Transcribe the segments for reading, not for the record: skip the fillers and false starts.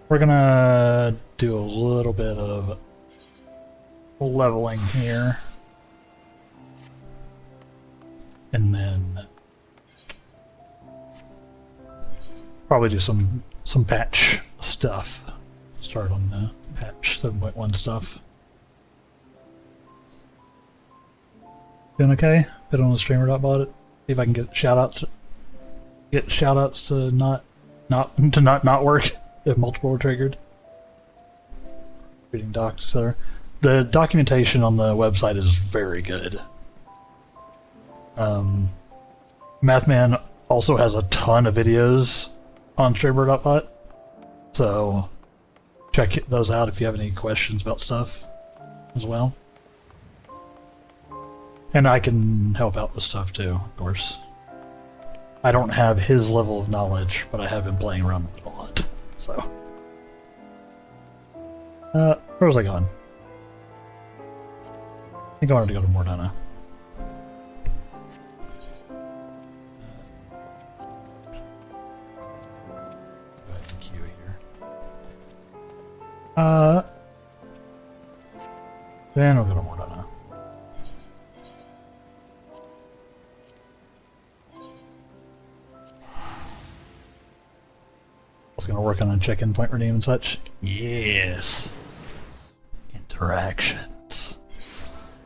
We're gonna do a little bit of leveling here. And then probably do some patch stuff. Start on the patch 7.1 stuff. Doing okay? Been on the streamer.bot. See if I can get shoutouts. Get shoutouts to not work if multiple were triggered. Reading docs, etc. The documentation on the website is very good. Mathman also has a ton of videos on streamer.bot, so check those out if you have any questions about stuff as well. And I can help out with stuff too, of course. I don't have his level of knowledge, but I have been playing around with it a lot, so. Where was I going? I think I wanted to go to Mordana. Go ahead and queue here. Then we'll go to Mordana. I was gonna work on a check-in point redeem and such. Yes. Interactions.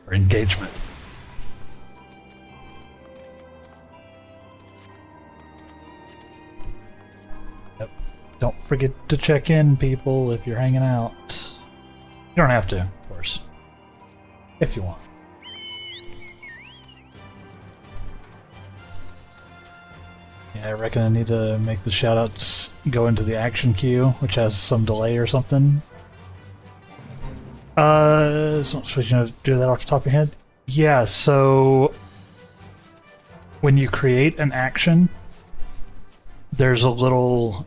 Or engagement. Yep. Don't forget to check in, people, if you're hanging out. You don't have to, of course. If you want. Yeah, I reckon I need to make the shoutouts go into the action queue, which has some delay or something. So you know, do that off the top of your head? Yeah, so when you create an action, there's a little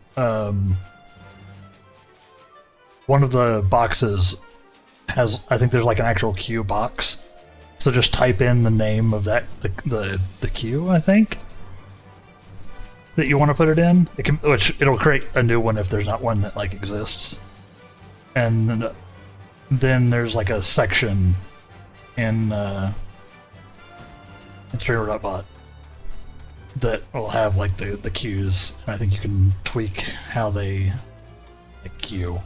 one of the boxes has, I think there's like an actual queue box. So just type in the name of that the queue, I think, that you want to put it in. It can, which it'll create a new one if there's not one that like exists. And then there's like a section in streamer.bot that will have like the queues. And I think you can tweak how they queue.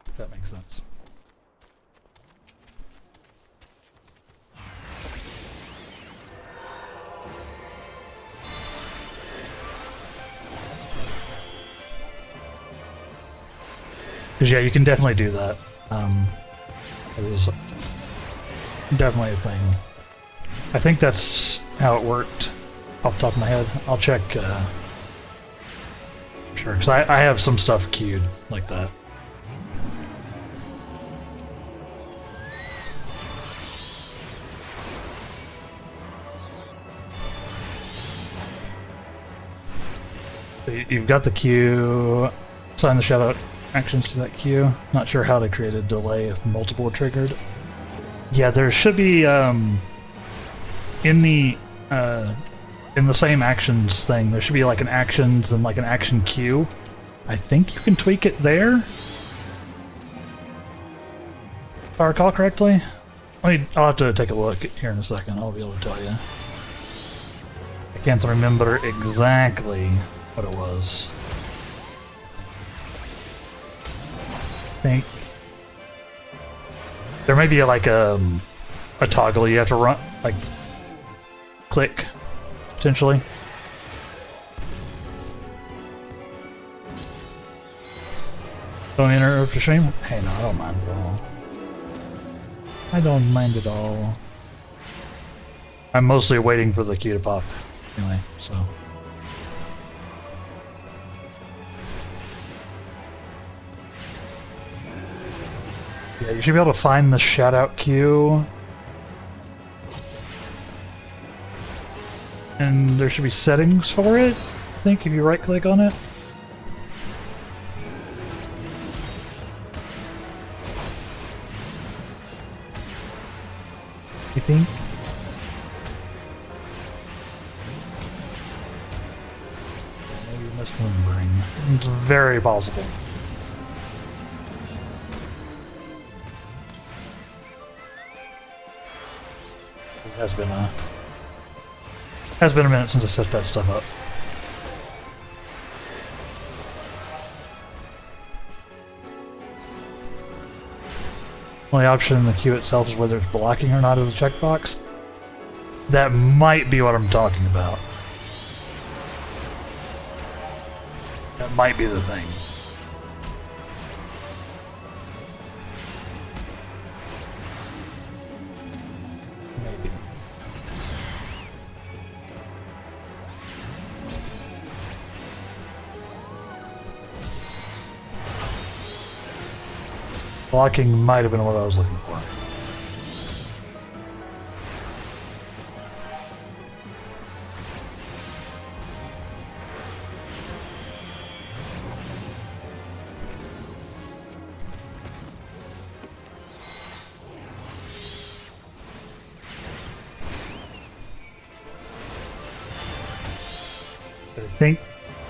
If that makes sense. Because yeah, you can definitely do that. It was definitely a thing. I think that's how it worked off the top of my head. I'll check. Sure, because I have some stuff queued like that. So you've got the queue. Assign the shoutout actions to that queue. Not sure how to create a delay if multiple are triggered. Yeah, there should be in the same actions thing, there should be like an actions and like an action queue. I think you can tweak it there. If I recall correctly. I'll have to take a look here in a second. I'll be able to tell you. I can't remember exactly what it was. I think there may be like a toggle you have to run, like click, potentially. Don't interrupt the stream? Hey, no, I don't mind at all. I don't mind at all. I'm mostly waiting for the queue to pop, anyway, so. Yeah, you should be able to find the shoutout queue. And there should be settings for it, I think, if you right click on it. You think? Maybe Misremembering. It's very possible. It has been a minute since I set that stuff up. Only option in the queue itself is whether it's blocking or not as a checkbox. That might be what I'm talking about. That might be the thing. Maybe. Blocking might have been what I was looking for.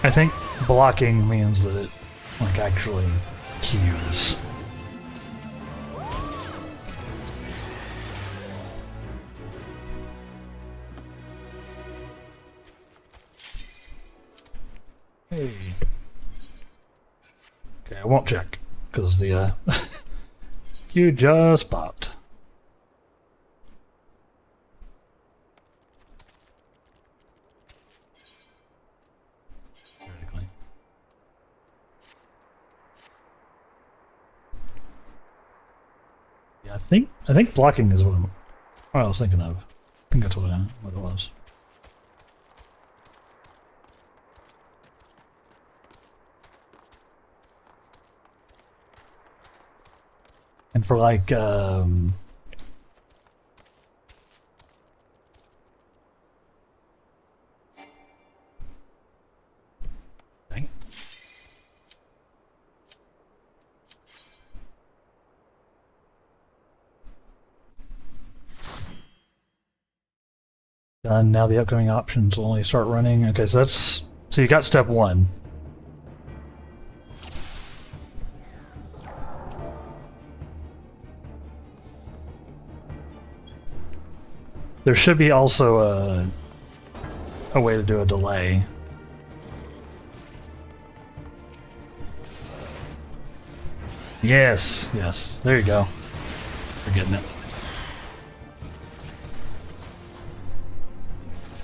I think blocking means that it like actually queues. Hey. Okay, I won't check because the queue just popped. Yeah, I think blocking is what I was thinking of. I think that's what it was. And for like dang it. Done. Now the upcoming options will only start running. Okay, so you got step 1. There should be also a way to do a delay. Yes, yes. There you go. You're getting it.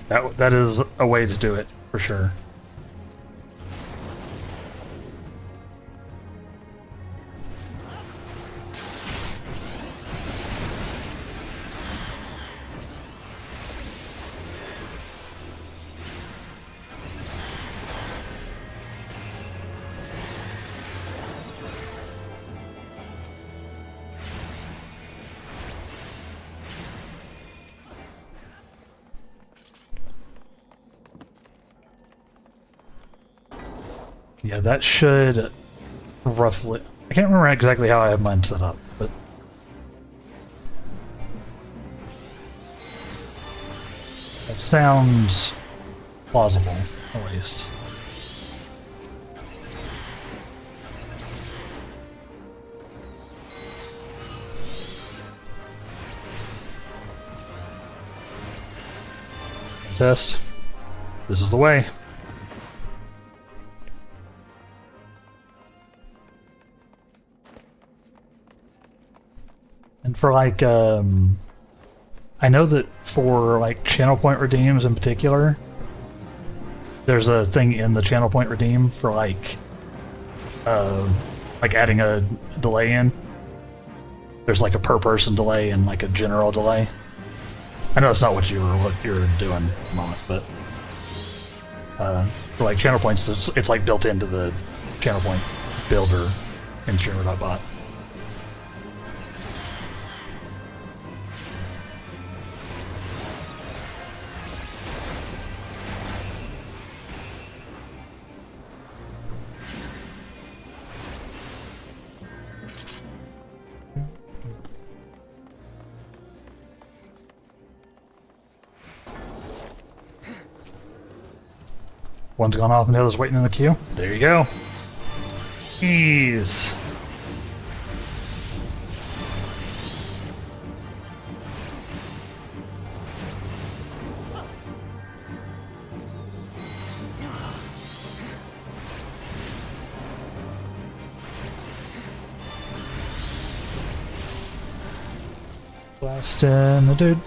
That is a way to do it, for sure. Yeah, that should roughly... I can't remember exactly how I have mine set up, but... That sounds plausible, at least. Test. This is the way. And for like, I know that for like channel point redeems in particular, there's a thing in the channel point redeem for like adding a delay in. There's like a per person delay and like a general delay. I know that's not what you're doing at the moment, but for like channel points, it's like built into the channel point builder in streamer.bot. One's gone off and the other's waiting in the queue. There you go. Ease. Blasting the dude.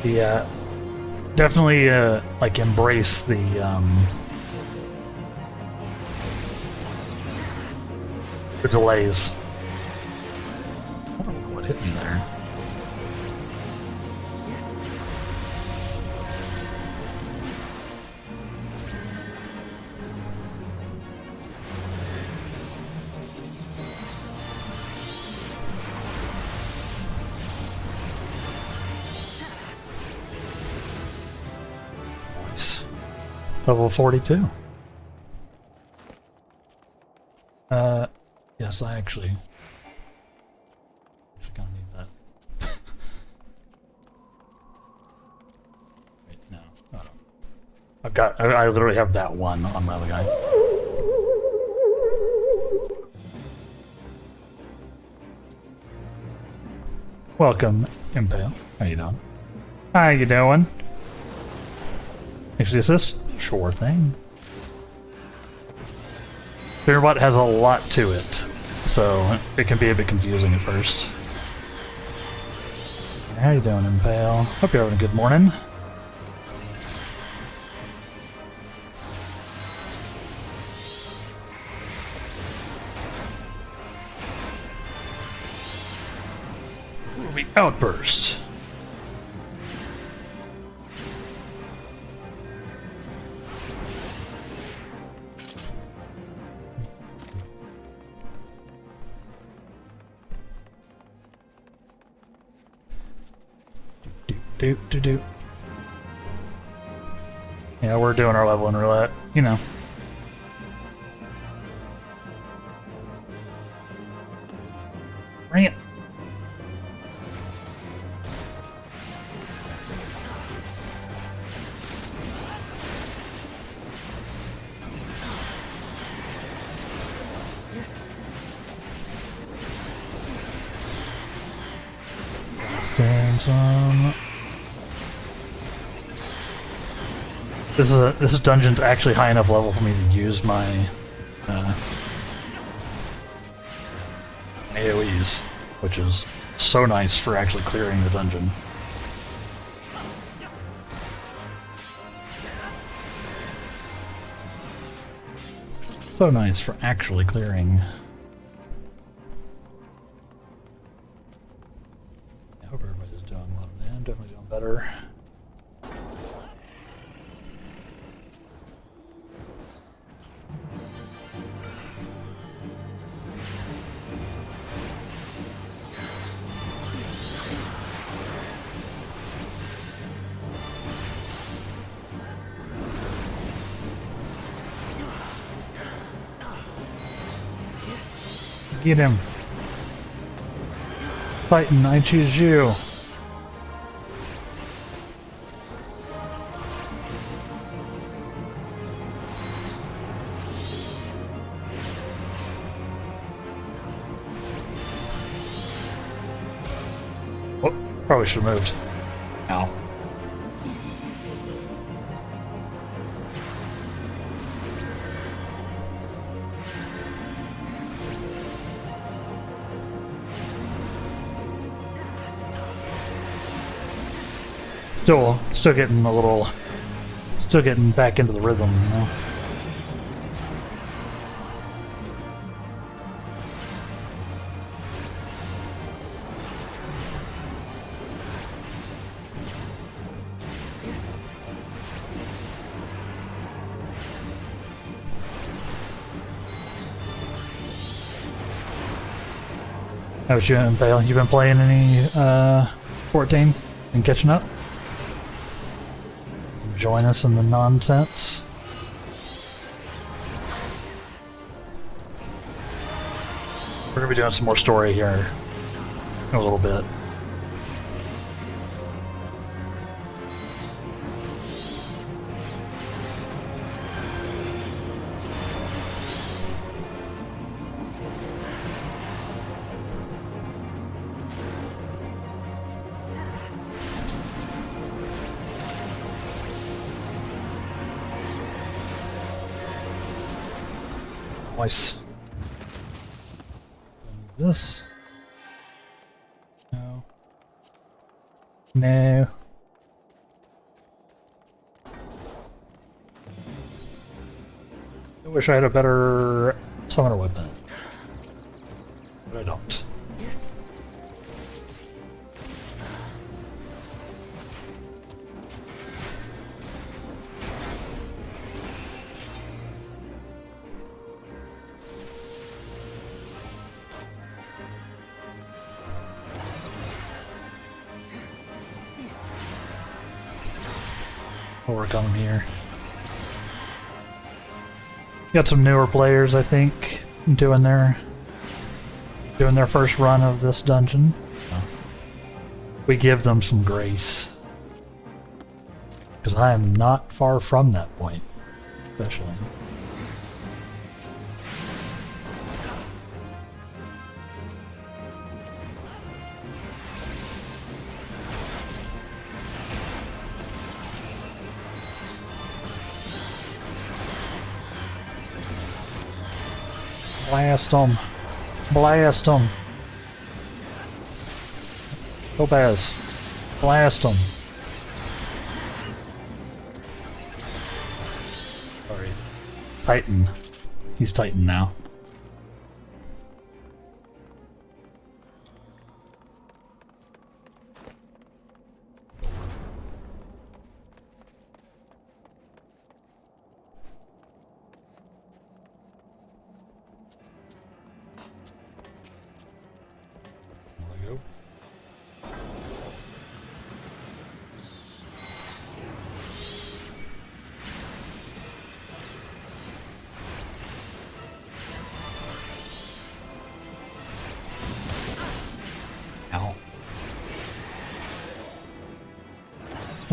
Yeah, definitely like embrace the delays. I don't know what hit me there. Level 42. Yes, I actually gonna need that. Wait, no. Oh. I literally have that one on my other guy. Welcome, Impale. How you doing? How you doing? Actually assist? Sure thing. Fearbot has a lot to it, so it can be a bit confusing at first. How you doing, Impale? Hope you're having a good morning. Ruby Outburst. Doop. Yeah, we're doing our level in roulette, you know. Bring it. Stand some. This dungeon's actually high enough level for me to use my AoEs, which is so nice for actually clearing the dungeon. So nice for actually clearing. I hope everybody's doing well. Yeah, I'm definitely doing better. Get him. Fighting, I choose you. Oh, probably should have moved. Ow. Still getting a little, still getting back into the rhythm, you know. How about you, Impale? You been playing any 14 and catching up? Join us in the nonsense. We're gonna be doing some more story here in a little bit. Nice. This. No. No. I wish I had a better summoner weapon. But I don't. We'll work on them here. Got some newer players, I think, doing their first run of this dungeon. We give them some grace, because I am not far from that point, especially. Blast them. Blast them. Topaz. Blast them. Sorry. Titan. He's Titan now.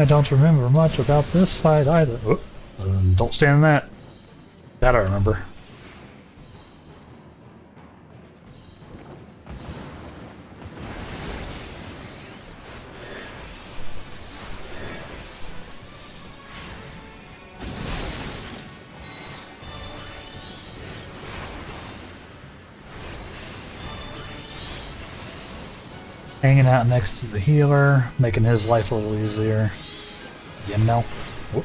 I don't remember much about this fight either. Oh, don't stand in that. That I remember. Hanging out next to the healer, making his life a little easier. You know. Whoop.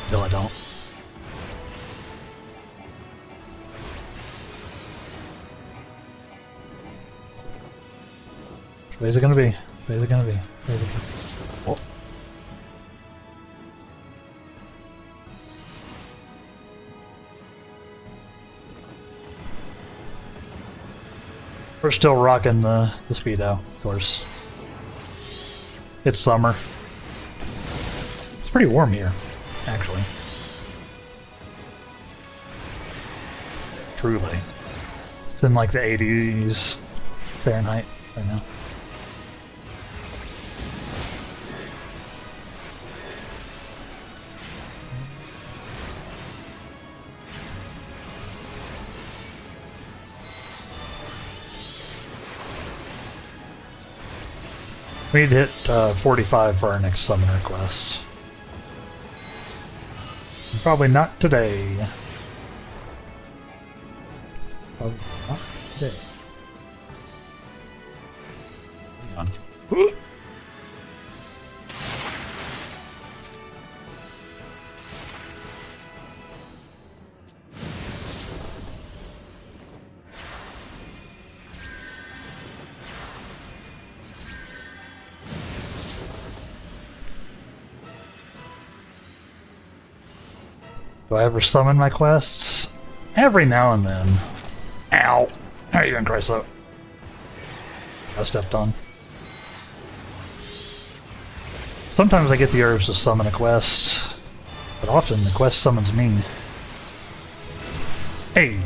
Till I don't. Where's it gonna be? Where's it gonna be? Where's it gonna be? Whoa. We're still rocking the speedo, of course. It's summer. It's pretty warm here, actually. Truly. It's in like the 80s Fahrenheit right now. We need to hit 45 for our next summoner quest. Probably not today. Probably not today. Hang on. Ooh. Do I ever summon my quests? Every now and then. Ow! How are you doing, Chryso? I stepped on. Sometimes I get the urge to summon a quest, but often the quest summons me. Hey!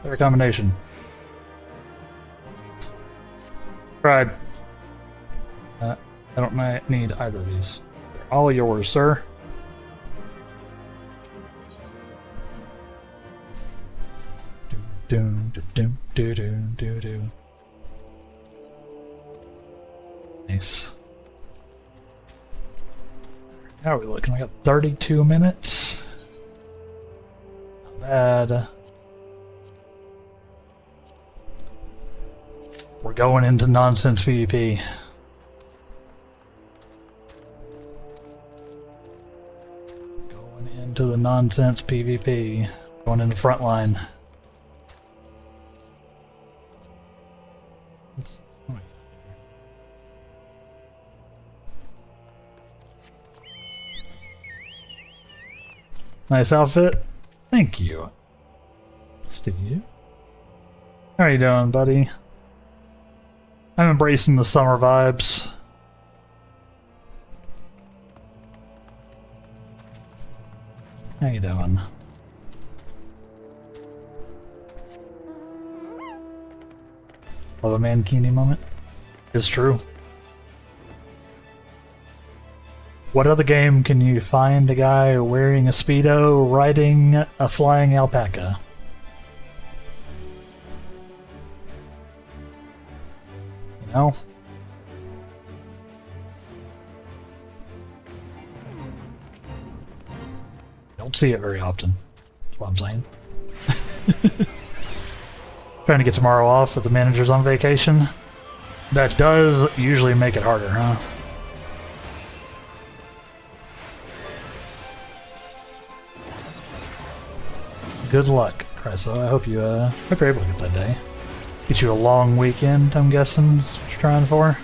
Better combination. Tried. I don't need either of these. They're all yours, sir. Do do do do do do do. Nice. How are we looking? We got 32 minutes. Not bad. We're going into nonsense PvP. Going into the nonsense PvP. Going into frontline. Nice outfit. Thank you. Steve. How are you doing, buddy? I'm embracing the summer vibes. How you doing? Love a mankini moment. It's true. What other game can you find a guy wearing a Speedo riding a flying alpaca? You know? Don't see it very often. That's what I'm saying. Trying to get tomorrow off, but the manager's on vacation. That does usually make it harder, huh? Good luck, Tressa. I hope you're able to get that day. Get you a long weekend, I'm guessing, is what you're trying for.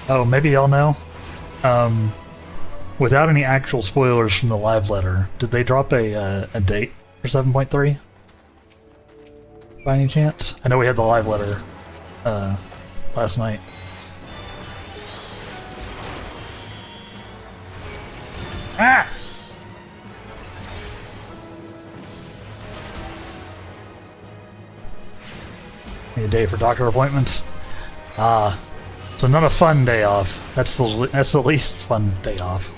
Oh, maybe y'all know. Without any actual spoilers from the live letter, did they drop a date for 7.3? By any chance? I know we had the live letter last night. Ah! Need a day for doctor appointments? Ah. So not a fun day off. That's the least fun day off.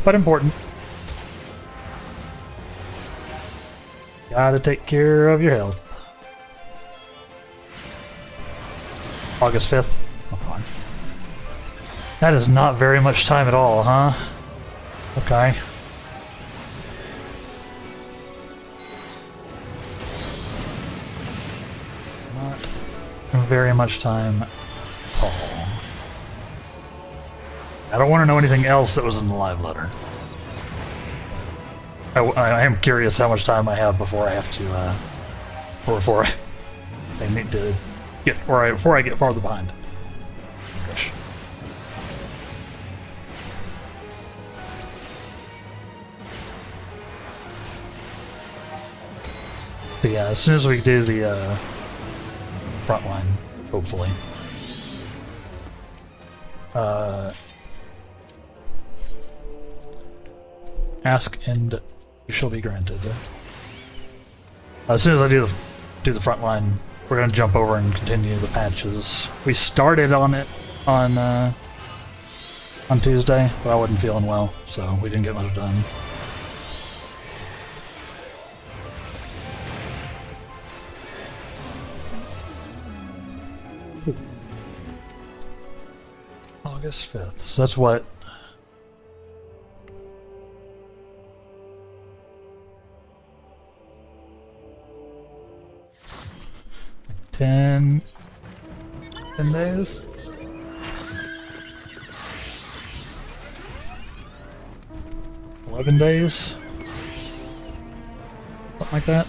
But important. Gotta take care of your health. August 5th. Oh, fine. That is not very much time at all, huh? Okay. Not very much time at all. I don't want to know anything else that was in the live letter. I am curious how much time I have before I have to, before I need to get, before I get farther behind. Gosh. But yeah, as soon as we do the front line, hopefully. Ask and you shall be granted. As soon as I do the front line, we're gonna jump over and continue the patches. We started on it on Tuesday, but I wasn't feeling well, so we didn't get much done. August 5th. So that's what? 10 days? 11 days? Something like that?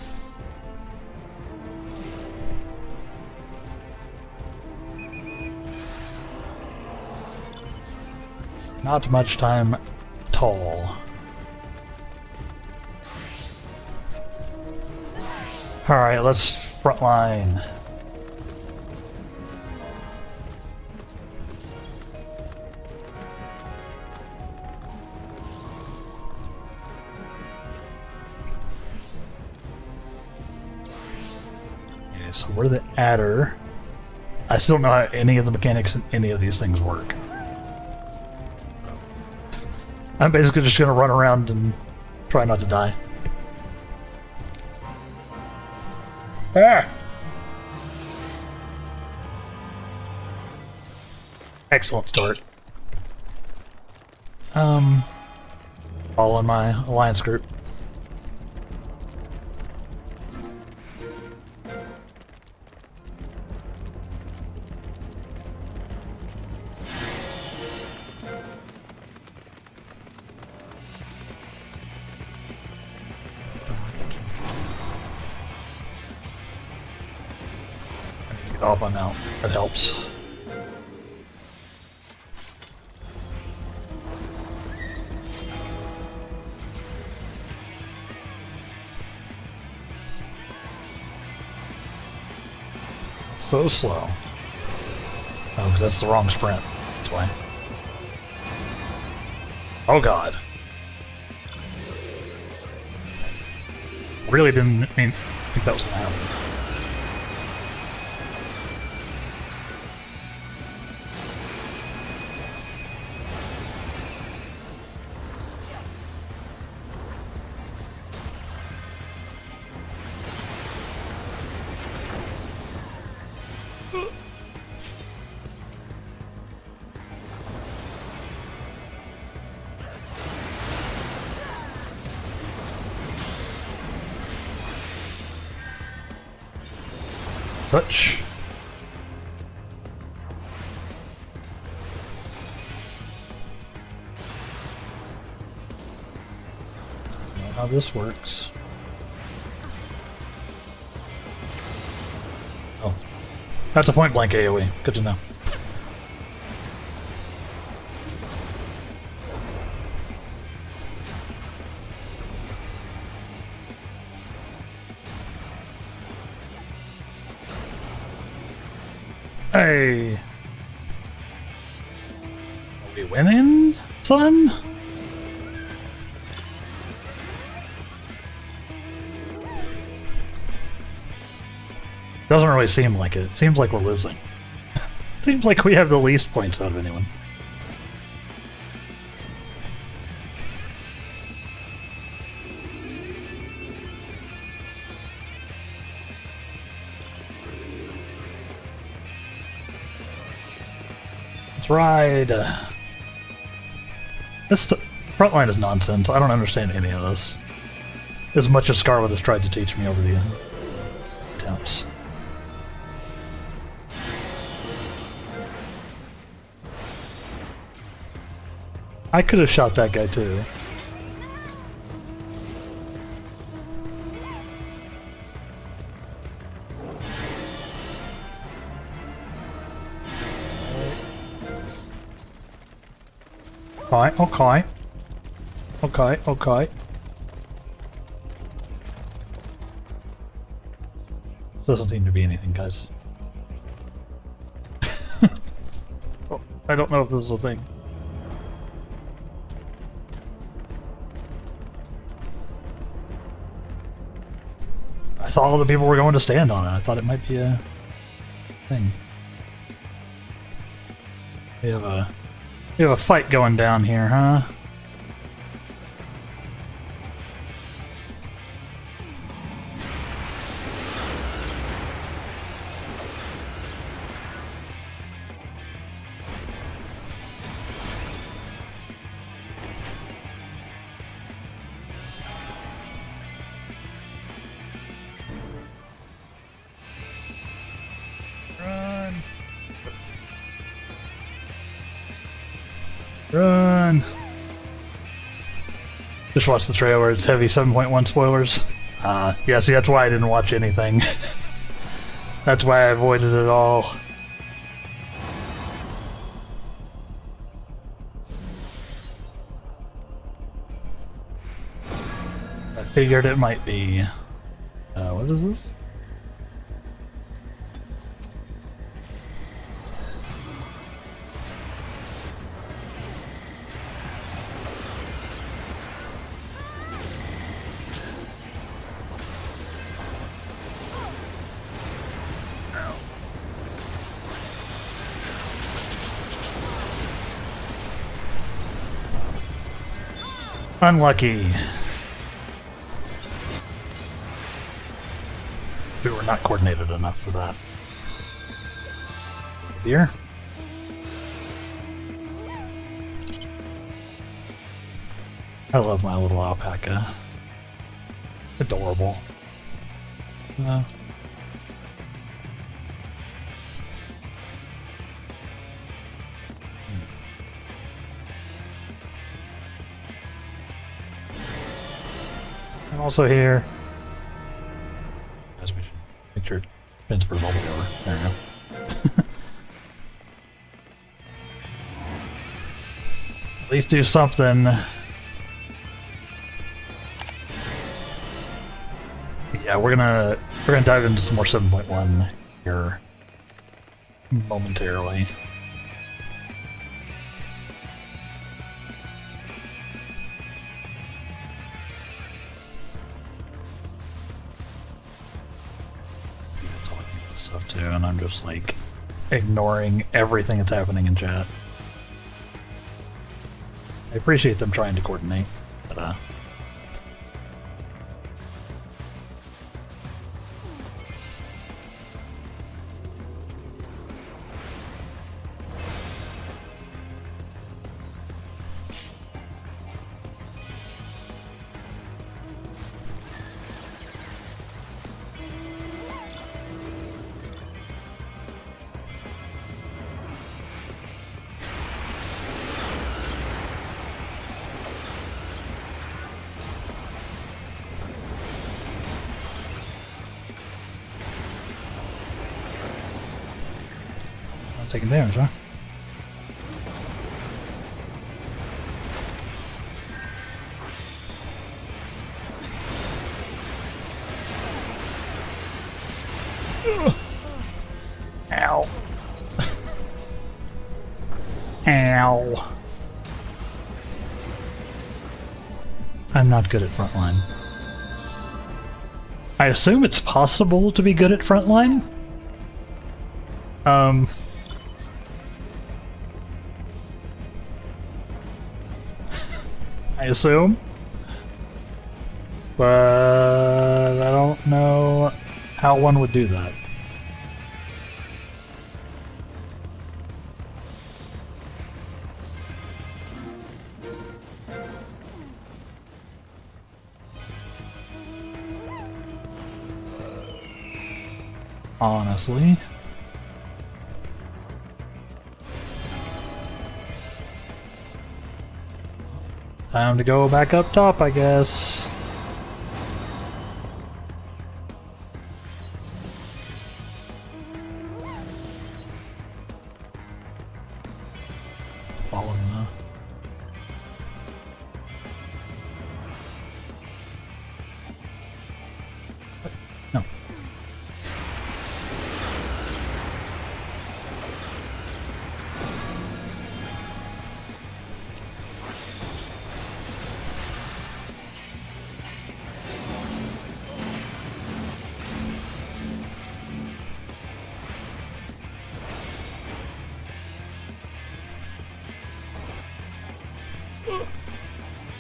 Not much time at all. Alright, let's frontline. so we're the adder. I still don't know how any of the mechanics in any of these things work. I'm basically just gonna run around and try not to die. Ah! Excellent start. All in my alliance group. Get off on now. That helps. So slow. Oh, because that's the wrong sprint. That's why. Oh god. Really didn't think that was gonna happen. Touch. Know how this works. Oh. That's a point blank AoE. Good to know. Hey! Are we winning, son? Doesn't really seem like it. Seems like we're losing. Seems like we have the least points out of anyone. Let's ride. This front line is nonsense. I don't understand any of this. As much as Scarlet has tried to teach me over the attempts. I could have shot that guy too. Okay. This doesn't seem to be anything, guys. Oh, I don't know if this is a thing. I thought all the people were going to stand on it. I thought it might be a thing. We have a fight going down here, huh? Run! Just watch the trailer, it's heavy 7.1 spoilers. Yeah, see, that's why I didn't watch anything. That's why I avoided it all. I figured it might be... what is this? Unlucky. We were not coordinated enough for that. Beer. I love my little alpaca. Adorable. I'm also here. As we should make sure transfers all the way over. There we go. At least do something. Yeah, we're gonna dive into some more 7.1 here momentarily. Stuff too, and I'm just like ignoring everything that's happening in chat. I appreciate them trying to coordinate, but taking damage, huh? Ow. Ow. I'm not good at frontline. I assume it's possible to be good at frontline? I assume. But I don't know how one would do that. Honestly. Time to go back up top, I guess. Follow him though. What? No.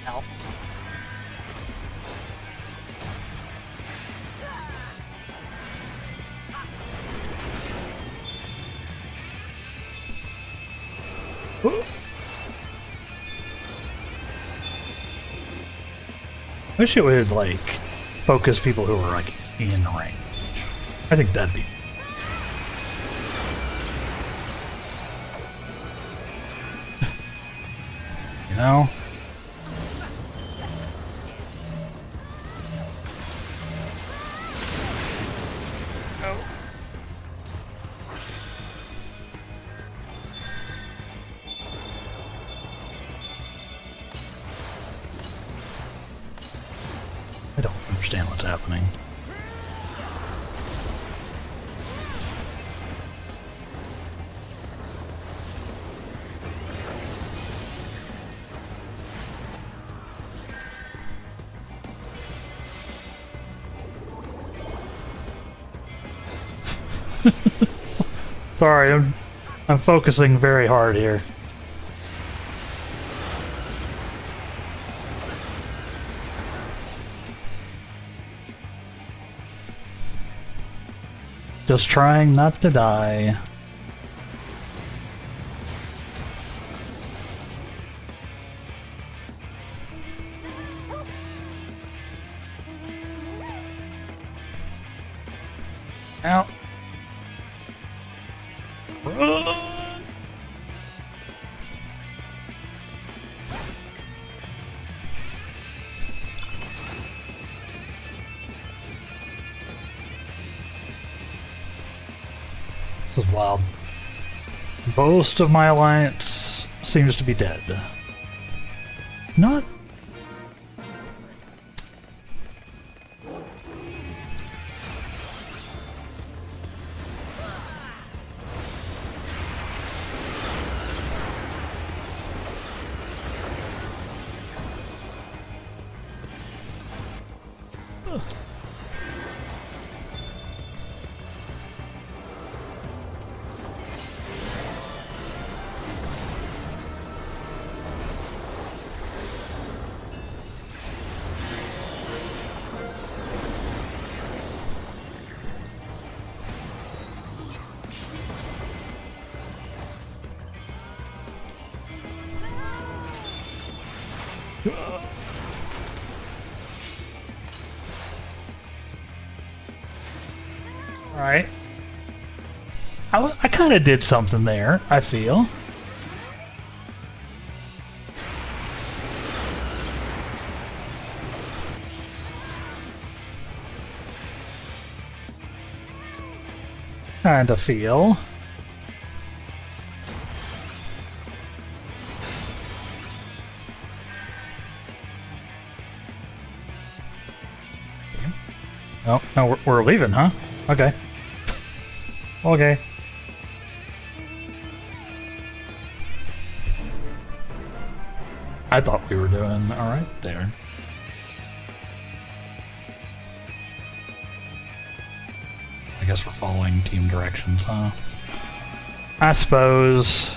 Ow. Wish it would like focus people who are like in range. I think that'd be. You know? I don't understand what's happening. Sorry, I'm focusing very hard here. Just trying not to die. Ow. Run! This is wild. Most of my alliance seems to be dead. Not... Alright. I kind of did something there, I feel. Kind of feel. Oh, no, we're leaving, huh? Okay. Okay. I thought we were doing alright there. I guess we're following team directions, huh? I suppose.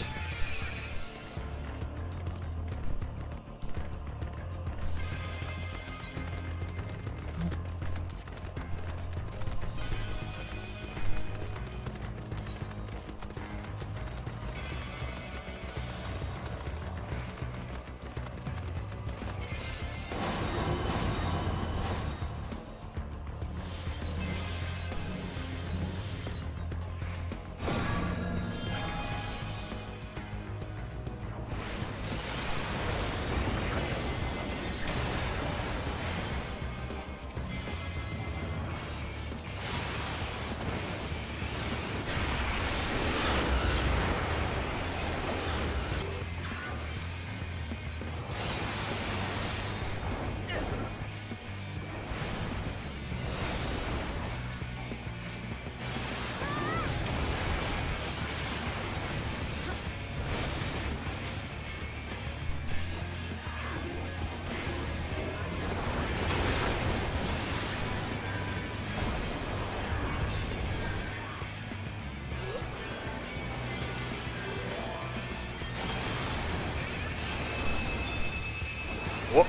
Whoop.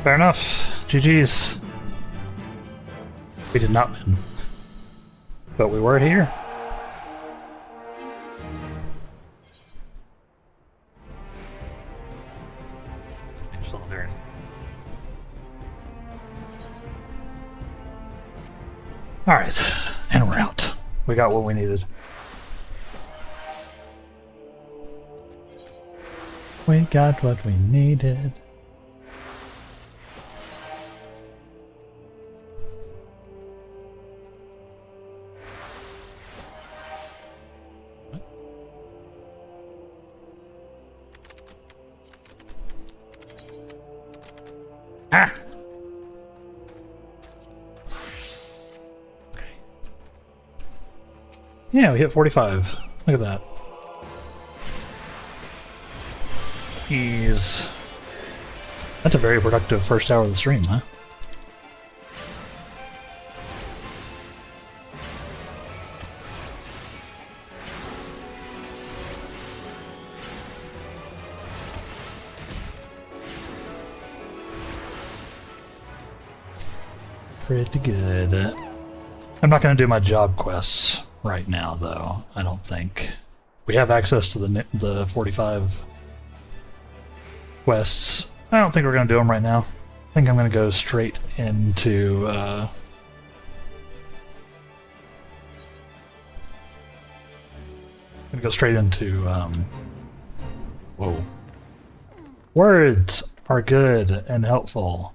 Fair enough. GG's. We did not win. But we were here. Alright, and we're out. We got what we needed. We got what we needed. Ah! Yeah, we hit 45. Look at that. Ease. That's a very productive first hour of the stream, huh? Pretty good. I'm not going to do my job quests right now, though. I don't think we have access to the 45 quests. I don't think we're going to do them right now. I think I'm going to go straight into whoa. Words are good and helpful.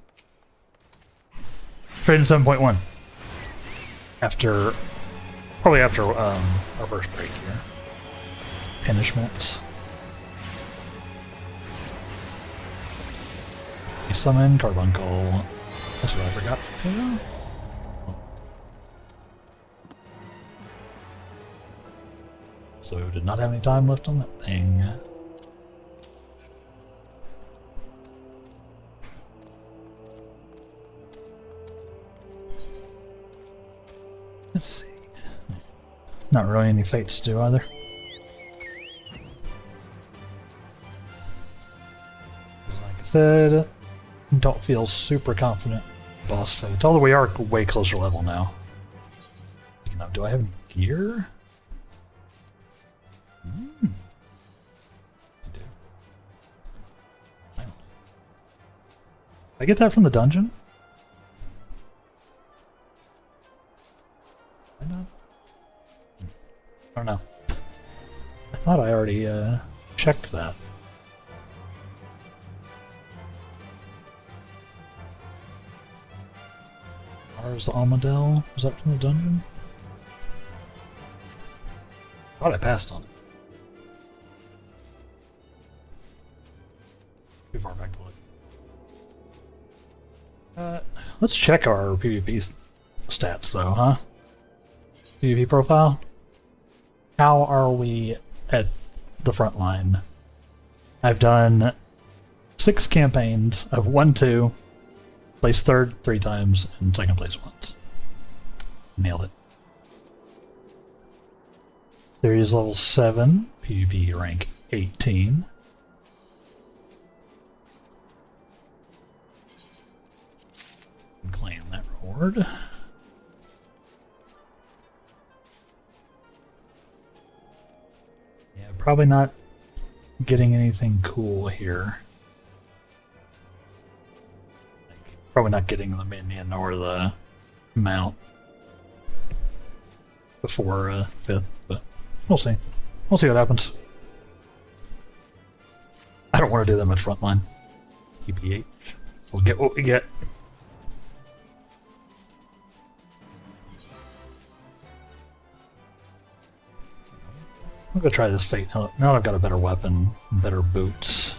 Straight in 7.1. Probably after our first break here. Punishments. Summon Carbuncle. That's what I forgot to do. So did not have any time left on that thing. Let's see. Not really any fates to do either. Like I said, don't feel super confident boss fates, although we are way closer level now. Speaking of, do I have any gear? I do. Finally. Did I get that from the dungeon? I don't know. I thought I already checked that. Where's the Almadel? Was that from the dungeon? Thought I passed on it. Too far back to look. Let's check our PvP stats though, huh? PvP profile? How are we at the front line? I've done 6 campaigns of 1-2, placed 3rd 3 times, and 2nd place once. Nailed it. Series level 7, PvP rank 18. Claim that reward. Probably not getting anything cool here. Probably not getting the minion or the mount before 5th, but we'll see. We'll see what happens. I don't want to do that much frontline. EPH. So we'll get what we get. I'm gonna try this fate now that I've got a better weapon, better boots.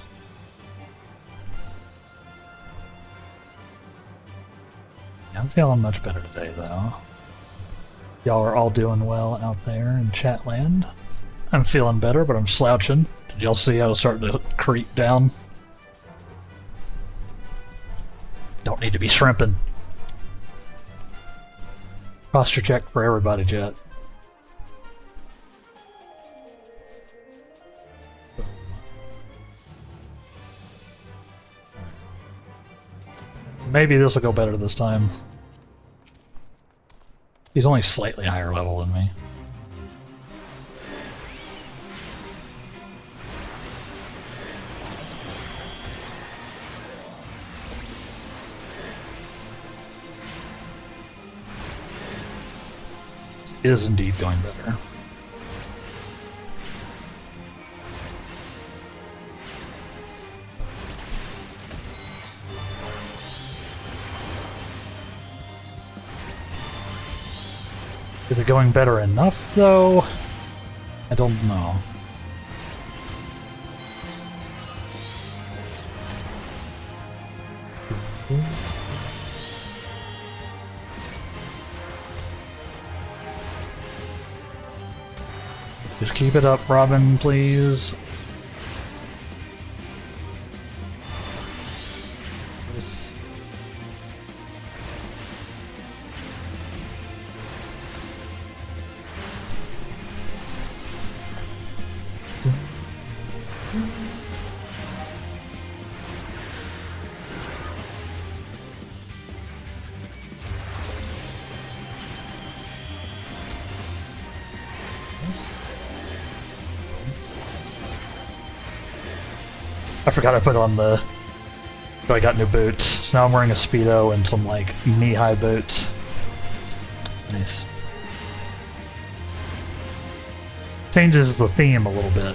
Yeah, I'm feeling much better today though. Y'all are all doing well out there in chat land. I'm feeling better, but I'm slouching. Did y'all see I was starting to creep down? Don't need to be shrimping. Posture check for everybody, chat. Maybe this will go better this time. He's only slightly higher level than me. It is indeed going better. Is it going better enough, though? I don't know. Just keep it up, Robin, please. This. I forgot I put on the... Oh, I got new boots. So now I'm wearing a Speedo and some, like, knee-high boots. Nice. Changes the theme a little bit.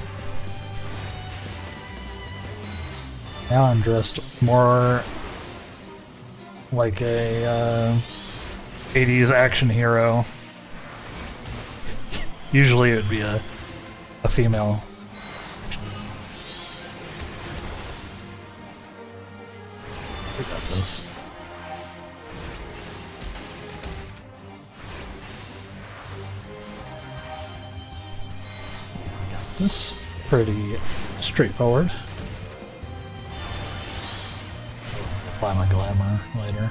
Now I'm dressed more like a 80s action hero. Usually it would be a female. We got this. We got this. Pretty straightforward. Apply my glamour later.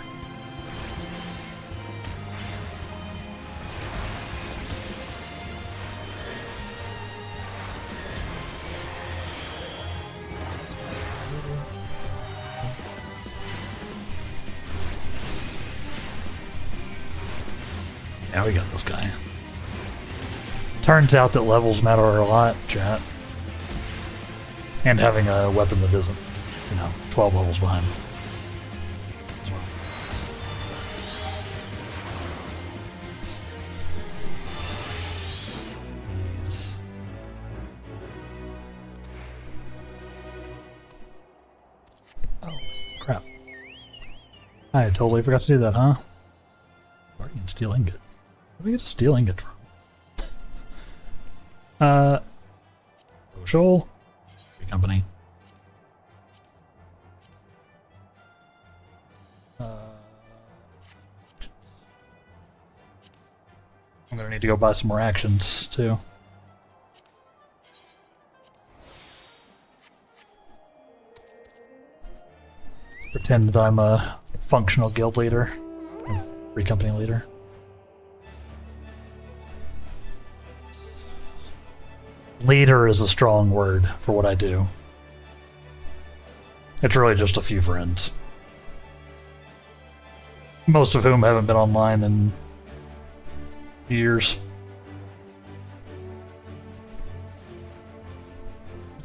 Yeah, we got this guy. Turns out that levels matter a lot, chat. And having a weapon that isn't, 12 levels behind. As well. Oh, crap. I totally forgot to do that, huh? Guardian Steel Ingot. Where do we get a steel ingot from? Social. Free company. I'm gonna need to go buy some more actions, too. Pretend that I'm a functional guild leader. Free company leader. Leader is a strong word for what I do. It's really just a few friends. Most of whom haven't been online in years.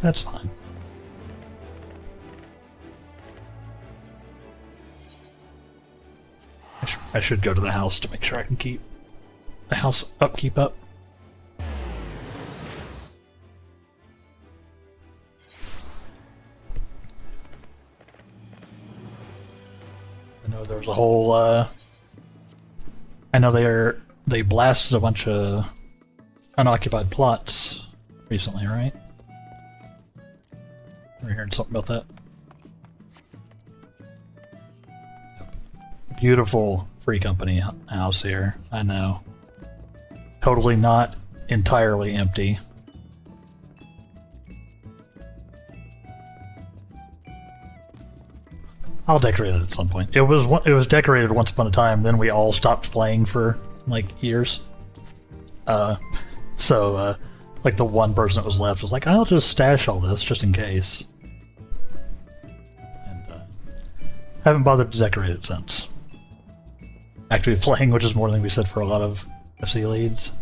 That's fine. I should go to the house to make sure I can keep the house upkeep up. I know there's a whole I know they blasted a bunch of unoccupied plots recently, right? We're hearing something about that. Beautiful free company house here, I know. Totally not entirely empty. I'll decorate it at some point. It was decorated once upon a time, then we all stopped playing for like years. So like the one person that was left was like, I'll just stash all this just in case. And haven't bothered to decorate it since. Actively playing, which is more than we said for a lot of FC leads.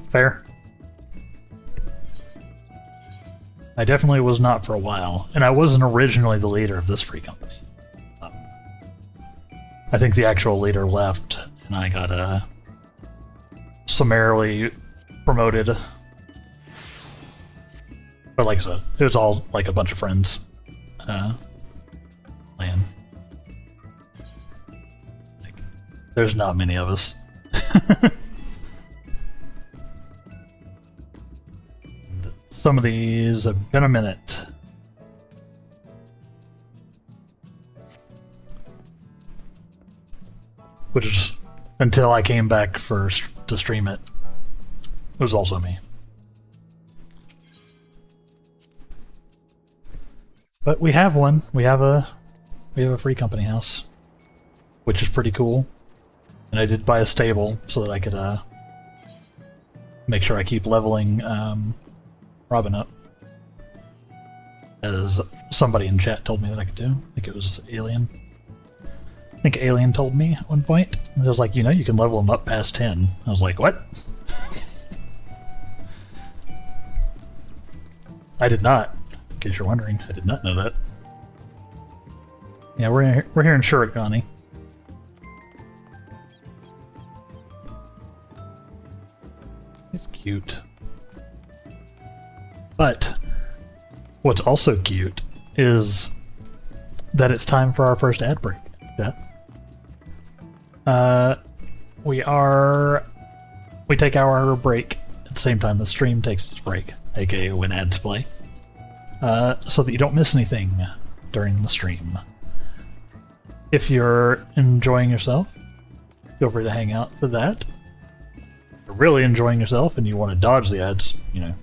Fair? I definitely was not for a while, and I wasn't originally the leader of this free company. I think the actual leader left, and I got summarily promoted. But like I said, it was all like a bunch of friends. Playing. There's not many of us. Some of these have been a minute. Which is until I came back first to stream it. It was also me. But we have one. We have a free company house, which is pretty cool. And I did buy a stable so that I could make sure I keep leveling Robin up. As somebody in chat told me that I could do. I think it was Alien. I think Alien told me at one point. And it was like, you know, you can level them up past 10. I was like, what? I did not. In case you're wondering, I did not know that. Yeah, we're here in Shurikani. It's cute. But what's also cute is that it's time for our first ad break. Yeah. We take our break at the same time the stream takes its break, aka when ads play, so that you don't miss anything during the stream. If you're enjoying yourself, feel free to hang out for that. If you're really enjoying yourself and you want to dodge the ads, you know,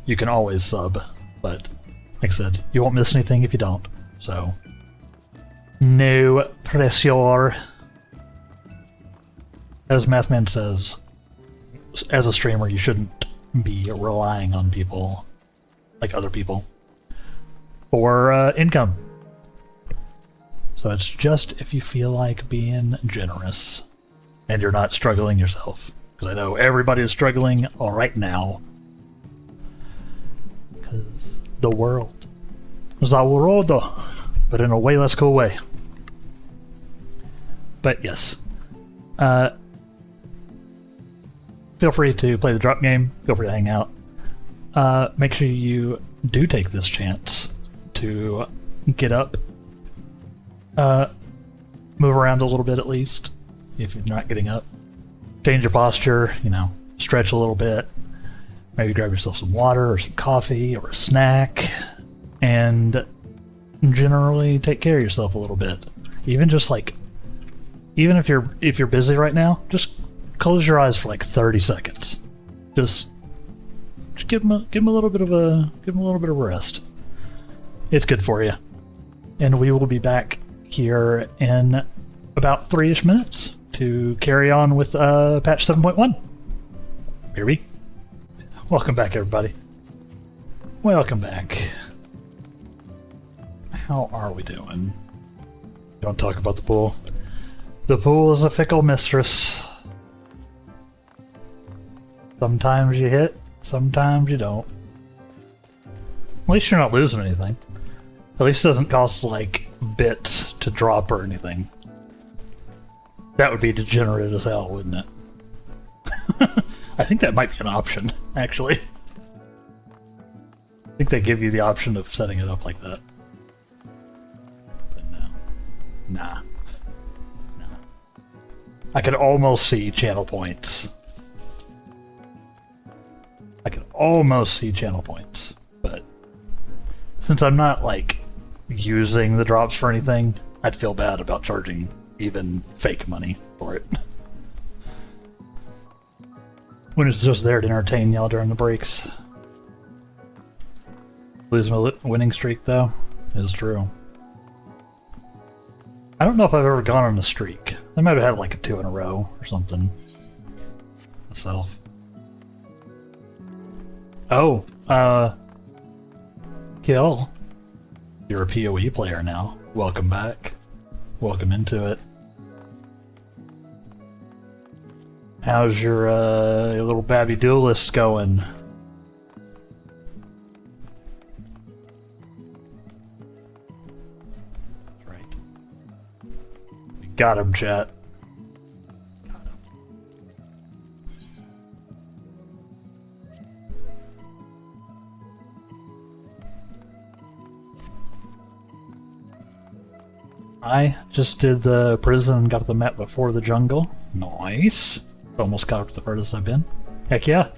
you can always sub, but like I said, you won't miss anything if you don't, so no pressure. As Mathman says, as a streamer, you shouldn't be relying on people, like other people, for income. So it's just if you feel like being generous and you're not struggling yourself. Because I know everybody is struggling right now. Because the world. But in a way less cool way. But yes. Feel free to play the drop game. Feel free to hang out. Make sure you do take this chance to get up. Move around a little bit at least, if you're not getting up. Change your posture, you know, stretch a little bit. Maybe grab yourself some water or some coffee or a snack. And generally take care of yourself a little bit. Even just like, even if you're busy right now, just close your eyes for like 30 seconds. Just give them a little bit of a rest. It's good for you. And we will be back here in about 3-ish minutes to carry on with patch 7.1. Baby. Welcome back, everybody. Welcome back. How are we doing? Don't talk about the pool. The pool is a fickle mistress. Sometimes you hit, sometimes you don't. At least you're not losing anything. At least it doesn't cost, like, bits to drop or anything. That would be degenerate as hell, wouldn't it? I think that might be an option, actually. I think they give you the option of setting it up like that. But no. Nah. I could almost see channel points. But since I'm not, like, using the drops for anything, I'd feel bad about charging even fake money for it. When it's just there to entertain y'all during the breaks. Losing a winning streak, though, is true. I don't know if I've ever gone on a streak. I might have had like a 2 in a row or something. Myself. Oh, Kill. You're a PoE player now. Welcome back. Welcome into it. How's your little babby duelist going? That's right. We got him, chat. Got him. I just did the prison and got to the map before the jungle. Nice. Almost got up to the furthest I've been. Heck yeah.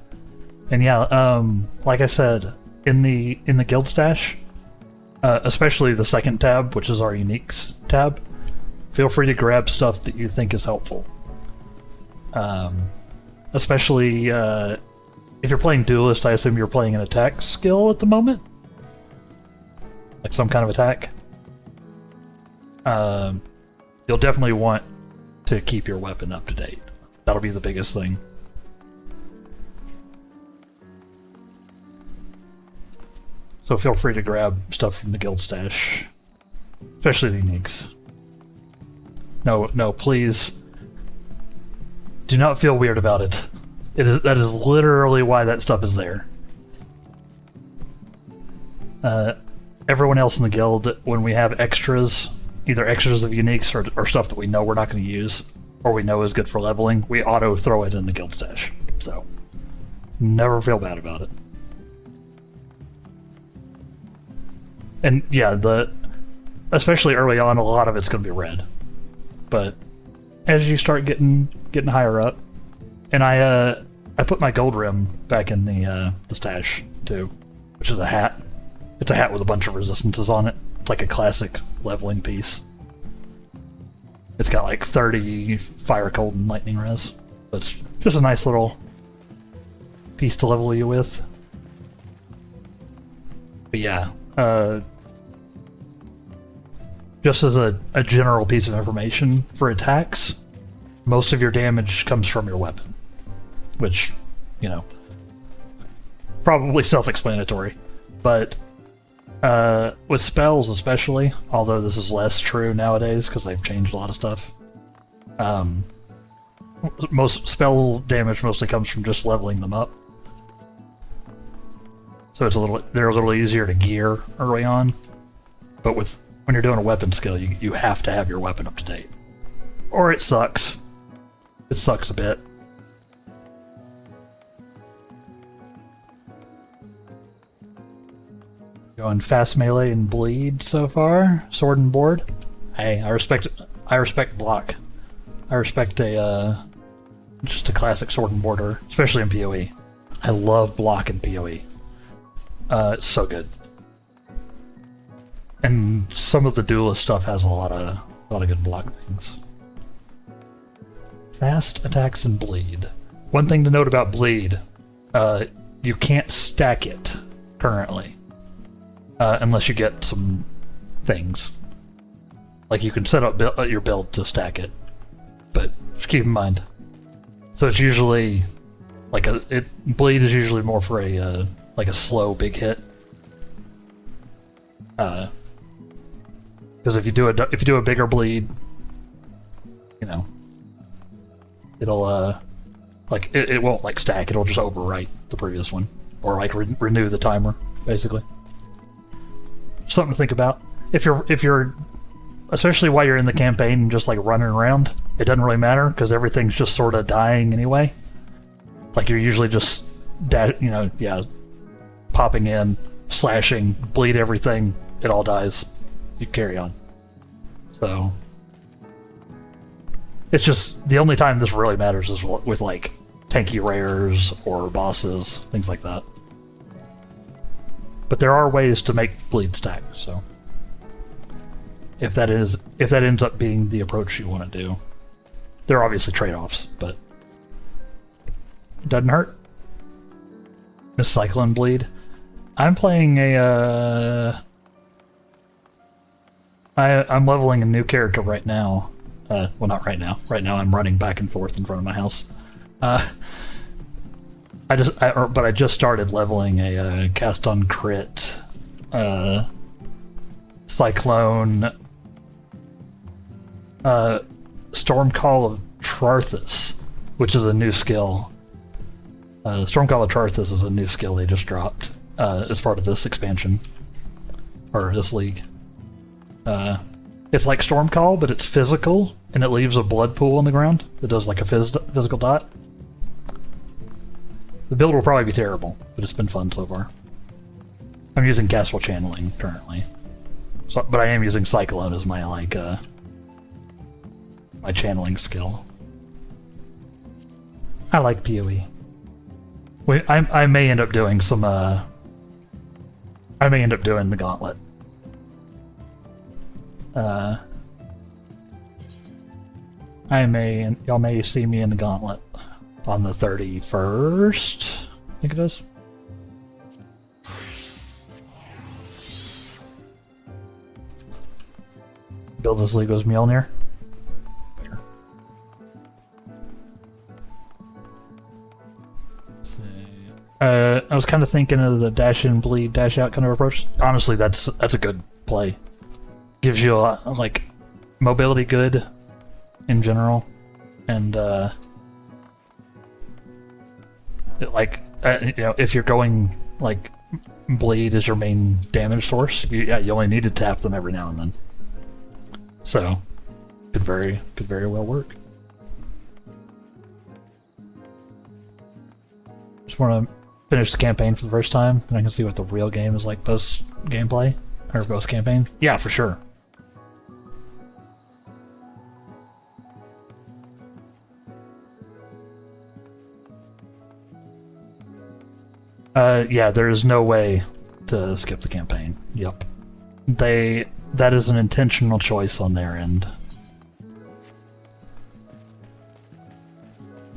And yeah, like I said, in the guild stash, especially the second tab, which is our uniques tab, feel free to grab stuff that you think is helpful. Especially if you're playing duelist, I assume you're playing an attack skill at the moment. like some kind of attack, you'll definitely want to keep your weapon up to date. That'll be the biggest thing. So feel free to grab stuff from the guild stash, especially the uniques. No, please do not feel weird about it. That is literally why that stuff is there. Everyone else in the guild, when we have extras, either extras of uniques or stuff that we know we're not going to use, or we know is good for leveling, we auto throw it in the guild stash. So never feel bad about it. And yeah, especially early on, a lot of it's going to be red. But as you start getting higher up, and I put my gold rim back in the stash too, which is a hat. It's a hat with a bunch of resistances on it. It's like a classic leveling piece. It's got like 30 fire, cold, and lightning res. So it's just a nice little piece to level you with. But yeah, just as a general piece of information for attacks, most of your damage comes from your weapon, which, you know, probably self-explanatory. But with spells especially, although this is less true nowadays because they've changed a lot of stuff, most spell damage mostly comes from just leveling them up. So they're a little easier to gear early on. But when you're doing a weapon skill, you have to have your weapon up to date, or it sucks. It sucks a bit. Going fast melee and bleed so far. Sword and board. Hey, I respect block. I respect just a classic sword and boarder, especially in PoE. I love block in PoE. It's so good. And some of the duelist stuff has a lot of good block things. Fast attacks and bleed. One thing to note about bleed, you can't stack it currently, unless you get some things. Like you can set up your build to stack it, but just keep in mind. So it's usually like bleed is usually more for a like a slow big hit. Because if you do a bigger bleed, you know, it'll like it won't like stack. It'll just overwrite the previous one, or like renew the timer, basically. Something to think about. If you're especially while you're in the campaign and just like running around, it doesn't really matter because everything's just sort of dying anyway. Like you're usually just popping in, slashing, bleed everything. It all dies. You carry on. So it's just the only time this really matters is with like tanky rares or bosses, things like that. But there are ways to make bleed stack, so if that ends up being the approach you want to do, there are obviously trade-offs, but it doesn't hurt. Miss Cycle and Bleed. I'm playing I'm leveling a new character right now. Well, not right now. Right now I'm running back and forth in front of my house. I just started leveling a cast on crit Cyclone Stormcall of Charthus, which is a new skill. Stormcall of Charthus is a new skill they just dropped as part of this expansion, or this league. It's like Stormcall, but it's physical, and it leaves a blood pool on the ground that does like a physical dot. The build will probably be terrible, but it's been fun so far. I'm using Castle Channeling currently, but I am using Cyclone as my my channeling skill. I like PoE. I may end up doing some. I may end up doing the Gauntlet. Y'all may see me in the Gauntlet on the 31st, I think it is. build this league was Mjolnir. I was kind of thinking of the dash in, bleed, dash out kind of approach. Honestly, that's a good play. Gives you a lot, like, mobility good in general, and if you're going like bleed is your main damage source, you only need to tap them every now and then. So, could very well work. Just want to finish the campaign for the first time, then I can see what the real game is like post gameplay or post campaign. Yeah, for sure. Yeah, there is no way to skip the campaign. Yep. That is an intentional choice on their end.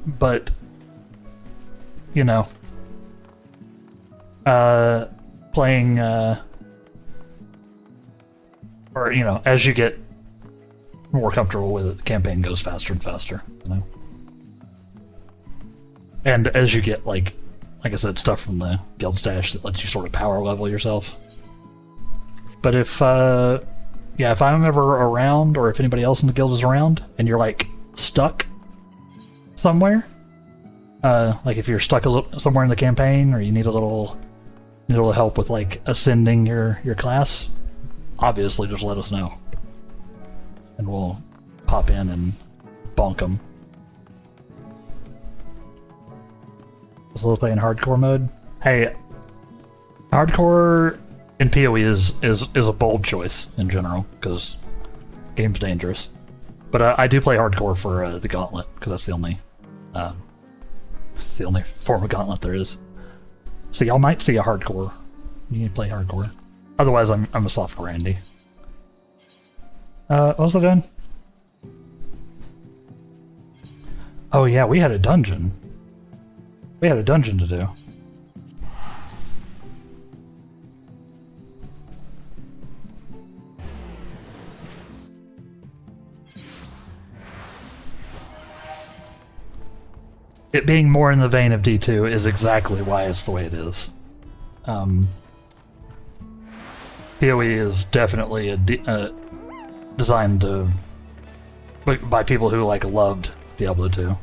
But, you know, playing, or, you know, as you get more comfortable with it, the campaign goes faster and faster, you know? And as you get, like I said, stuff from the guild stash that lets you sort of power level yourself. But if I'm ever around, or if anybody else in the guild is around, and you're like stuck somewhere, like if you're stuck somewhere in the campaign, or you need a little help with like ascending your class, obviously just let us know, and we'll pop in and bonk them. Still playing hardcore mode. Hey, hardcore in PoE is a bold choice in general because game's dangerous. But I do play hardcore for the Gauntlet because that's the only form of Gauntlet there is. So y'all might see a hardcore. You need to play hardcore. Otherwise, I'm a softcore Andy. What was I doing? Oh yeah, we had a dungeon. We had a dungeon to do. It being more in the vein of D2 is exactly why it's the way it is. PoE is definitely designed to by people who like loved Diablo 2.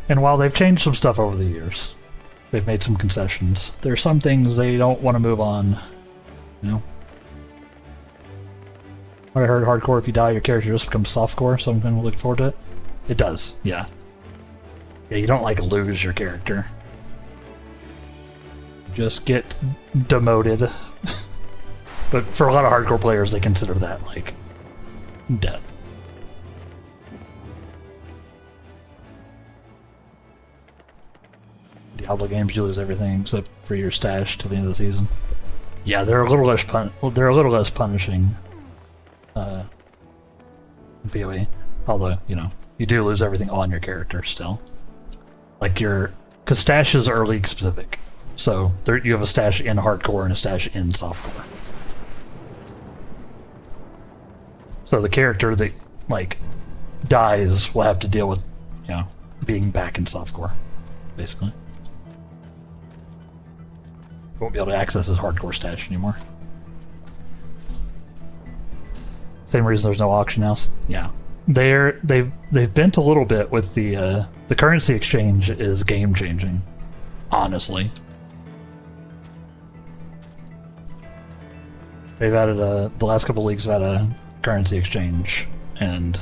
And while they've changed some stuff over the years, they've made some concessions. There are some things they don't want to move on, you know? I heard hardcore, if you die, your character just becomes softcore, so I'm kind of looking forward to it. It does, yeah. Yeah, you don't, like, lose your character. Just get demoted. But for a lot of hardcore players, they consider that, like, death. Diablo games, you lose everything except for your stash to the end of the season. Yeah, they're a little less punishing. In PoE, although you know you do lose everything on your character still. Like because stash is are league specific, so you have a stash in hardcore and a stash in softcore. So the character that like dies will have to deal with, you know, being back in softcore, basically. Won't be able to access his hardcore stash anymore. Same reason there's no auction house. Yeah, they've bent a little bit with the currency exchange is game changing, honestly. They've added the last couple leagues have had a currency exchange, and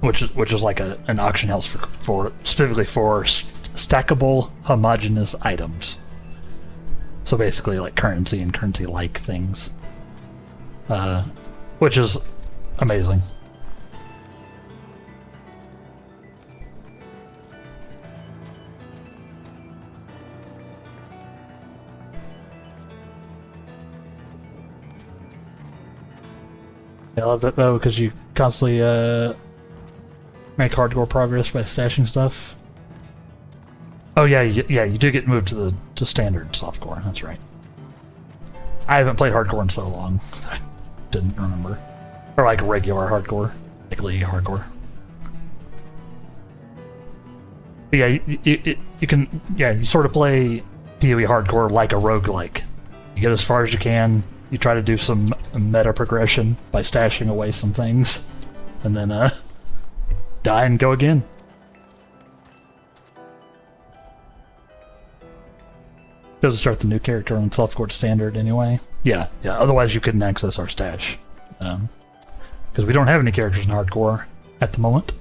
which is like an auction house for specifically for stackable homogeneous items. So basically like currency and currency-like things. Which is amazing. I love that though, because you constantly make hardcore progress by stashing stuff. Oh yeah, you do get moved to standard softcore. That's right. I haven't played hardcore in so long. I didn't remember. Or like regular hardcore. Like League hardcore. But yeah, you can, yeah, you sort of play PoE hardcore like a roguelike. You get as far as you can, you try to do some meta progression by stashing away some things, and then die and go again. Doesn't start the new character on Self-Court Standard anyway. Yeah, otherwise you couldn't access our stash. Because we don't have any characters in hardcore at the moment.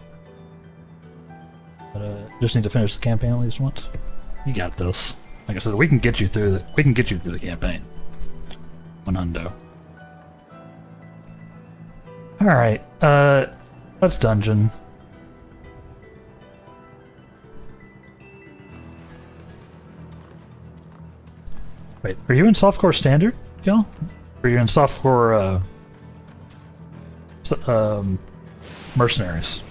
But just need to finish the campaign at least once. You got this. Like I said, we can get you through the campaign. One hundo. Alright, let's dungeon. Wait, are you in Softcore Standard, Gil? Or are you in Softcore, Mercenaries?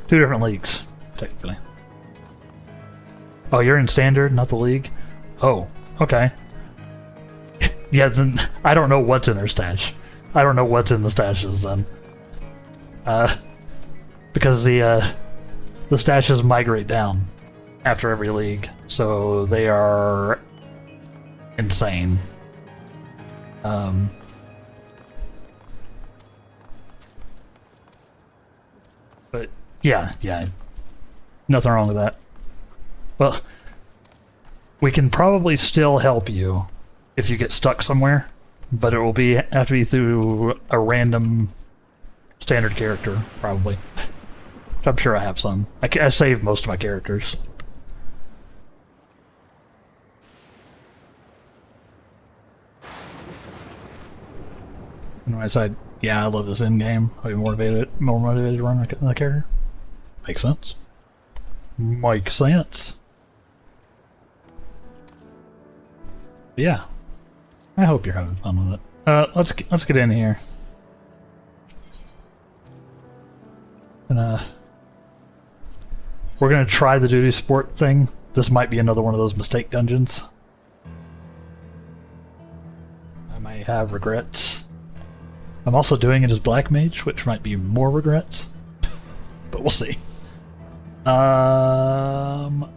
Two different leagues, technically. Oh, you're in Standard, not the League? Oh, okay. Yeah, then I don't know what's in their stash. I don't know what's in the stashes, then. Because the stashes migrate down after every league, so they are insane. But yeah, nothing wrong with that. Well, we can probably still help you if you get stuck somewhere, but it will have to be through a random standard character, probably. I'm sure I have some. I saved most of my characters. Anyway, I love this end game. I'll be more motivated to run the character. Makes sense. Makes sense. But yeah, I hope you're having fun with it. Let's get in here. And we're gonna try the duty sport thing. This might be another one of those mistake dungeons. I may have regrets. I'm also doing it as Black Mage, which might be more regrets. But we'll see. Alright,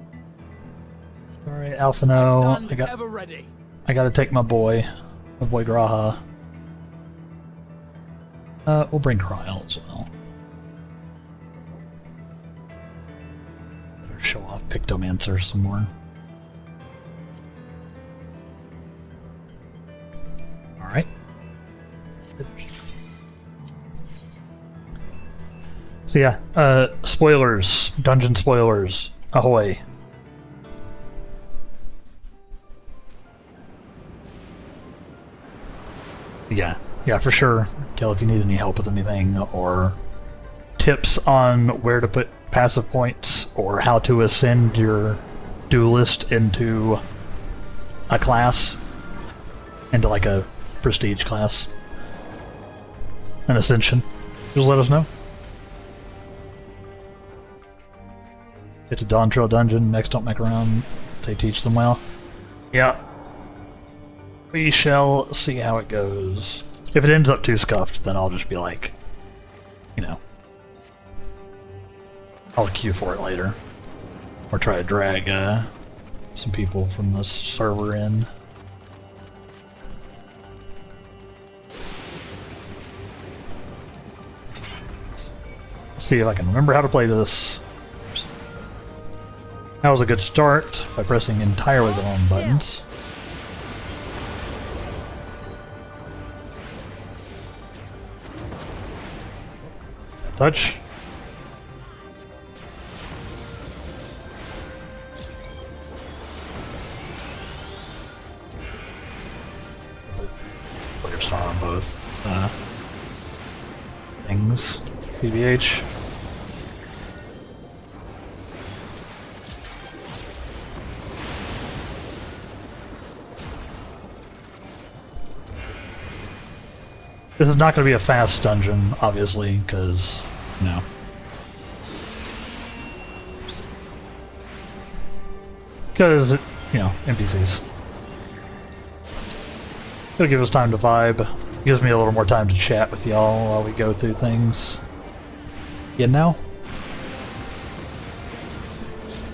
Alpha no. I gotta take my boy Graha. We'll bring Cryle as well. Better show off Pictomancer some more. Alright. So yeah, spoilers, dungeon spoilers, ahoy. Yeah, for sure. Kel, if you need any help with anything, or tips on where to put passive points, or how to ascend your duelist into a class, into like a prestige class, an ascension, just let us know. It's a Dawntrail dungeon, next don't make around, they teach them well. Yeah. We shall see how it goes. If it ends up too scuffed, then I'll just be like, you know, I'll queue for it later. Or try to drag some people from this server in. See if I can remember how to play this. That was a good start by pressing entirely the wrong buttons. Touch. Put your star on both things. PBH. This is not going to be a fast dungeon, obviously, because, you know. Because, you know, NPCs. It'll give us time to vibe. Gives me a little more time to chat with y'all while we go through things. You know?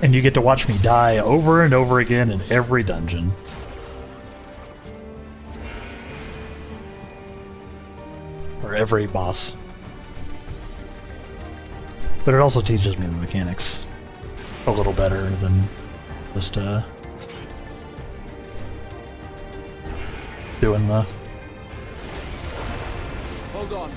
And you get to watch me die over and over again in every dungeon. Or every boss. But it also teaches me the mechanics a little better than just doing the... Hold on.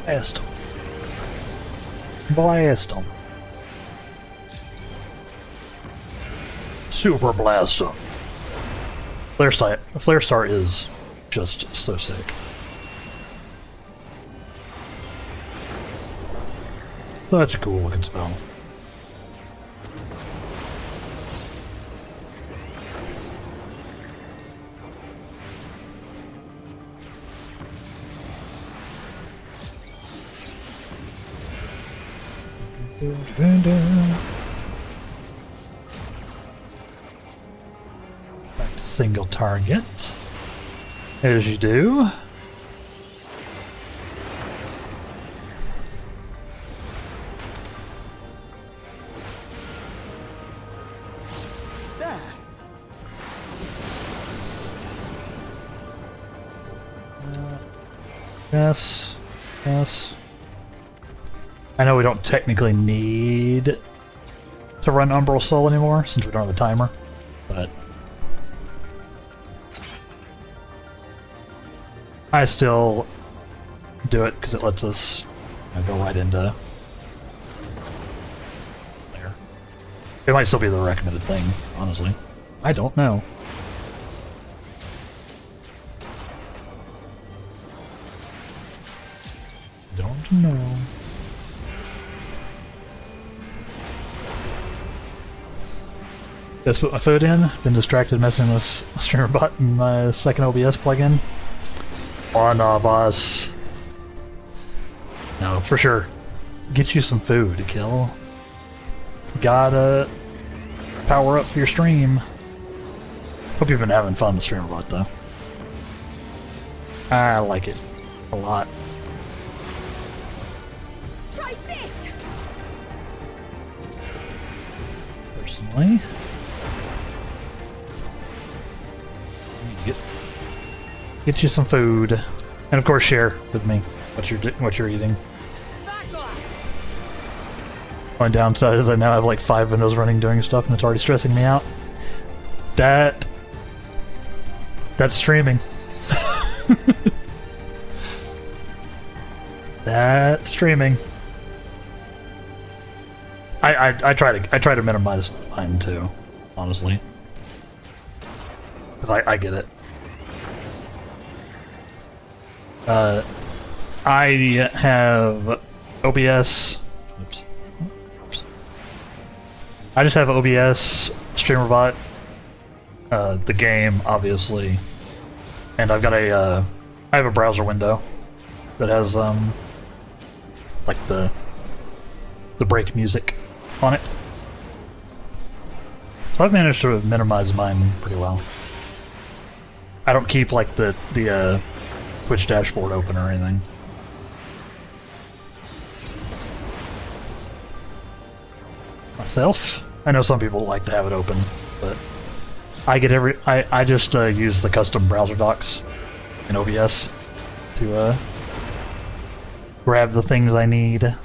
Blast him. Blast him. Super blast him. Flare Start is just so sick. Such a cool looking spell. Back to single target. As you do. There. Yes. Yes. I know we don't technically need to run Umbral Soul anymore since we don't have a timer, but I still do it because it lets us go right into there. It might still be the recommended thing, honestly. I don't know. Don't know. Just put my foot in. Been distracted messing with StreamerBot and my second OBS plugin. One of us. No, for sure. Get you some food to kill. Gotta power up your stream. Hope you've been having fun with StreamerBot though. I like it a lot. Try this. Personally. Get you some food, and of course share with me what you're eating. One downside is I now have like 5 windows running doing stuff, and it's already stressing me out. That's streaming. That's streaming. I try to minimize mine too, honestly. 'Cause I get it. I have OBS. Oops. I just have OBS, StreamerBot, the game, obviously, and I've got I have a browser window that has like the break music on it. So I've managed to minimize mine pretty well. I don't keep like the Twitch dashboard open or anything. Myself? I know some people like to have it open, but I get I just use the custom browser docs in OBS to grab the things I need. Not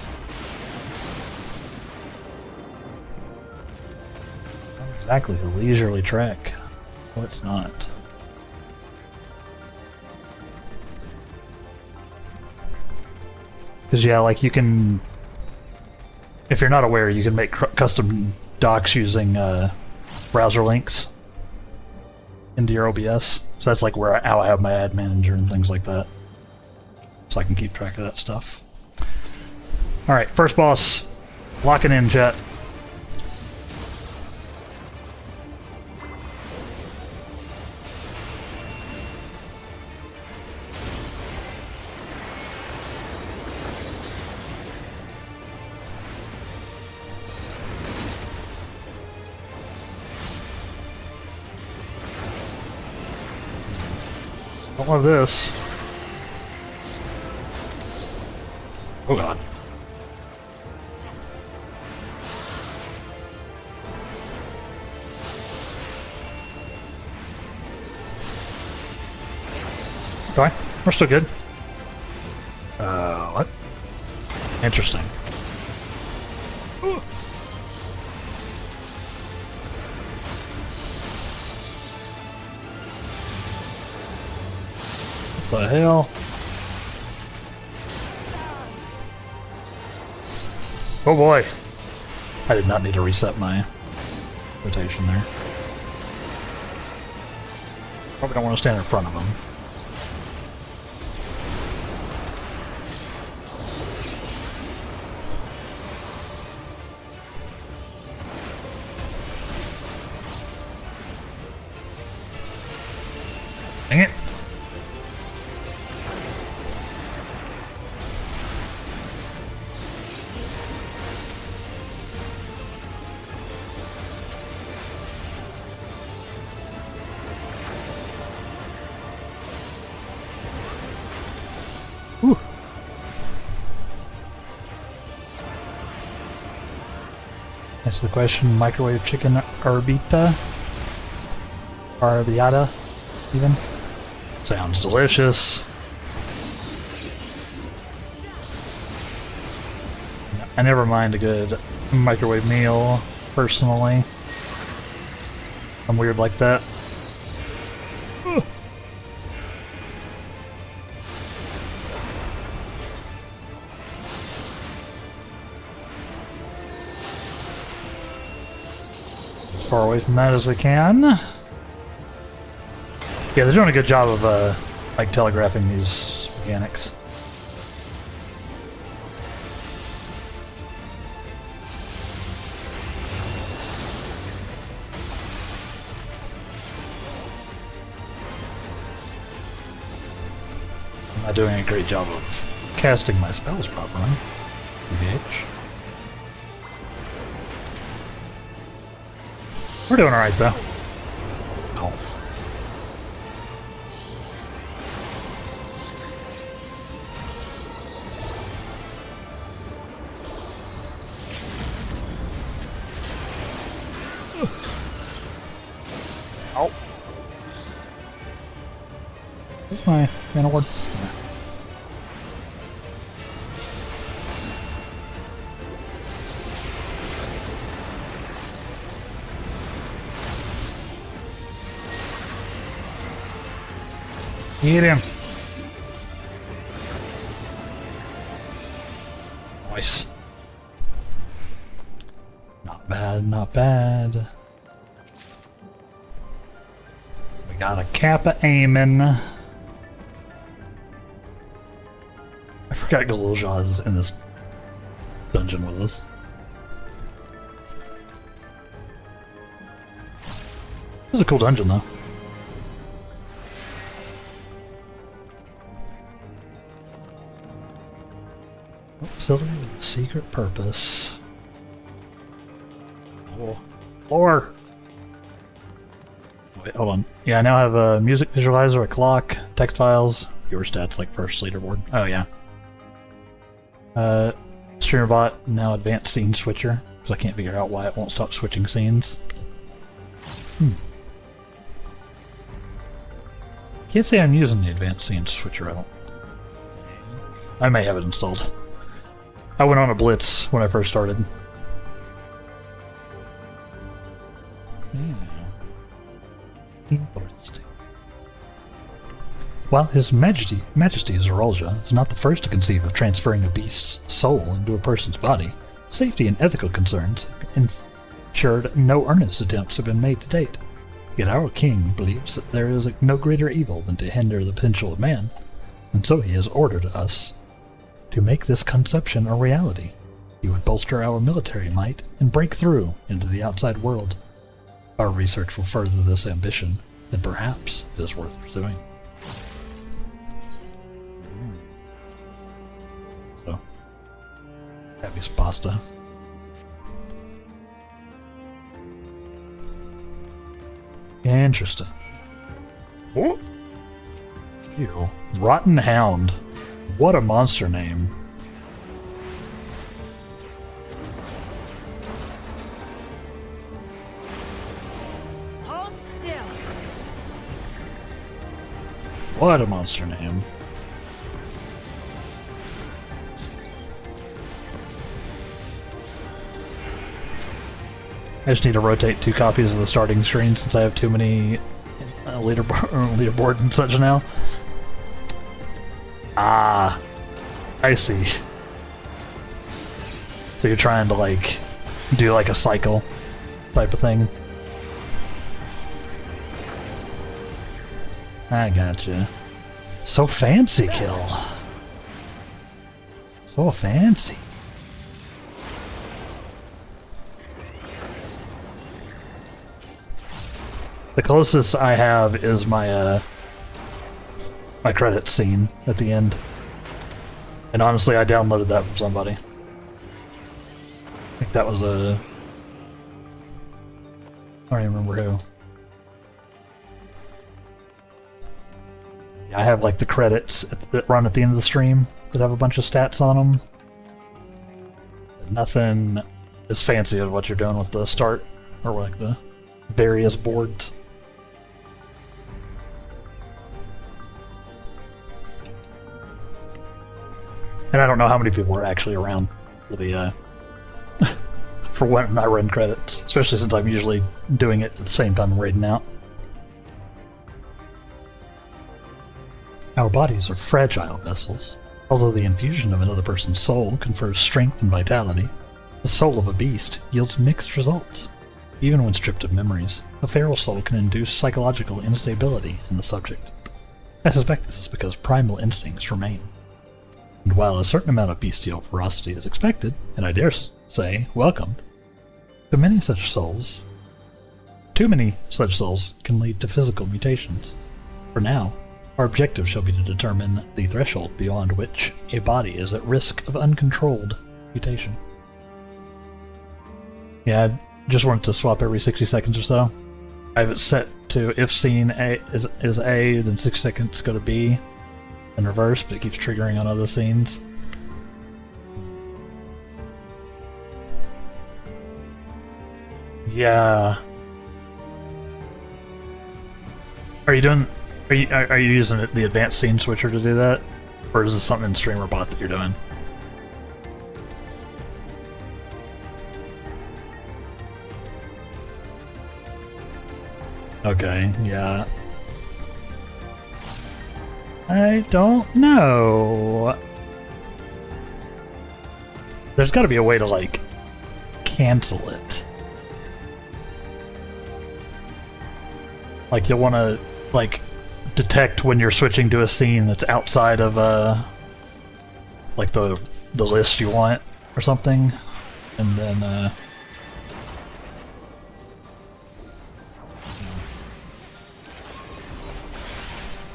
exactly a leisurely track. Well, it's not. Because yeah, like you can, if you're not aware, you can make custom docs using browser links into your OBS. So that's like how I have my ad manager and things like that. So I can keep track of that stuff. Alright, first boss. Locking in, chat. Don't love this. Oh god. Okay, we're still good. What? Interesting. Ooh. What the hell? Oh boy! I did not need to reset my rotation there. Probably don't want to stand in front of him. Dang it! Whew. That's the question. Microwave chicken arrabbiata? Arrabbiata, even? Sounds delicious. I never mind a good microwave meal, personally. I'm weird like that. Ugh. As far away from that as we can. Yeah, they're doing a good job of like telegraphing these mechanics. I'm not doing a great job of casting my spells properly. BH. We're doing alright though. Oh. Oh. Where's my mana ward? Get him. Nice. Not bad, not bad. We got a Kappa aiming. I forgot Galilja's in this dungeon with us. This is a cool dungeon though. Facility with a secret purpose. Oh, lore! Wait, hold on. Yeah, I now have a music visualizer, a clock, text files, viewer stats like first leaderboard. Oh yeah. Streamer bot, now advanced scene switcher, because I can't figure out why it won't stop switching scenes. Can't say I'm using the advanced scene switcher, I may have it installed. I went on a blitz when I first started. While His Majesty Zorolja is not the first to conceive of transferring a beast's soul into a person's body, safety and ethical concerns ensured no earnest attempts have been made to date. Yet our king believes that there is no greater evil than to hinder the potential of man, and so he has ordered us to make this conception a reality. He would bolster our military might and break through into the outside world. Our research will further this ambition, and perhaps it is worth pursuing. So, happy pasta. Interesting. Oh. Ew. Rotten Hound. What a monster name. Hold still. What a monster name. I just need to rotate 2 copies of the starting screen since I have too many leaderboard and such now. Ah, I see. So you're trying to like do like a cycle type of thing. I gotcha. So fancy, kill. So fancy. The closest I have is my my credits scene at the end. And honestly, I downloaded that from somebody. I think that was a... I don't even remember who. Yeah, I have like the credits that run at the end of the stream that have a bunch of stats on them. Nothing as fancy as what you're doing with the start, or like the various boards. And I don't know how many people were actually around for the for when I run credits, especially since I'm usually doing it at the same time I'm raiding out. Our bodies are fragile vessels. Although the infusion of another person's soul confers strength and vitality, the soul of a beast yields mixed results. Even when stripped of memories, a feral soul can induce psychological instability in the subject. I suspect this is because primal instincts remain. And while a certain amount of bestial ferocity is expected, and I dare say welcomed, too many such souls can lead to physical mutations. For now, our objective shall be to determine the threshold beyond which a body is at risk of uncontrolled mutation. Yeah, I just wanted to swap every 60 seconds or so. I have it set to if scene A is A, then 6 seconds go to B, in reverse, but it keeps triggering on other scenes. Yeah. Are you using the advanced scene switcher to do that? Or is this something in StreamerBot that you're doing? Okay, yeah. I don't know. There's gotta be a way to, like, cancel it. Like, you'll want to, like, detect when you're switching to a scene that's outside of, like, the list you want or something. And then,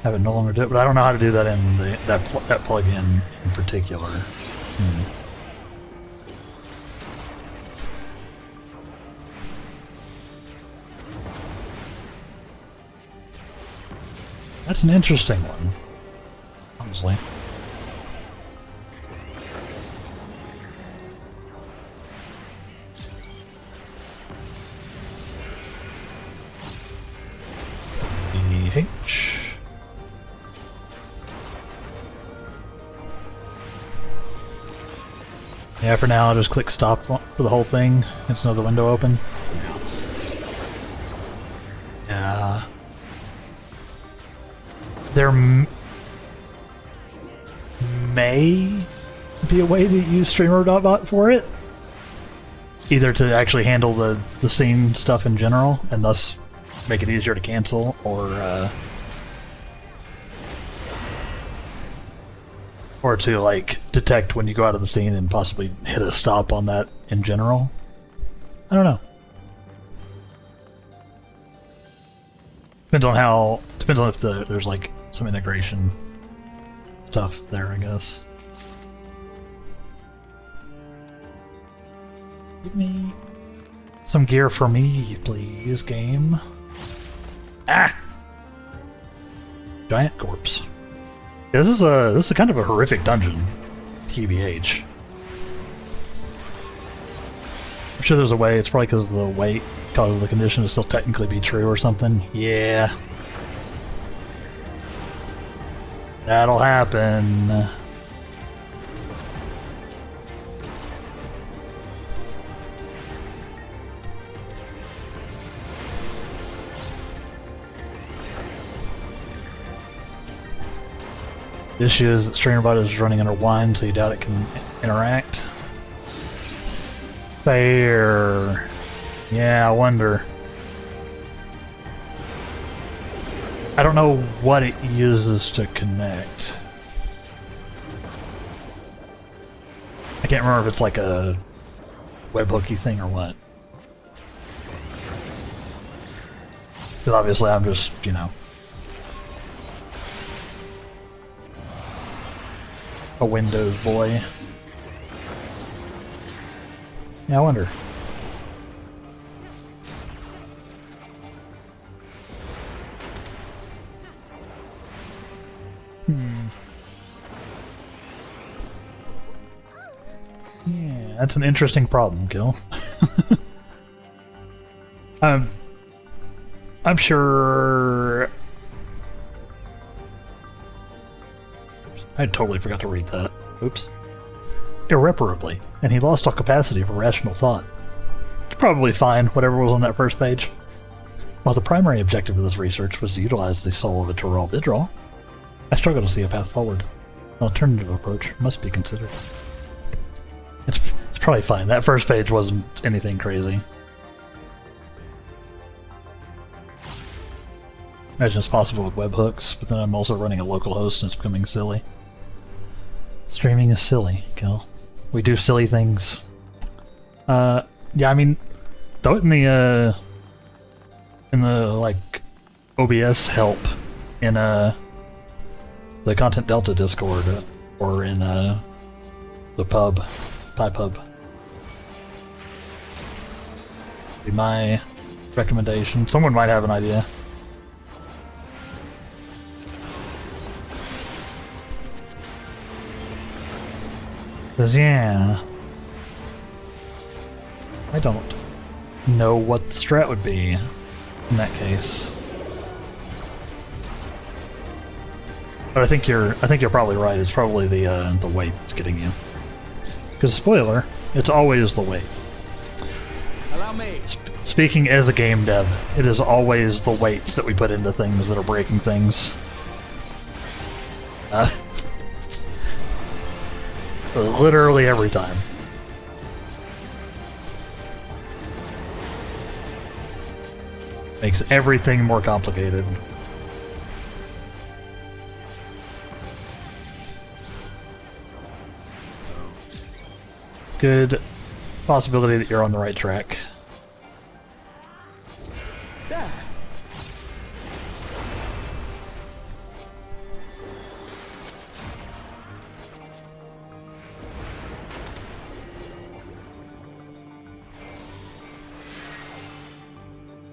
have it no longer do it, but I don't know how to do that in that plugin in particular. That's an interesting one, honestly. SCH. Yeah, for now I'll just click stop for the whole thing. It's another window open. Yeah. There may be a way to use StreamerBot for it. Either to actually handle the scene stuff in general, and thus make it easier to cancel, or to, like, detect when you go out of the scene and possibly hit a stop on that in general. I don't know. Depends on if there's, like, some integration stuff there, I guess. Give me some gear for me, please, game. Ah! Giant corpse. This is kind of a horrific dungeon, TBH. I'm sure there's a way. It's probably because the weight causes the condition to still technically be true or something. Yeah. That'll happen. The issue is that StreamerBot is running under wine, so you doubt it can interact. Fair. Yeah, I wonder. I don't know what it uses to connect. I can't remember if it's like a webhooky thing or what. Because obviously I'm just, you know, a Windows boy. Yeah, I wonder. Yeah, that's an interesting problem, Gil. I'm sure... I totally forgot to read that. Oops. Irreparably, and he lost all capacity for rational thought. It's probably fine, whatever was on that first page. While the primary objective of this research was to utilize the soul of a Tyrell Vidral, I struggle to see a path forward. An alternative approach must be considered. It's probably fine. That first page wasn't anything crazy. Imagine it's possible with webhooks, but then I'm also running a local host and it's becoming silly. Streaming is silly, Gil. We do silly things. Yeah, I mean, throw it in the like OBS help in the Content Delta Discord or in the pub, PyPub. Be my recommendation. Someone might have an idea. Because, yeah, I don't know what the strat would be in that case. But I think you're probably right. It's probably the weight that's getting you. Because spoiler, it's always the weight. Allow me. Speaking as a game dev, it is always the weights that we put into things that are breaking things. Literally every time. Makes everything more complicated. Good possibility that you're on the right track. There.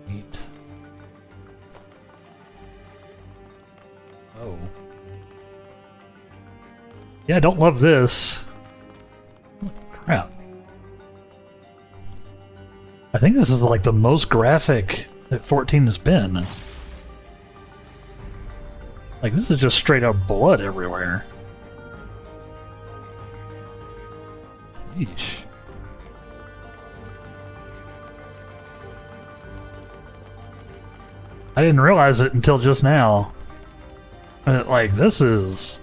Neat. Oh. Yeah, I don't love this. Holy crap. I think this is like the most graphic that 14 has been. Like, this is just straight up blood everywhere. Yeesh. I didn't realize it until just now. Like, this is...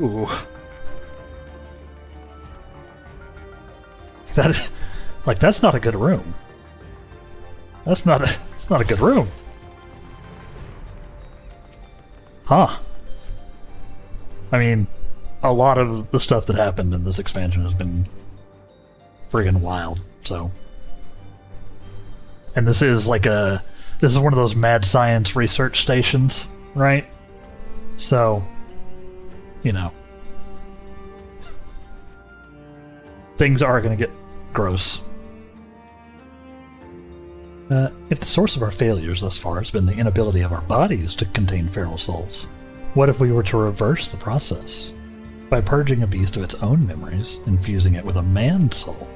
Ooh. That, like, that's not a good room. It's not a good room. Huh. I mean, a lot of the stuff that happened in this expansion has been friggin' wild, so... And this is like a... This is one of those mad science research stations, right? So, you know. Things are gonna get gross. If the source of our failures thus far has been the inability of our bodies to contain feral souls, What if we were to reverse the process? By purging a beast of its own memories and fusing it with a man's soul,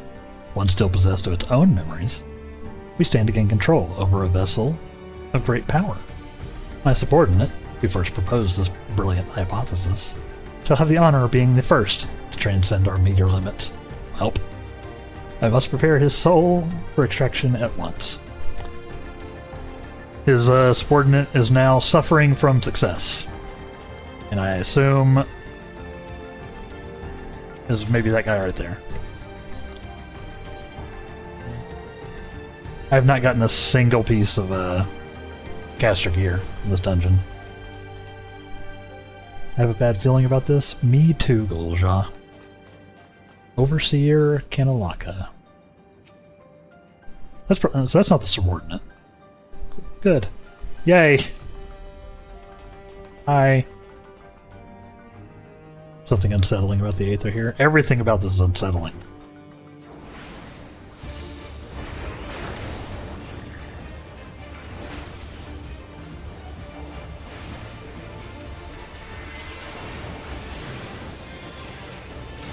one still possessed of its own memories, we stand to gain control over a vessel of great power. My subordinate, who first proposed this brilliant hypothesis, shall have the honor of being the first to transcend our meager limits. Help. I must prepare his soul for extraction at once. His subordinate is now suffering from success. And I assume is maybe that guy right there. I have not gotten a single piece of caster gear in this dungeon. I have a bad feeling about this. Me too, Gulja. Overseer Kanalaka. So that's not the subordinate. Good. Yay! Hi. Something unsettling about the Aether here. Everything about this is unsettling.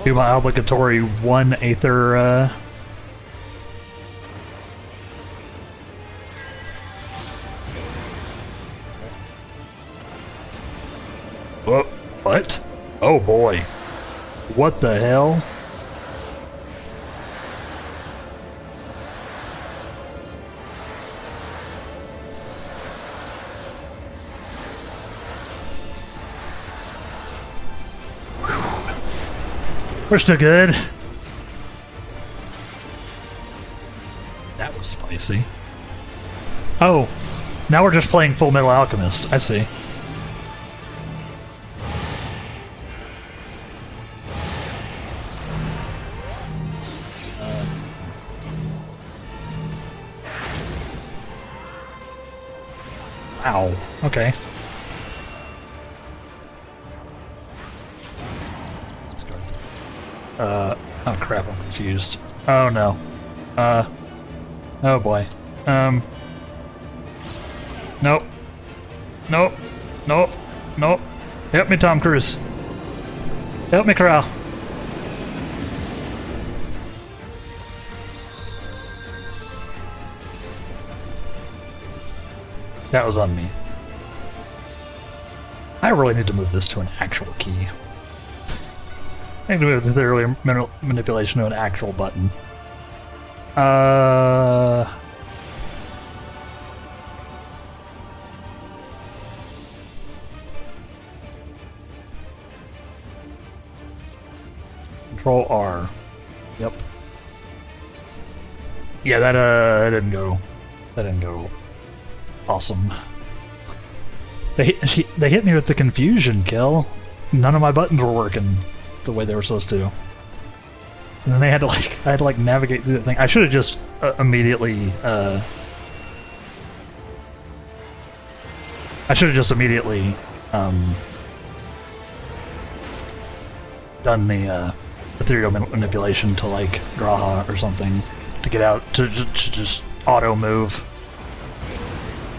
Do my obligatory 1 Aether, Oh, what? Oh boy. What the hell? We're still good. That was spicy. Oh, now we're just playing Full Metal Alchemist. I see. Ow. Okay. Oh crap, I'm confused. Oh no. Oh boy. Nope. Nope. Nope. Nope. Help me, Tom Cruise. Help me, Corral. That was on me. I really need to move this to an actual key. I need to move the earlier manipulation to an actual button. Control R. Yep. Yeah, that didn't go. That didn't go. Awesome. They hit me with the confusion kill. None of my buttons were working the way they were supposed to. And then they had to I had to navigate through that thing. I should have just immediately done the ethereal manipulation to Graha or something to get out to just auto move.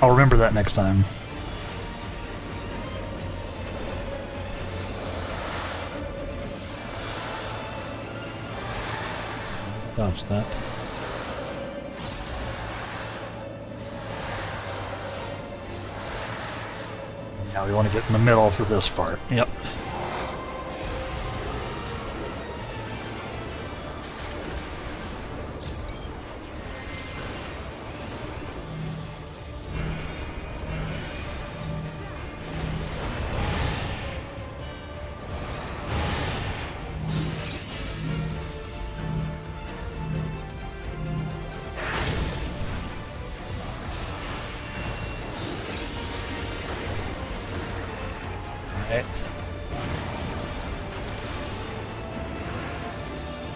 I'll remember that next time. Dodge that. Now we want to get in the middle for this part. Yep.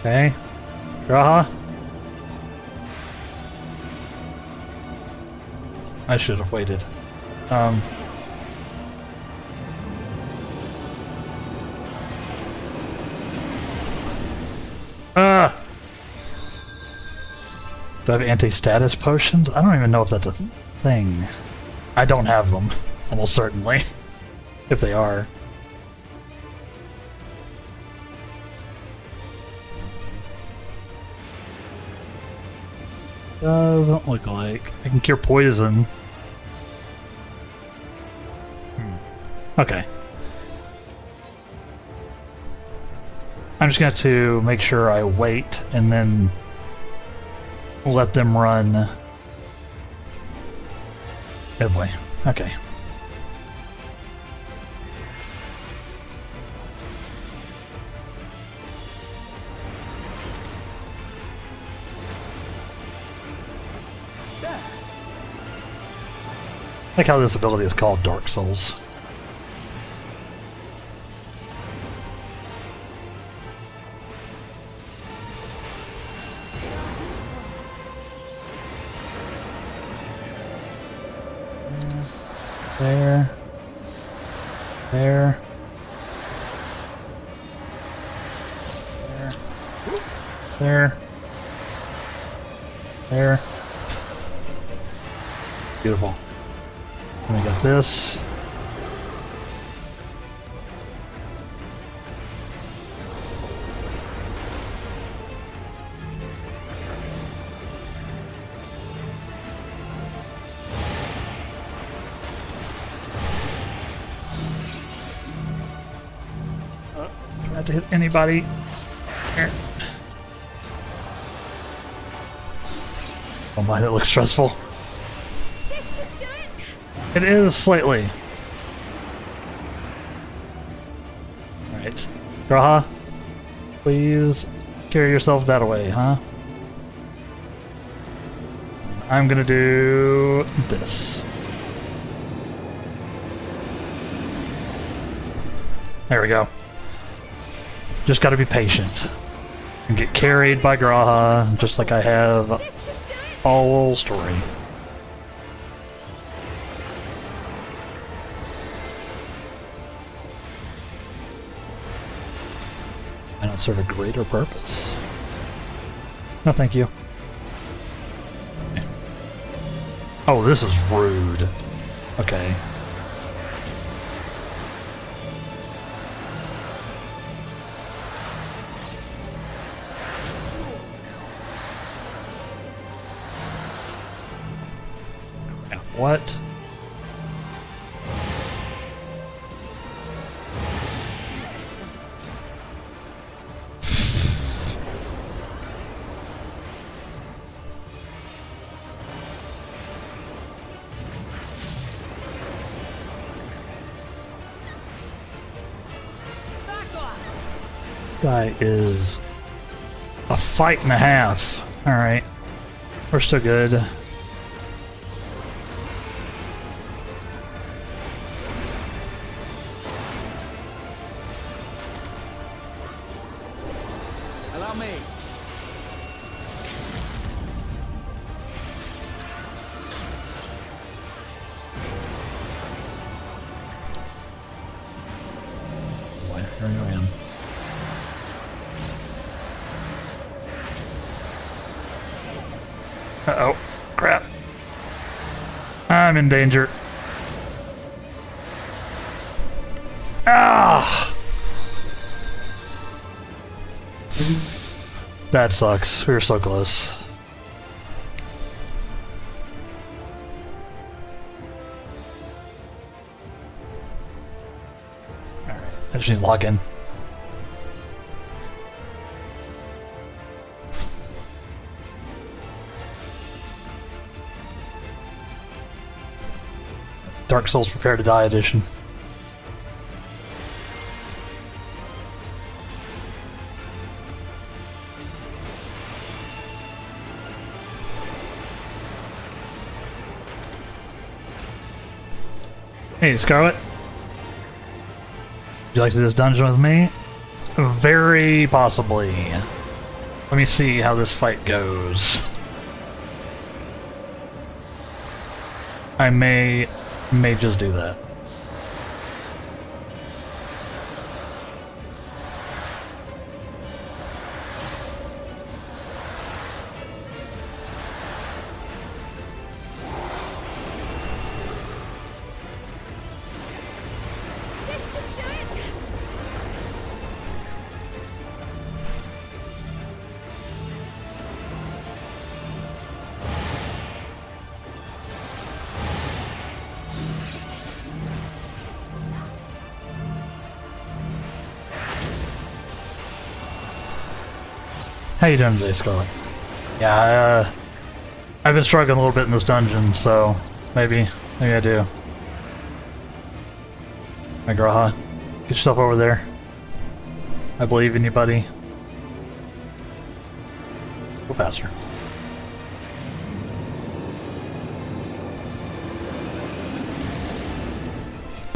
Okay. Graha. I should have waited. Do I have anti-status potions? I don't even know if that's a thing. I don't have them, almost certainly. If they are. Doesn't look like. I can cure poison. Okay. I'm just going to make sure I wait and then let them run. Oh boy. Okay. I like how this ability is called Dark Souls. There. There. There. There. Beautiful. And we got this. Not to hit anybody. Here. Oh my, that looks stressful. This should do it. It is slightly. Alright. Graha, please carry yourself that way, huh? I'm gonna do this. There we go. Just gotta be patient. And get carried by Graha, just like I have This should do it. all story. I don't serve a greater purpose. No, thank you. Okay. Oh, this is rude. Okay. Now, what? Back off. Guy is a fight and a half. Alright. We're still good. Allow me. Boy, here I am. Uh-oh. Crap. I'm in danger. Ah! That sucks. We were so close. Alright. I just need to lock in. Dark Souls Prepare to Die edition. Hey, Scarlet. Would you like to do this dungeon with me? Very possibly. Let me see how this fight goes. I may just do that. How you doing today, Scarlet? Yeah, I've been struggling a little bit in this dungeon, so maybe I do. My Graha, get yourself over there. I believe in you, buddy. Go faster.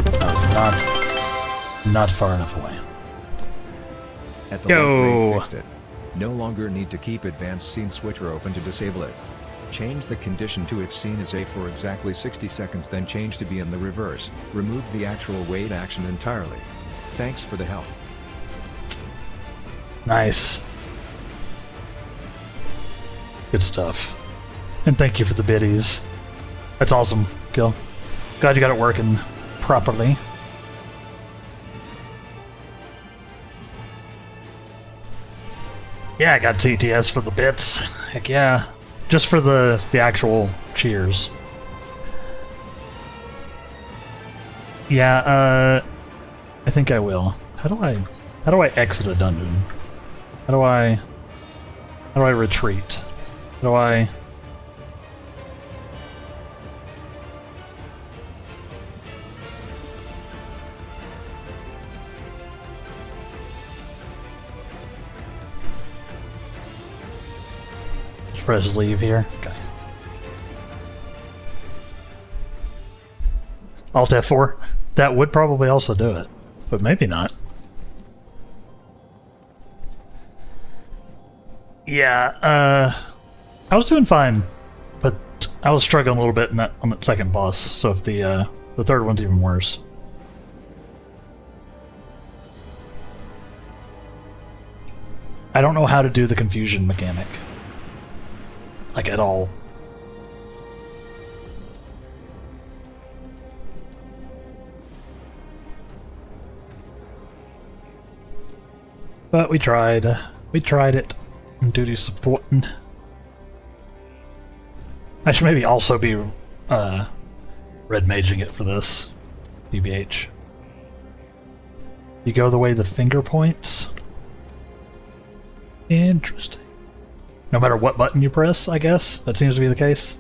That was not far enough away. At the Yo. left, they fixed it. No longer need to keep advanced scene switcher open to disable it. Change the condition to if scene is A for exactly 60 seconds, then change to be in the reverse. Remove the actual wait action entirely. Thanks for the help. Nice. Good stuff. And thank you for the biddies. That's awesome, Gil. Glad you got it working properly. Yeah, I got TTS for the bits. Heck yeah. Just for the actual cheers. Yeah, I think I will. How do I exit a dungeon? How do I retreat? How do I... Just press leave here. Okay. Alt F4. That would probably also do it, but maybe not. Yeah, I was doing fine, but I was struggling a little bit on that second boss, so if the third one's even worse. I don't know how to do the confusion mechanic. Like, at all. But we tried. We tried it. Duty supporting. I should maybe also be red maging it for this. BBH. You go the way the finger points? Interesting. No matter what button you press, I guess? That seems to be the case.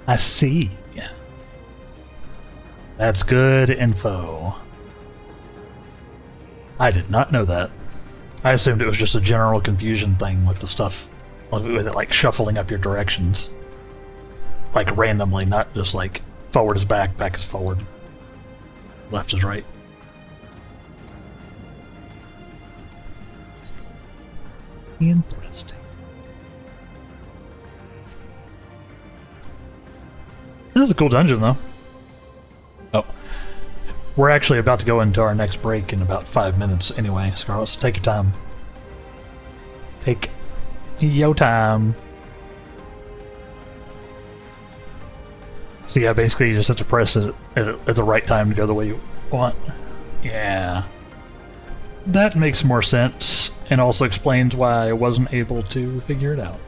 I see. That's good info. I did not know that. I assumed it was just a general confusion thing with the stuff, with it like shuffling up your directions. Like randomly, not just like forward is back, back is forward, left is right. Interesting. This is a cool dungeon, though. Oh. We're actually about to go into our next break in about 5 minutes anyway, Scarlet, so take your time. Take your time. So yeah, basically you just have to press it at the right time to go the way you want. Yeah. That makes more sense, and also explains why I wasn't able to figure it out.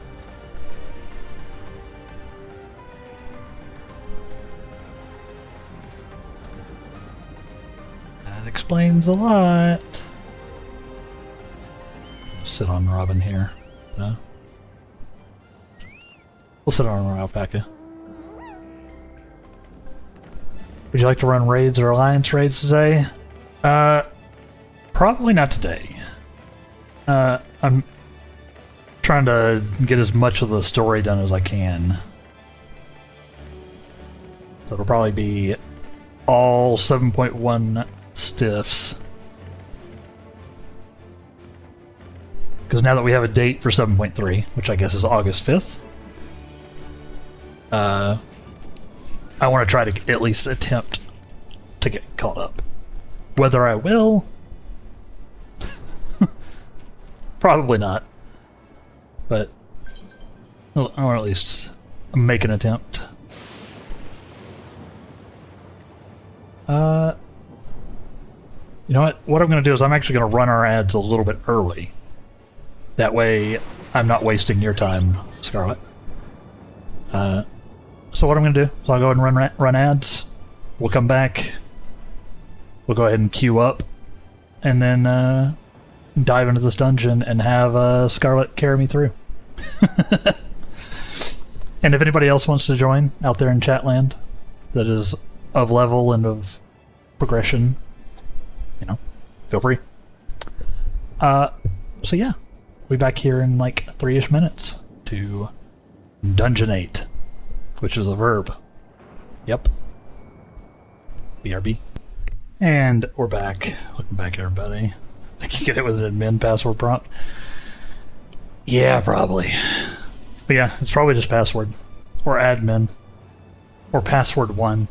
Explains a lot. Sit on Robin here. No? We'll sit on our alpaca. Would you like to run raids or alliance raids today? Probably not today. I'm trying to get as much of the story done as I can. So it'll probably be all 7.1 stiffs. Because now that we have a date for 7.3, which I guess is August 5th, I want to try to at least attempt to get caught up. Whether I will, probably not. But I want to at least make an attempt. You know what? What I'm going to do is I'm actually going to run our ads a little bit early. That way, I'm not wasting your time, Scarlet. So what I'm going to do is I'll go ahead and run ads. we'll come back. We'll go ahead and queue up, and then dive into this dungeon and have Scarlet carry me through. And if anybody else wants to join out there in Chatland that is of level and of progression, feel free. So yeah, we'll be back here in like 3-ish minutes to Dungeonate, which is a verb. Yep. BRB. And we're back. Welcome back, everybody. I think you get it with an admin password prompt. Yeah, probably. But yeah, it's probably just password. Or admin. Or password 1.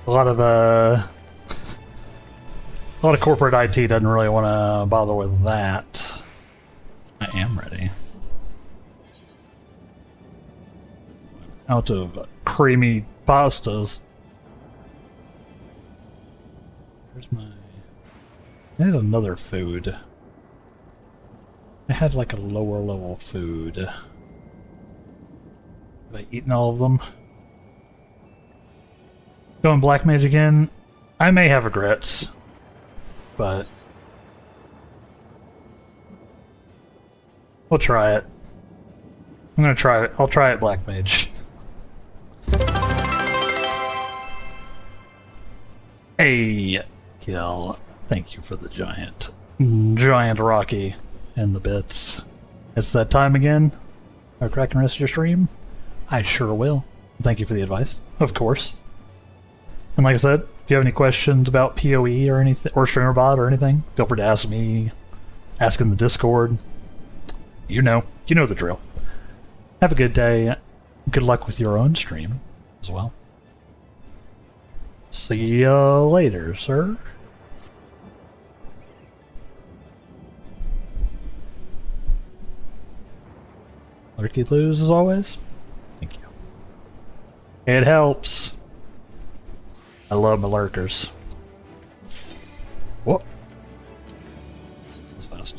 A lot of corporate IT doesn't really want to bother with that. I am ready. Out of creamy pastas. Where's my... I had another food. I had like a lower level food. Have I eaten all of them? Going Black Mage again? I may have regrets, but we'll try it. I'm gonna try it. I'll try it Black Mage. Hey, Kill. Thank you for the giant Rocky and the bits. It's that time again. Are cracking the rest of your stream? I sure will. Thank you for the advice, of course. And like I said, if you have any questions about PoE or anything, or StreamerBot or anything, feel free to ask me. Ask in the Discord. You know the drill. Have a good day. Good luck with your own stream as well. See ya later, sir. Lurky lose as always. Thank you. It helps. I love my lurkers. Whoa. That's fast.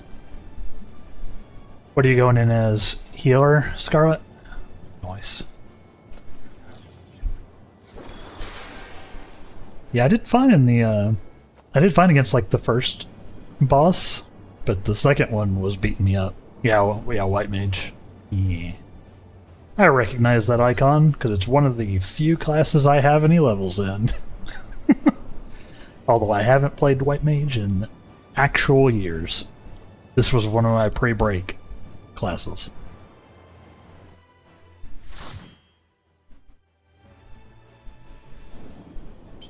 What are you going in as? Healer, Scarlet? Nice. Yeah, I did fine in the, I did fine against, like, the first boss, but the second one was beating me up. Yeah, White Mage. Yeah. I recognize that icon, because it's one of the few classes I have any levels in. Although I haven't played White Mage in actual years. This was one of my pre-break classes.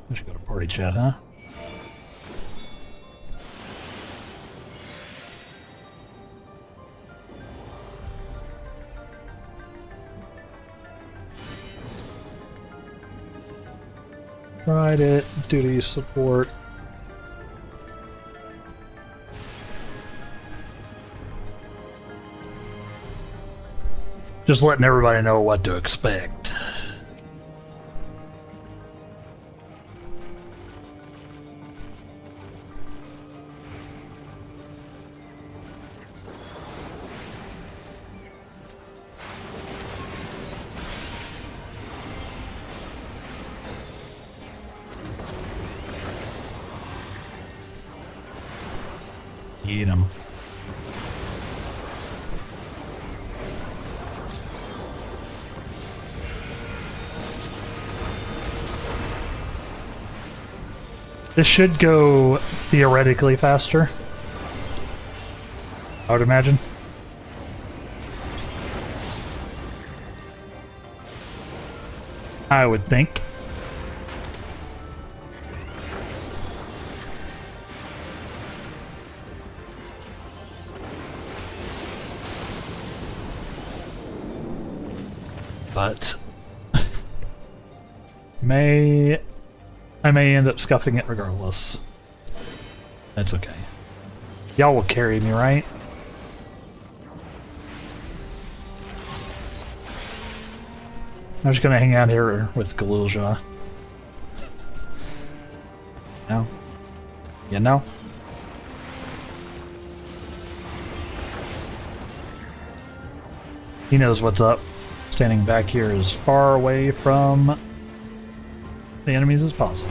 I should go to party chat, huh? Tried it. Duty support. Just letting everybody know what to expect. Eat them. This should go theoretically faster, I would imagine. I would think. But I may end up scuffing it regardless. That's okay. Y'all will carry me, right? I'm just gonna hang out here with Galilja. No? You know? He knows what's up. standing back here as far away from the enemies as possible.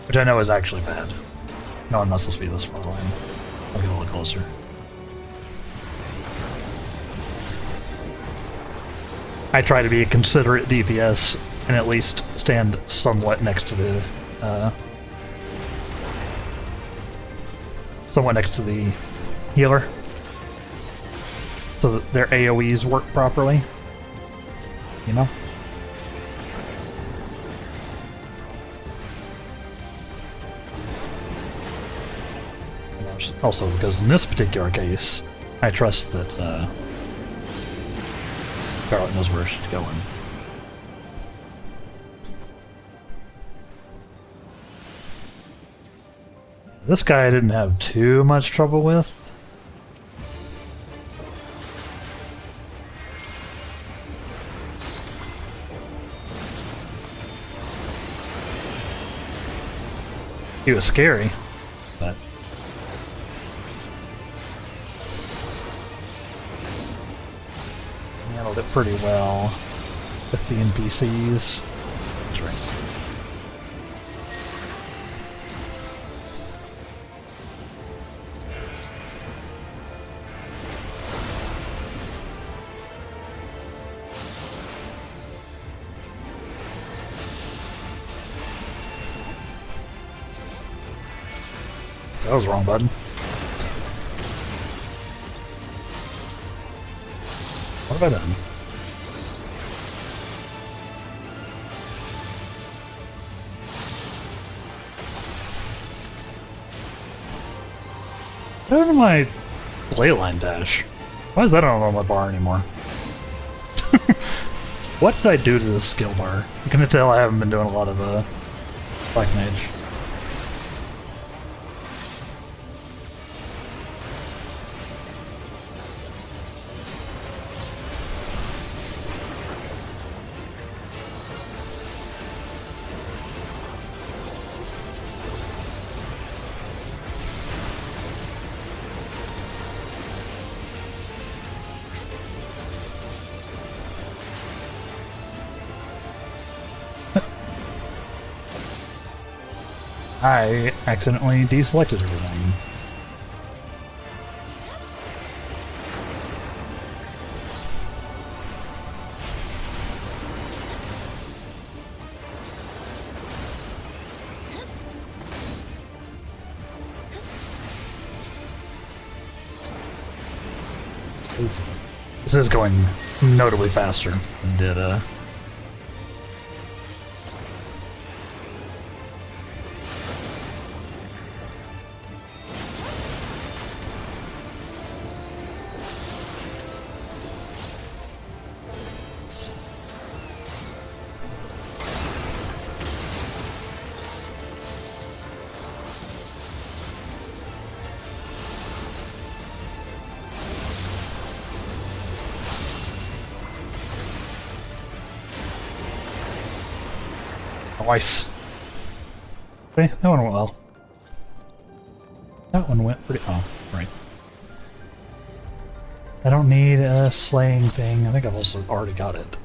Which I know is actually bad. No, I'm not supposed to be this far away. I'll get a little closer. I try to be a considerate DPS and at least stand somewhat next to the healer, so that their AoEs work properly. You know? Also, because in this particular case, I trust that Scarlet knows where she's going. This guy I didn't have too much trouble with. He was scary, but handled it pretty well with the NPCs. That's right. That was the wrong button. What have I done? What happened to my leyline dash? Why is that not on my bar anymore? What did I do to this skill bar? You can tell I haven't been doing a lot of Black Mage. I accidentally deselected everything. This is going notably faster than did Nice. See, that one went well. That one went pretty... Oh, right. I don't need a slaying thing. I think I've also already got it.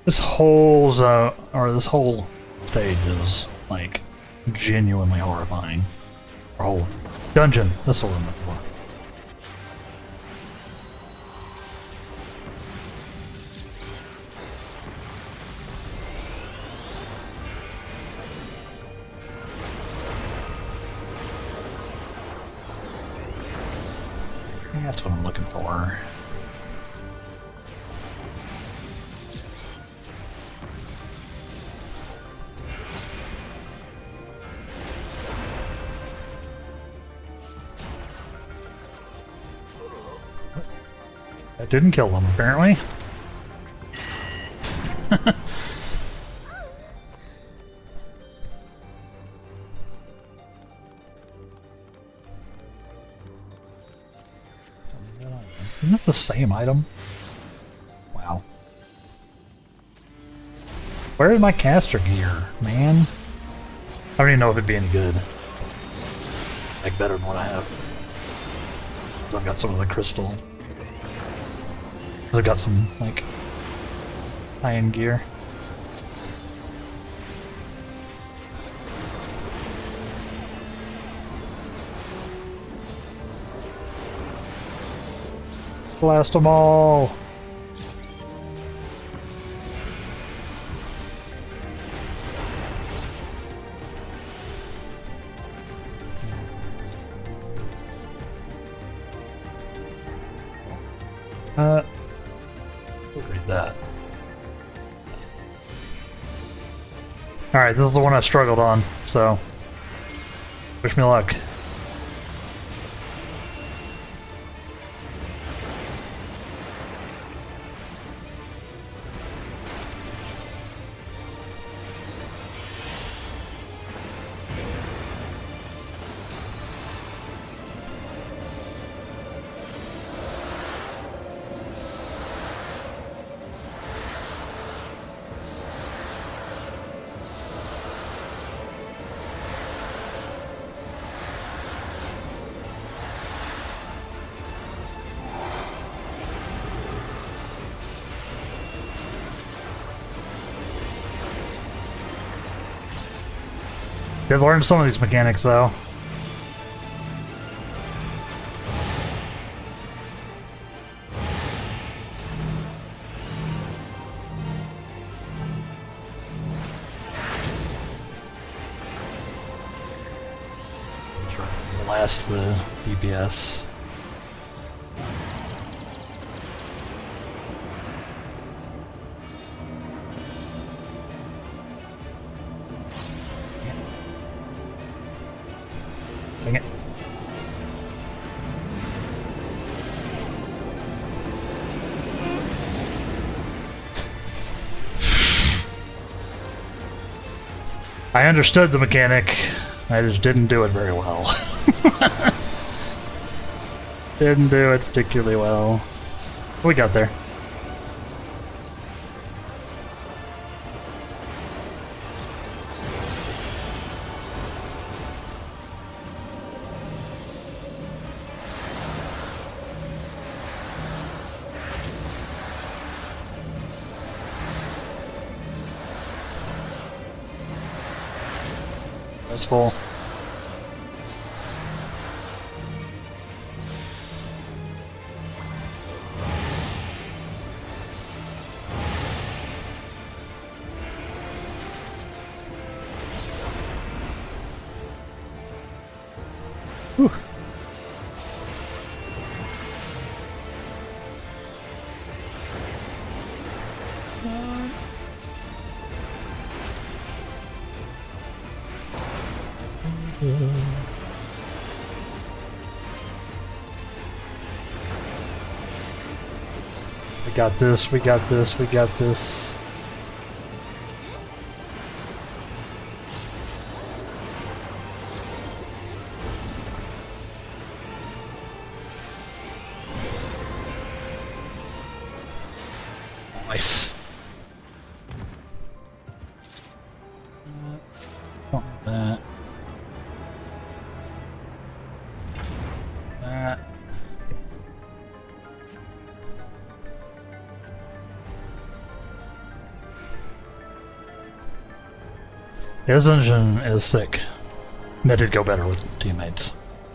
This whole zone, or this whole stage is, like, genuinely horrifying. Or whole dungeon, that's what I'm looking for. That's what I'm looking for. That didn't kill them, apparently. Isn't that the same item? Wow. Where is my caster gear, man? I don't even know if it'd be any good. Like, better than what I have. 'Cause I've got some of the crystal. 'Cause I've got some, like, high-end gear. Blast them all! We'll read that. Alright, this is the one I struggled on, so wish me luck. Did learn some of these mechanics though. Blast the DPS. Dang it. I understood the mechanic, I just didn't do it very well. Didn't do it particularly well. We got there. That's full. Whew. We got this, we got this, we got this. Nice. That. That. His engine is sick. That did go better with teammates.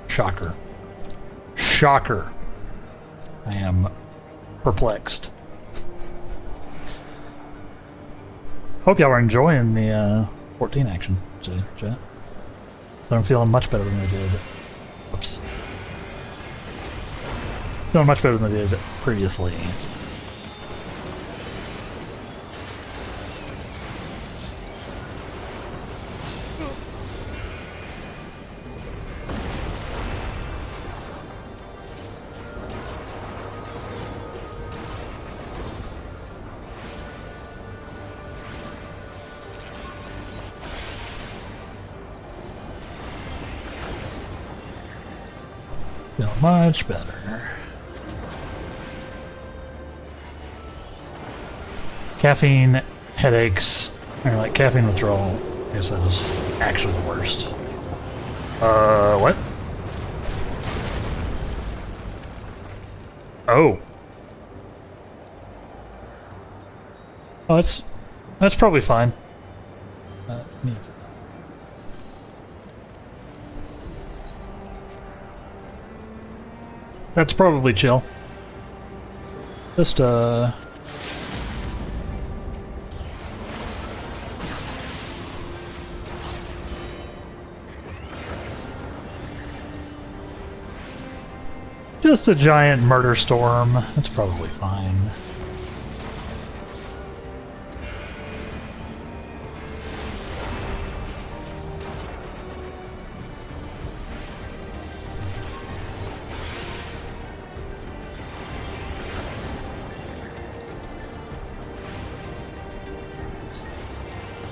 Shocker. Shocker. I am perplexed. Hope y'all are enjoying the 14 action, chat. So I'm feeling much better than I did. Oops. Feeling much better than I did previously. Feel much better. Caffeine, headaches, or like caffeine withdrawal. I guess that is actually the worst. What? Oh. Oh, that's probably fine. Neat. That's probably chill. Just just a giant murder storm. That's probably fine.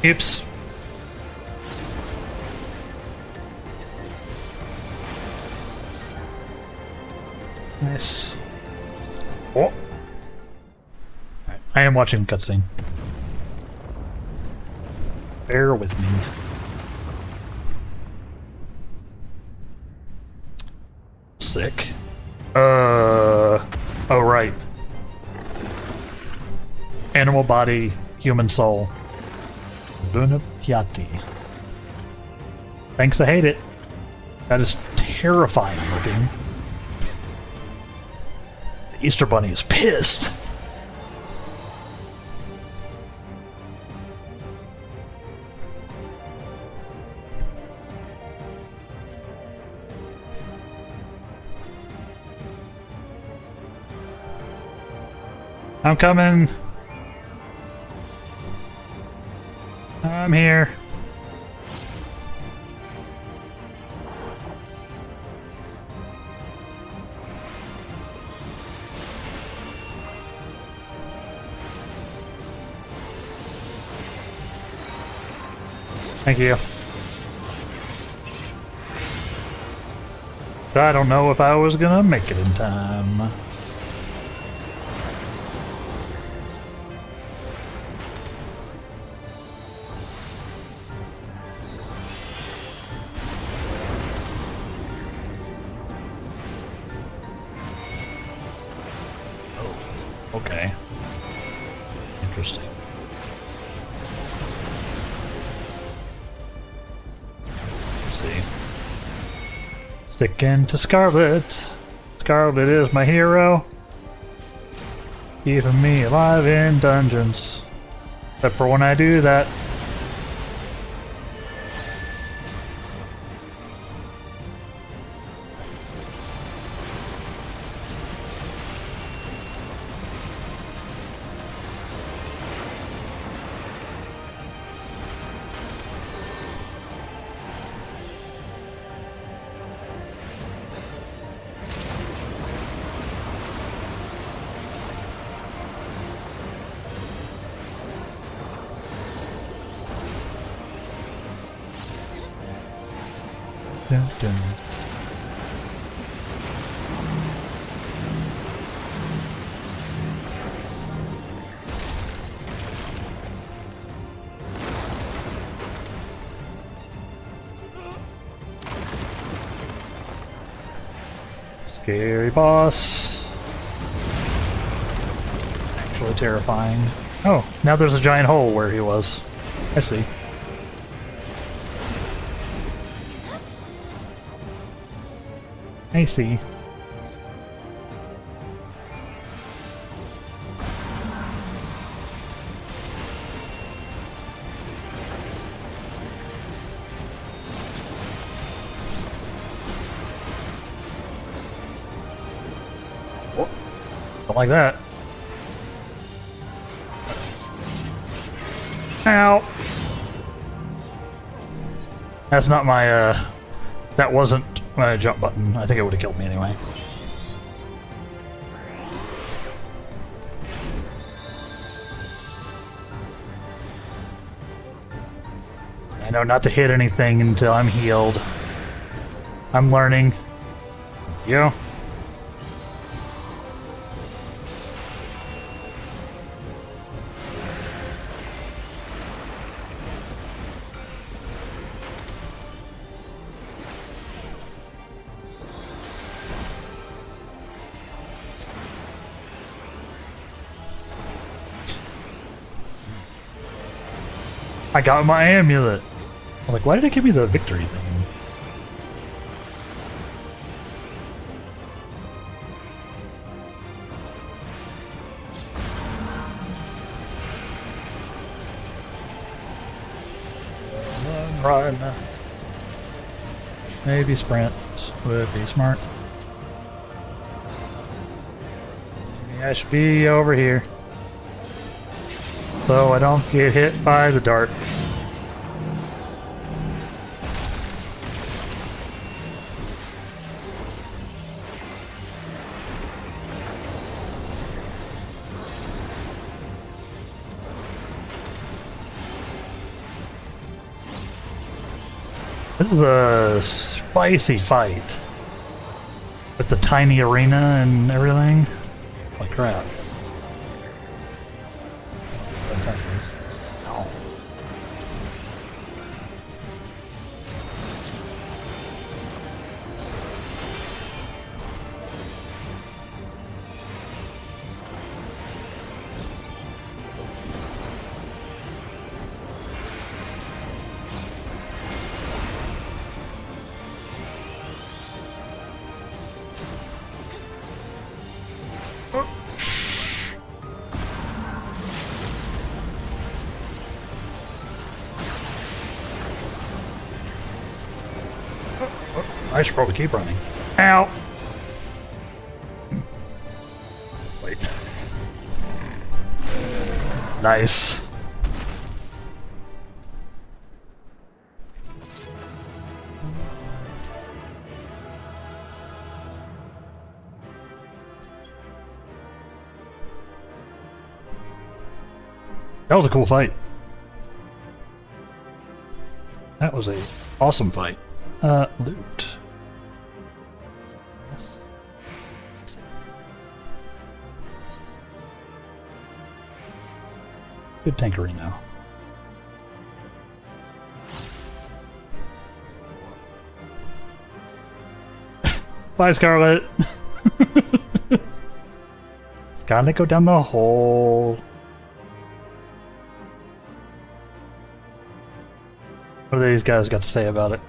Oops. Nice. Oh. Right. I am watching cutscene. Bear with me. Sick. Oh, right. Animal body, human soul. Luna Piatti. Thanks, I hate it. That is terrifying looking. The Easter Bunny is pissed. I'm coming. I'm here. Thank you. I don't know if I was gonna make it in time. Okay. Interesting. Let's see. Sticking to Scarlet. Scarlet is my hero. Keeping me alive in dungeons. Except for when I do that. Dun, dun. Scary boss. Actually terrifying. Oh, now there's a giant hole where he was. I see. I see. Oh, don't like that. Ow! That's not my, that wasn't my jump button. I think it would have killed me anyway. I know not to hit anything until I'm healed. I'm learning. You. I got my amulet. I was like, why did it give me the victory thing? Run. Maybe sprint would be smart. Maybe I should be over here, so I don't get hit by the dart. This is a spicy fight with the tiny arena and everything. Holy crap. No. I should probably keep running. Ow! Wait. Nice. That was a cool fight. That was a awesome fight. Loot. Good tankery now. Bye, Scarlet. It's gotta go down the hole. What do these guys got to say about it?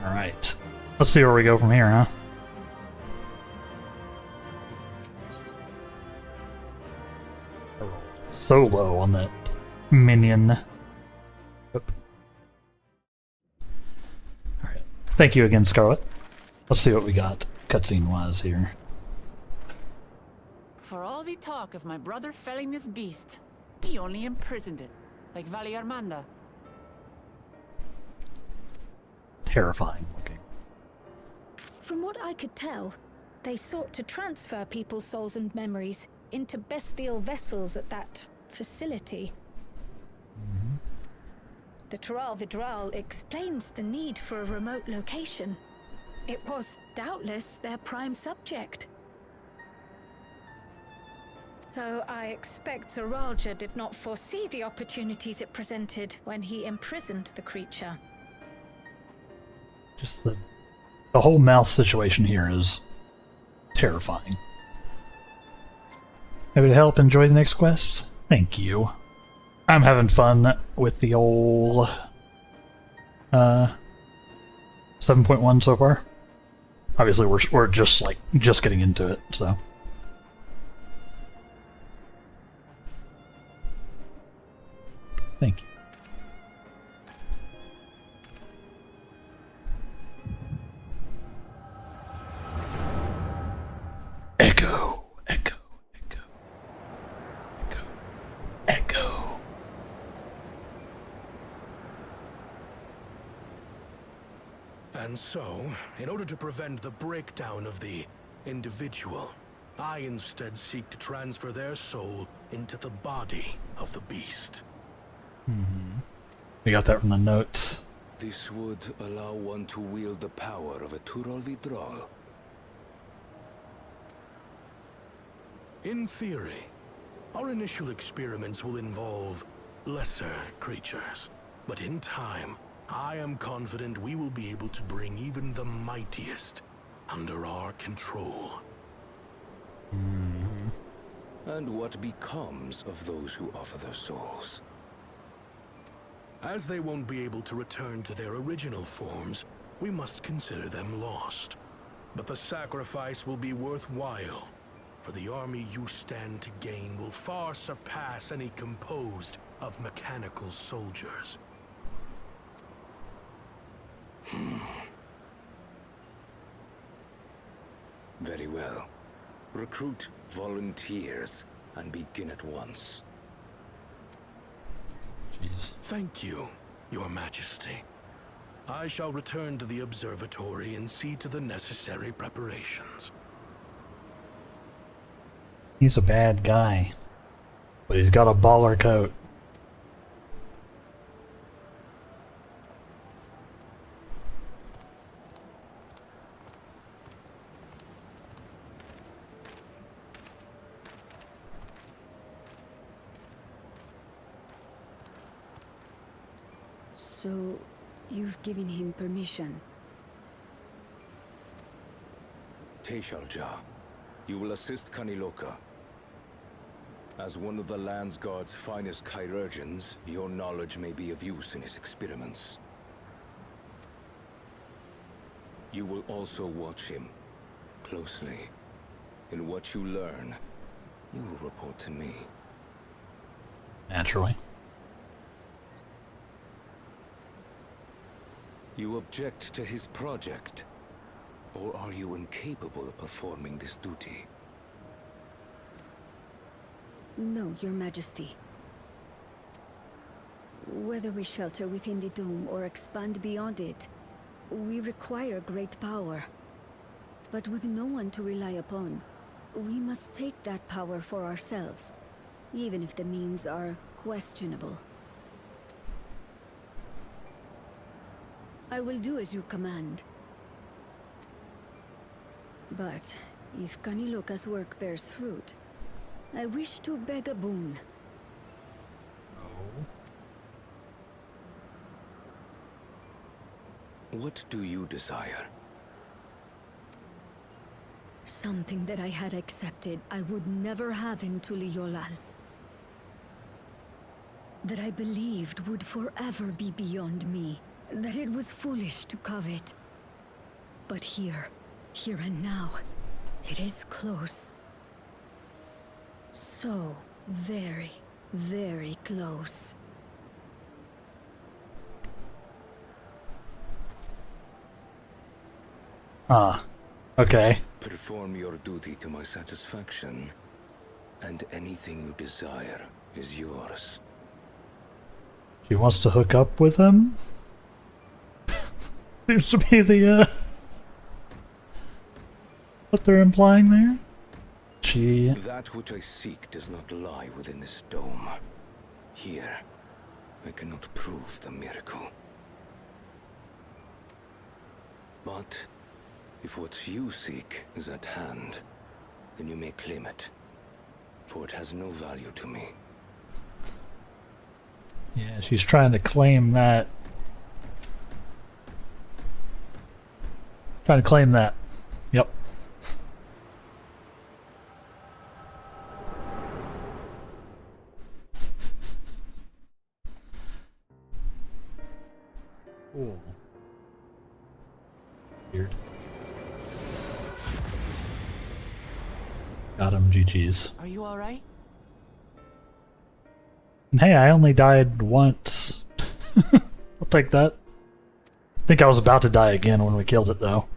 Alright. Let's see where we go from here, huh? So low on that minion. Oop. Alright. Thank you again, Scarlet. Let's see what we got cutscene-wise here. For all the talk of my brother felling this beast, he only imprisoned it, like Vali Armanda. Terrifying looking. From what I could tell, they sought to transfer people's souls and memories into bestial vessels at that facility. The Tural Vidral explains the need for a remote location. It was doubtless their prime subject. Though I expect Zoralja did not foresee the opportunities it presented when he imprisoned the creature. Just the whole mouth situation here is terrifying. Maybe to help enjoy the next quest? Thank you. I'm having fun with the old 7.1 so far. Obviously we're just getting into it, so. Thank you. Echo, echo, echo, echo, echo. And so, in order to prevent the breakdown of the individual, I instead seek to transfer their soul into the body of the beast. We got that from the notes. This would allow one to wield the power of a Tural Vidral. In theory, our initial experiments will involve lesser creatures. But in time, I am confident we will be able to bring even the mightiest under our control. And what becomes of those who offer their souls? As they won't be able to return to their original forms, we must consider them lost. But the sacrifice will be worthwhile, for the army you stand to gain will far surpass any composed of mechanical soldiers. Very well. Recruit volunteers and begin at once. Jeez. Thank you, Your Majesty. I shall return to the observatory and see to the necessary preparations. He's a bad guy, but he's got a baller coat. So, you've given him permission? Teishalja, you will assist Kaniloka. As one of the Land's Guard's finest chirurgeons, your knowledge may be of use in his experiments. You will also watch him closely. In what you learn, you will report to me. Naturally. You object to his project? Or are you incapable of performing this duty? No, Your Majesty. Whether we shelter within the dome or expand beyond it, we require great power. But with no one to rely upon, we must take that power for ourselves, even if the means are questionable. I will do as you command. But if Kaniloka's work bears fruit, I wish to beg a boon. What do you desire? Something that I had accepted I would never have in Tuliyollal. That I believed would forever be beyond me. That it was foolish to covet. But here and now, it is close. So very, very close. Ah, okay. Perform your duty to my satisfaction, and anything you desire is yours. She wants to hook up with him? Seems to be the, what they're implying there. That which I seek does not lie within this dome. Here, I cannot prove the miracle. But if what you seek is at hand, then you may claim it, for it has no value to me. Yeah, she's trying to claim that. Trying to claim that. Yep. Cool. Weird. Got him, GG's. Are you alright? Hey, I only died once. I'll take that. I think I was about to die again when we killed it, though.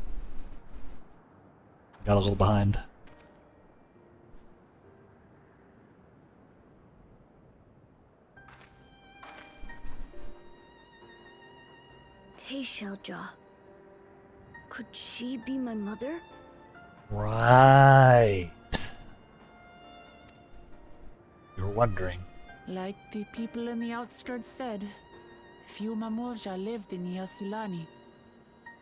Got a little behind. Teishalja. Could she be my mother? Right. You're wondering. Like the people in the outskirts said, few Mamulja lived in Yasulani.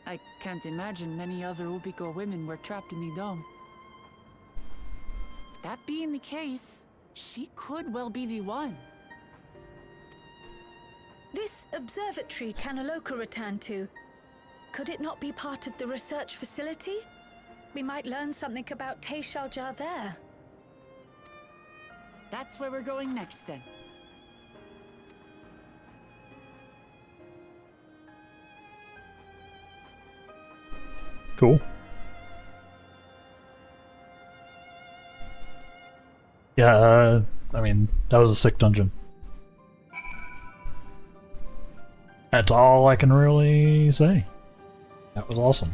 I can't imagine many other Ubiko women were trapped in the dome. That being the case, she could well be the one. This observatory Kanaloka returned to, could it not be part of the research facility? We might learn something about Teishaljar there. That's where we're going next, then. Cool. Yeah, I mean, that was a sick dungeon. That's all I can really say. That was awesome.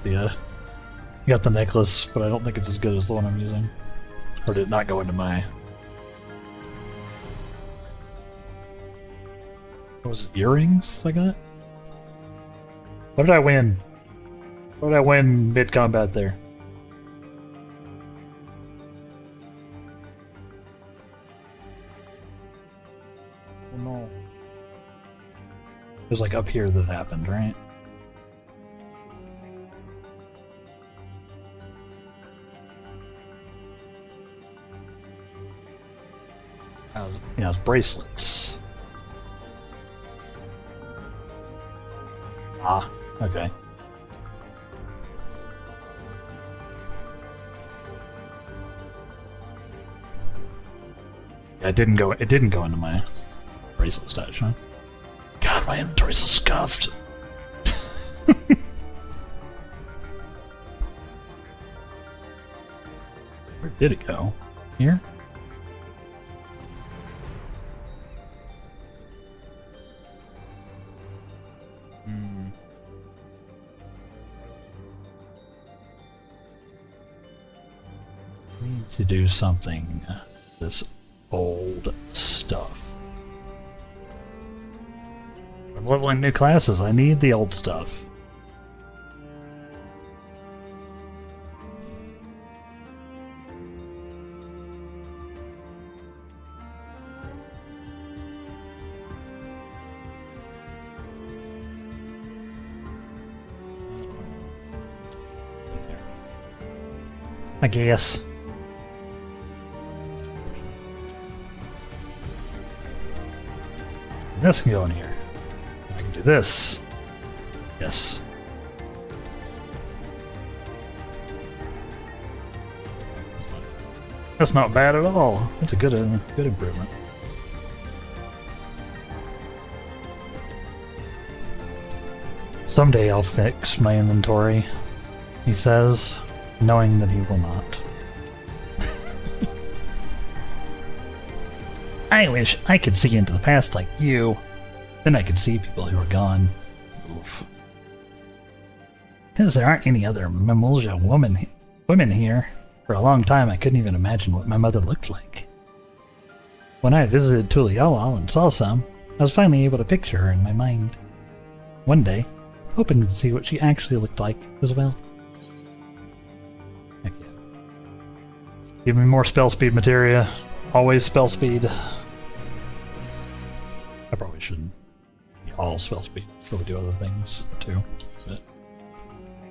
I got the necklace, but I don't think it's as good as the one I'm using. Or did it not go into my... What was it, earrings I got? What did I win? What did I win mid-combat there? Oh no. It was like up here that happened, right? Yeah, it was bracelets. Ah, okay. Yeah, it didn't go into my bracelet stash, huh? God, my inventory's so scuffed. Where did it go? Here? Need to do something. This old stuff. I'm leveling new classes. I need the old stuff. I guess. This can go in here. I can do this. Yes. That's not bad at all. That's a good improvement. Someday I'll fix my inventory, he says, knowing that he will not. I wish I could see into the past like you. Then I could see people who are gone. Oof. Because there aren't any other Mamulja women here. For a long time I couldn't even imagine what my mother looked like. When I visited Tulialal and saw some, I was finally able to picture her in my mind. One day, hoping to see what she actually looked like as well. Heck yeah. Give me more spell speed materia. Always spell speed. I probably shouldn't be all spell speed. Probably do other things too. But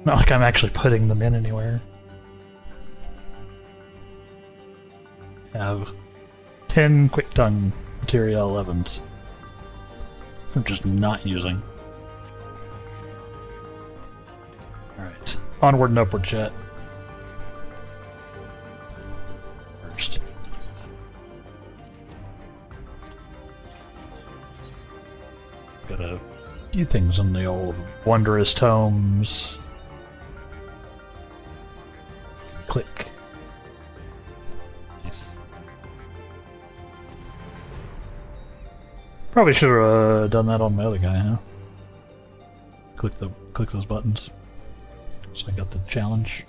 not like I'm actually putting them in anywhere. Have 10 quick tongue materia 11s. I'm just not using. Alright. Onward and upward, chat. First. Got a few things in the old wondrous tomes. Click. Nice. Probably should have done that on my other guy, huh? Click those buttons. So I got the challenge.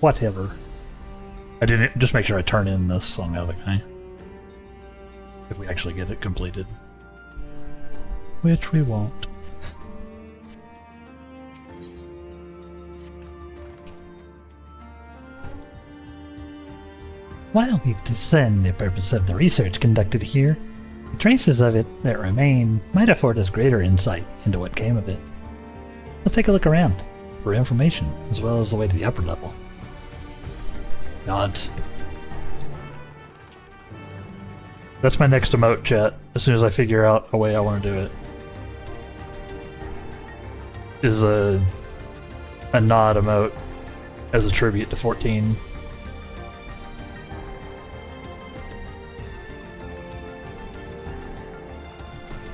Whatever. I didn't just make sure I turn in this on the other guy. If we actually get it completed. Which we won't. While we've discerned the purpose of the research conducted here, it Traces of it that remain might afford us greater insight into what came of it. Let's take a look around for information, as well as the way to the upper level. Nods. That's my next emote, chat, as soon as I figure out a way I want to do it. Is a nod emote as a tribute to 14.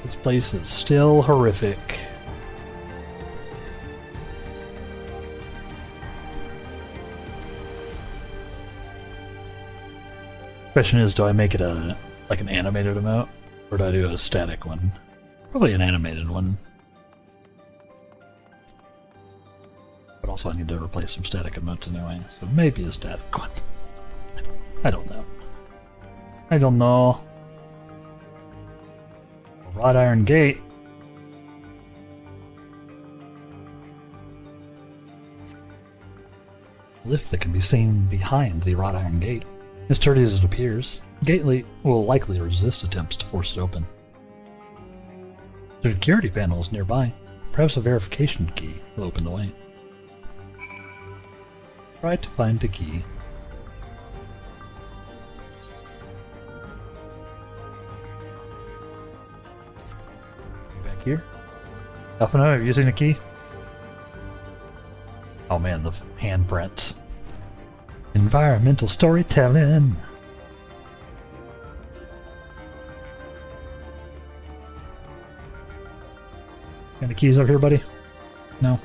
This place is still horrific. Question is, do I make it like an animated emote, or do I do a static one? Probably an animated one. But also I need to replace some static emotes anyway, so maybe a static one. I don't know. I don't know. A wrought iron gate. Lift that can be seen behind the wrought iron gate. As sturdy as it appears, the gate will likely resist attempts to force it open. The security panel is nearby. Perhaps a verification key will open the way. Try to find the key. Back here. Alphino, have you seen the key? Oh man, the handprint. Environmental storytelling. Got the keys over here, buddy? No.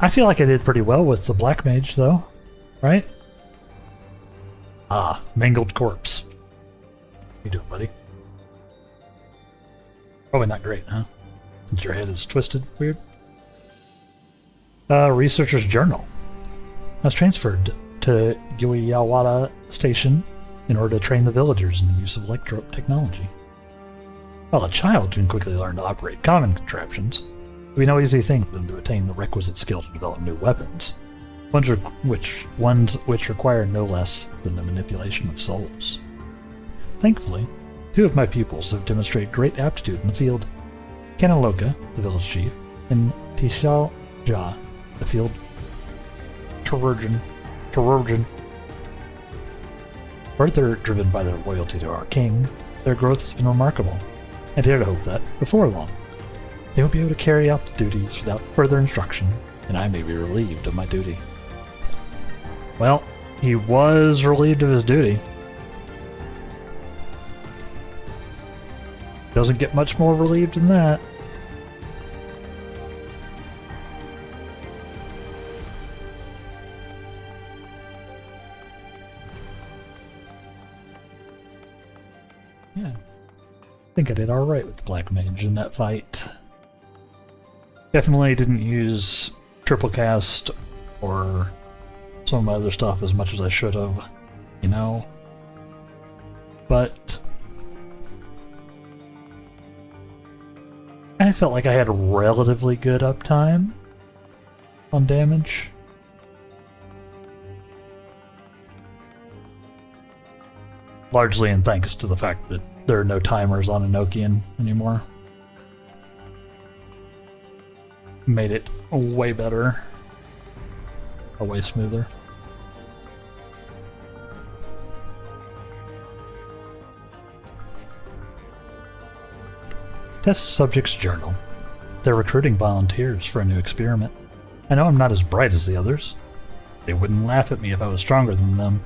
I feel like I did pretty well with the Black Mage, though. Right? Ah, mangled corpse. How you doing, buddy? Probably not great, huh? Since your head is twisted weird. Researcher's journal. I was transferred to Yuiyawara Station in order to train the villagers in the use of electro technology. While a child can quickly learn to operate common contraptions, it would be no easy thing for them to attain the requisite skill to develop new weapons, ones which require no less than the manipulation of souls. Thankfully, 2 of my pupils have demonstrated great aptitude in the field. Kaniloka, the village chief, and Tishalja, the field chirurgeon. Further driven by their loyalty to our king, their growth has been remarkable. I dare to hope that, before long, they will be able to carry out the duties without further instruction, and I may be relieved of my duty. Well, he was relieved of his duty. Doesn't get much more relieved than that. Yeah. I think I did alright with the Black Mage in that fight. Definitely didn't use triple cast or some of my other stuff as much as I should have, you know? But I felt like I had relatively good uptime on damage. Largely in thanks to the fact that there are no timers on Enochian anymore. Made it way better. Or way smoother. Test subject's journal. They're recruiting volunteers for a new experiment. I know I'm not as bright as the others. They wouldn't laugh at me if I was stronger than them.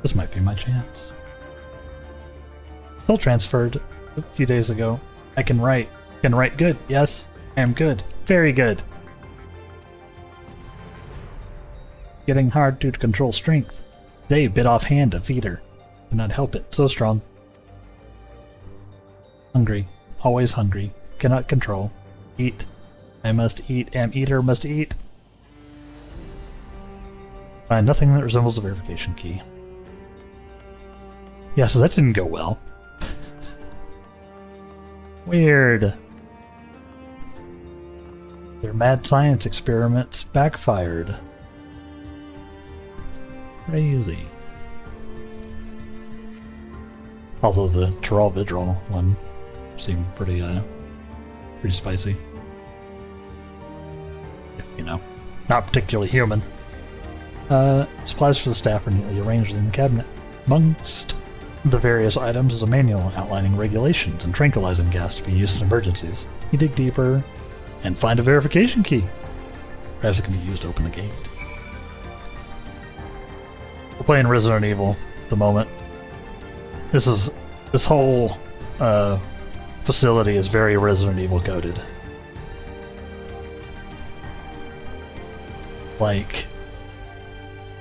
This might be my chance. Still transferred a few days ago. I can write. Can write good. Yes, I am good. Very good. Getting hard to control strength. They bit off hand to feed her. Cannot help it. So strong. Hungry. Always hungry. Cannot control. Eat. I must eat. Am eater must eat. Find nothing that resembles a verification key. Yeah, so that didn't go well. Weird. Their mad science experiments backfired. Crazy. Although the Tyrol Vidrol one seemed pretty spicy. If, you know, not particularly human. Supplies for the staff are neatly arranged in the cabinet. Amongst the various items is a manual outlining regulations and tranquilizing gas to be used in emergencies. You dig deeper and find a verification key. Perhaps it can be used to open the gate. We're playing Resident Evil at the moment. This whole facility is very Resident Evil coded. Like,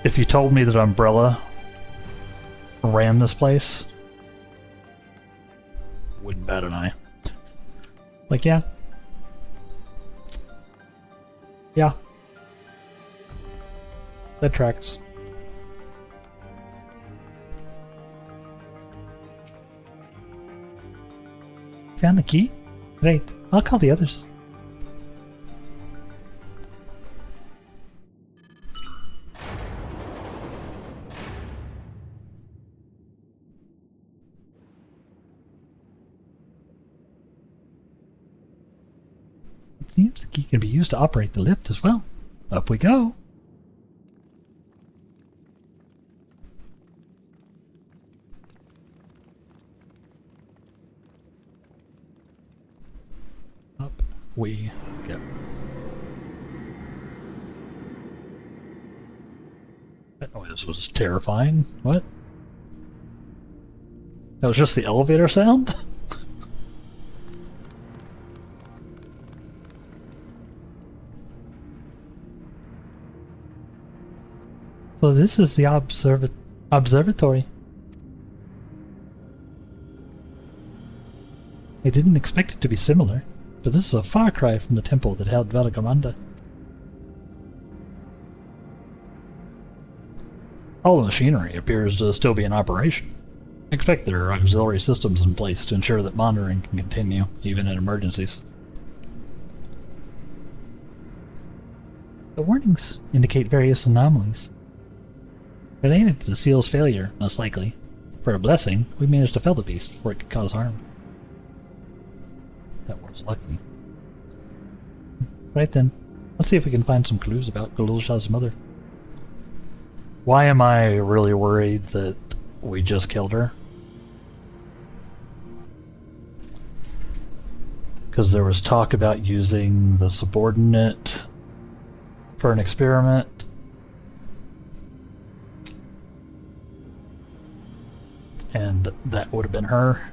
if you told me that Umbrella ran this place, wouldn't bat an eye. Like, yeah. Yeah. That tracks. Found the key? Great. I'll call the others. It seems the key can be used to operate the lift as well. Up we go. Up we go. That noise was terrifying. What? That was just the elevator sound? So this is the observatory. I didn't expect it to be similar, but this is a far cry from the temple that held Velagamanda. All the machinery appears to still be in operation. I expect there are auxiliary systems in place to ensure that monitoring can continue, even in emergencies. The warnings indicate various anomalies. Related to the seal's failure, most likely. For a blessing, we managed to fell the beast before it could cause harm. That was lucky. Right then, let's see if we can find some clues about Galulshah's mother. Why am I really worried that we just killed her? Because there was talk about using the subordinate for an experiment. And that would have been her.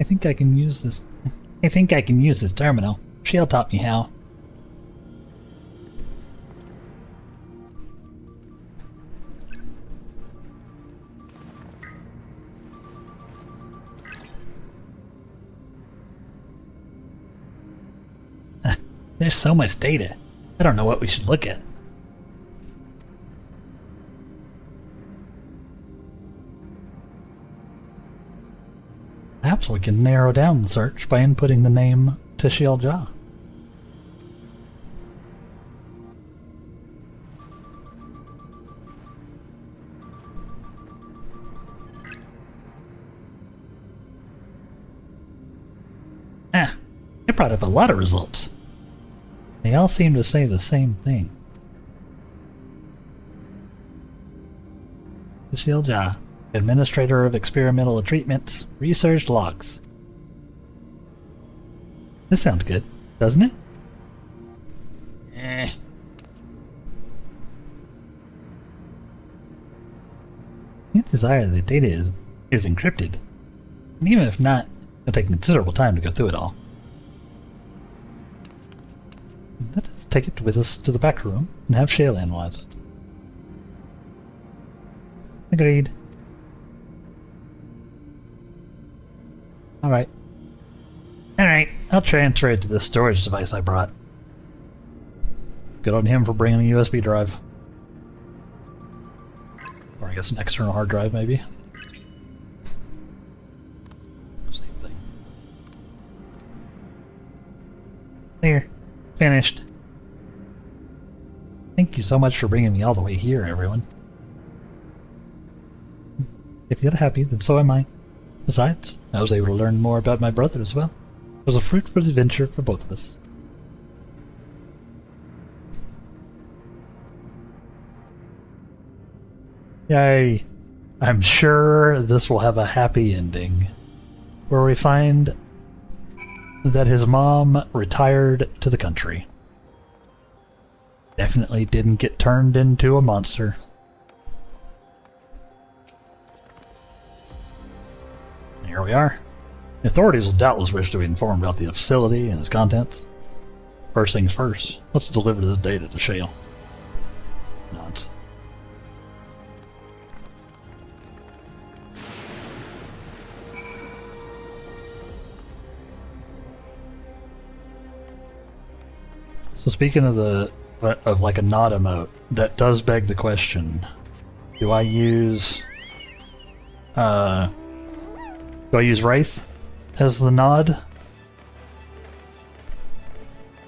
I think I can use this terminal. She'll taught me how. There's so much data. I don't know what we should look at. Perhaps we can narrow down the search by inputting the name Tashiel Jah. It brought up a lot of results. They all seem to say the same thing. Tashiel Jah, Administrator of Experimental Treatments, Research Logs. This sounds good, doesn't it? Chances are the data is encrypted. And even if not, it'll take considerable time to go through it all. Let us take it with us to the back room and have Shale analyze it. Agreed. Alright, I'll transfer it to this storage device I brought. Good on him for bringing a USB drive. Or I guess an external hard drive, maybe. Same thing. There. Finished. Thank you so much for bringing me all the way here, everyone. If you're happy, then so am I. Besides, I was able to learn more about my brother as well. It was a fruitful adventure for both of us. Yay! I'm sure this will have a happy ending, where we find that his mom retired to the country. Definitely didn't get turned into a monster. Here we are. The authorities will doubtless wish to be informed about the facility and its contents. First things first, let's deliver this data to Shale. Nods. So speaking of like a nod emote, that does beg the question: do I use Wraith as the nod?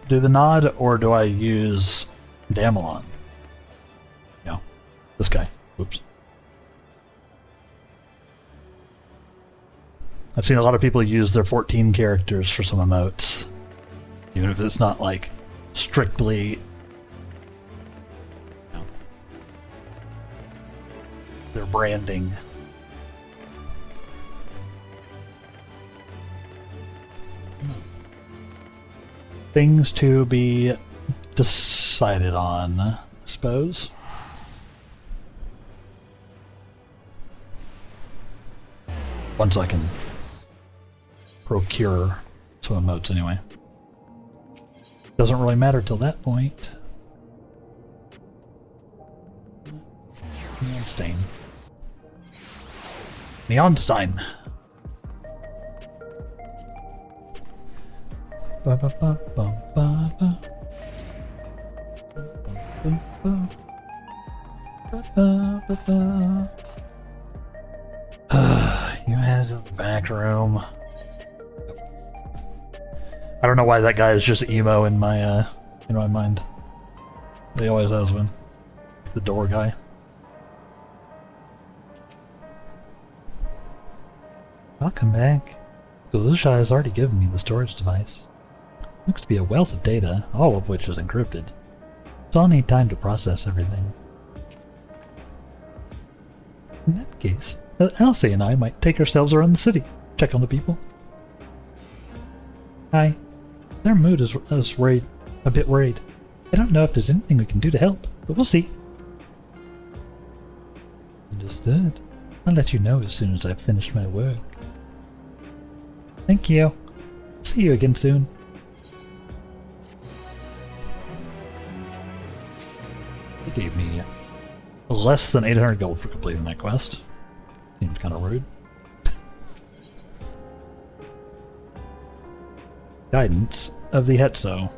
Do the nod, or do I use Damelon? No, this guy. Oops. I've seen a lot of people use their 14 characters for some emotes, even if it's not like strictly, their branding. Things to be decided on, I suppose. Once I can procure some emotes anyway. Doesn't really matter till that point. Neon Stain. Neonstein. Ba ba ba ba ba ba. Ba ba ba ba ba. You head to the back room. I don't know why that guy is just emo in my mind. He always has been. The door guy. Welcome back. Galusha has already given me the storage device. Looks to be a wealth of data, all of which is encrypted. So I'll need time to process everything. In that case, Elsie and I might take ourselves around the city, check on the people. Hi. Their mood is worried, a bit worried. I don't know if there's anything we can do to help, but we'll see. Understood. I'll let you know as soon as I've finished my work. Thank you. See you again soon. He gave me less than 800 gold for completing that quest. Seems kind of rude. Guidance of the Hetzo.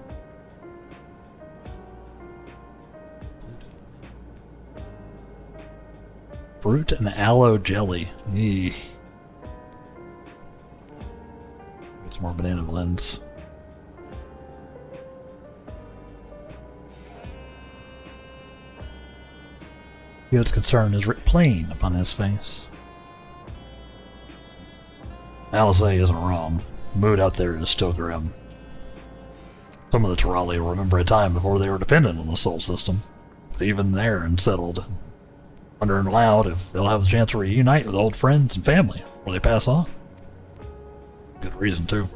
Fruit and aloe jelly. Eee. It's more banana blends. God's concern is writ plain upon his face. Alice isn't wrong. The mood out there is still grim. Some of the Tirali will remember a time before they were dependent on the Sol system, but even they're unsettled, wondering aloud if they'll have the chance to reunite with old friends and family before they pass on. Good reason, too.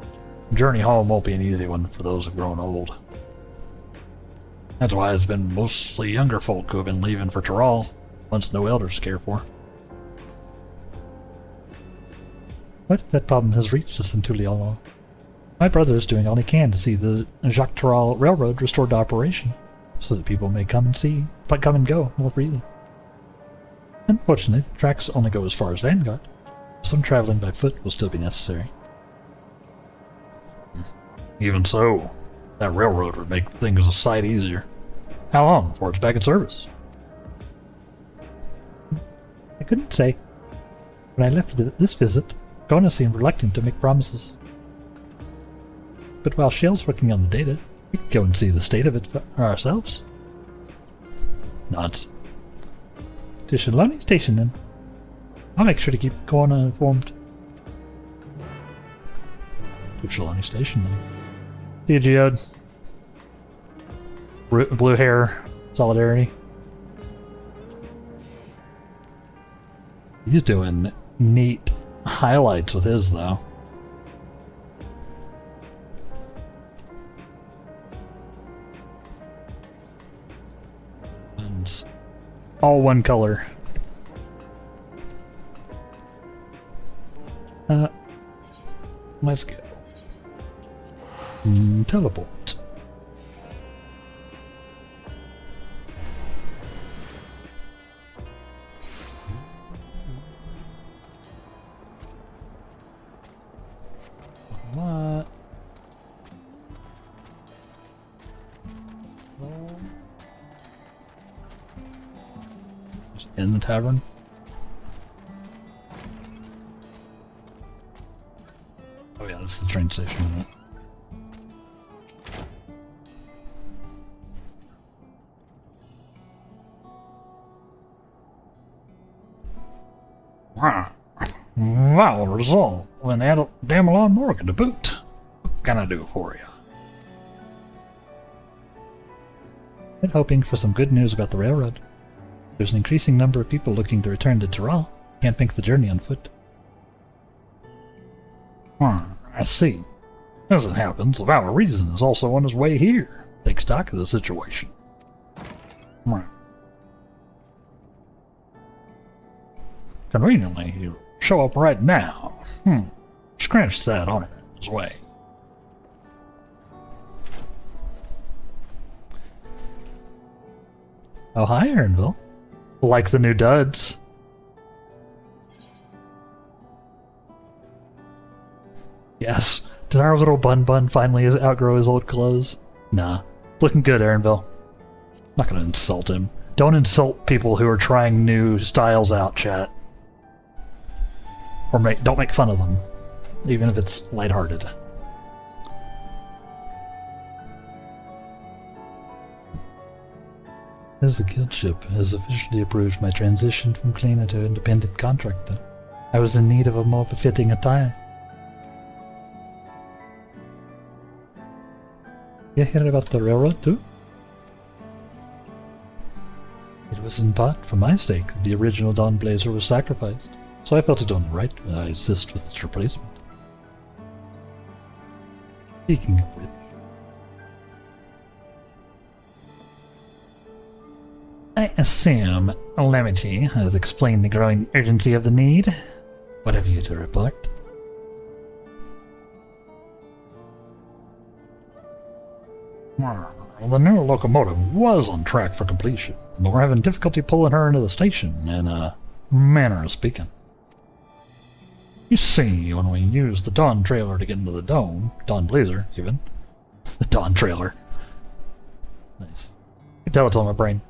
The journey home won't be an easy one for those who've grown old. That's why it's been mostly younger folk who have been leaving for Tiral, once no elders to care for. What if that problem has reached us in Tuliolo? My brother is doing all he can to see the Jacques Tiral Railroad restored to operation, so that people may come and go more freely. Unfortunately, the tracks only go as far as Vanguard. Some traveling by foot will still be necessary. Even so, that railroad would make things a sight easier. How long before it's back in service? I couldn't say. When I left this visit, Gona seemed reluctant to make promises. But while Shale's working on the data, we could go and see the state of it for ourselves. No, it's Tishalani Station then. I'll make sure to keep going informed. Tishalani Station then. See you, Geode. Blue hair, solidarity. He's doing neat highlights with his, though. And all one color. Let's go. Teleport. What? Just in the tavern. Oh yeah, this is the train station, isn't it? Wow, result. When add Damelon Morgan to boot. What can I do for you? Been hoping for some good news about the railroad. There's an increasing number of people looking to return to Tyrrell. Can't make the journey on foot. I see. As it happens, the Vow of Reason is also on his way here. Take stock of the situation. Conveniently, you show up right now. Scratch that on his way. Oh, hi, Ernville. Like the new duds. Yes. Did our little bun finally outgrow his old clothes? Nah. Looking good, Ernville. Not gonna insult him. Don't insult people who are trying new styles out, chat. Or don't make fun of them, even if it's lighthearted. As the guildship has officially approved my transition from cleaner to independent contractor, I was in need of a more befitting attire. You hear about the railroad too? It was in part for my sake that the original Dawn Blazer was sacrificed, so I felt it only right when I assist with its replacement. Speaking of which, I assume Lemity has explained the growing urgency of the need. What have you to report? The new locomotive was on track for completion, but we're having difficulty pulling her into the station, in a manner of speaking. You see, when we use the Dawn Trailer to get into the dome, Dawn Blazer, even, the Dawn Trailer. Nice. You can tell it's on my brain.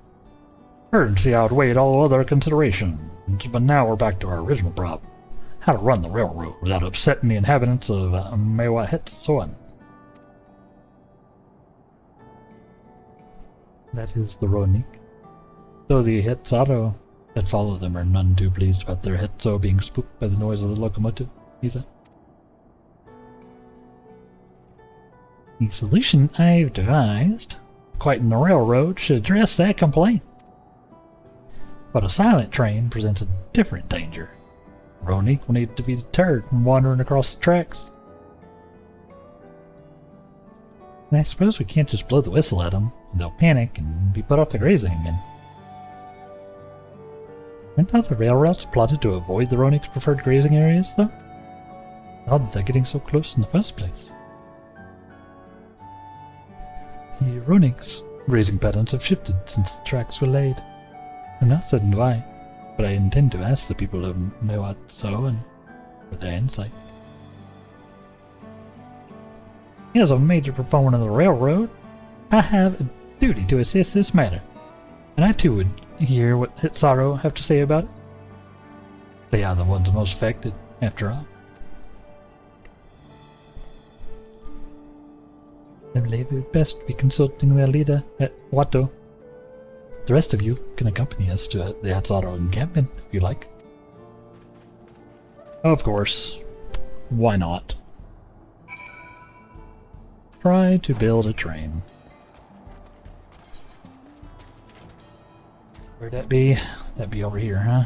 Urgency outweighed all other considerations, but now we're back to our original problem. How to run the railroad without upsetting the inhabitants of Mewa Hetsoan. That is the Ronik. Though the Hetzaro that follow them are none too pleased about their Hetzo being spooked by the noise of the locomotive, either. The solution I've devised, quieting the railroad, should address that complaint. But a silent train presents a different danger. Ronik will need to be deterred from wandering across the tracks. And I suppose we can't just blow the whistle at them. They'll panic and be put off the grazing again. Weren't all the railroads plotted to avoid the Ronik's preferred grazing areas, though? How did they getting so close in the first place? The Ronik's grazing patterns have shifted since the tracks were laid. I'm not certain why, but I intend to ask the people of Mewat so and for their insight. As a major proponent of the railroad, I have a duty to assist this matter, and I too would hear what Hitsaro have to say about it. They are the ones most affected, after all. I believe it would best be consulting their leader at Watto. The rest of you can accompany us to the Hatzaro encampment, if you like. Of course. Why not? Try to build a train. Where'd that be? That'd be over here, huh?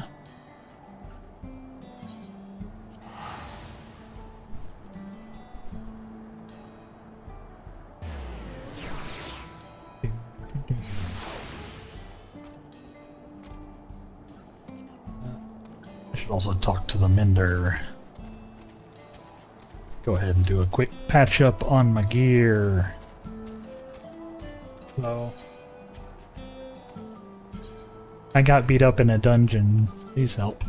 I should also talk to the mender. Go ahead and do a quick patch up on my gear. Hello. I got beat up in a dungeon. Please help.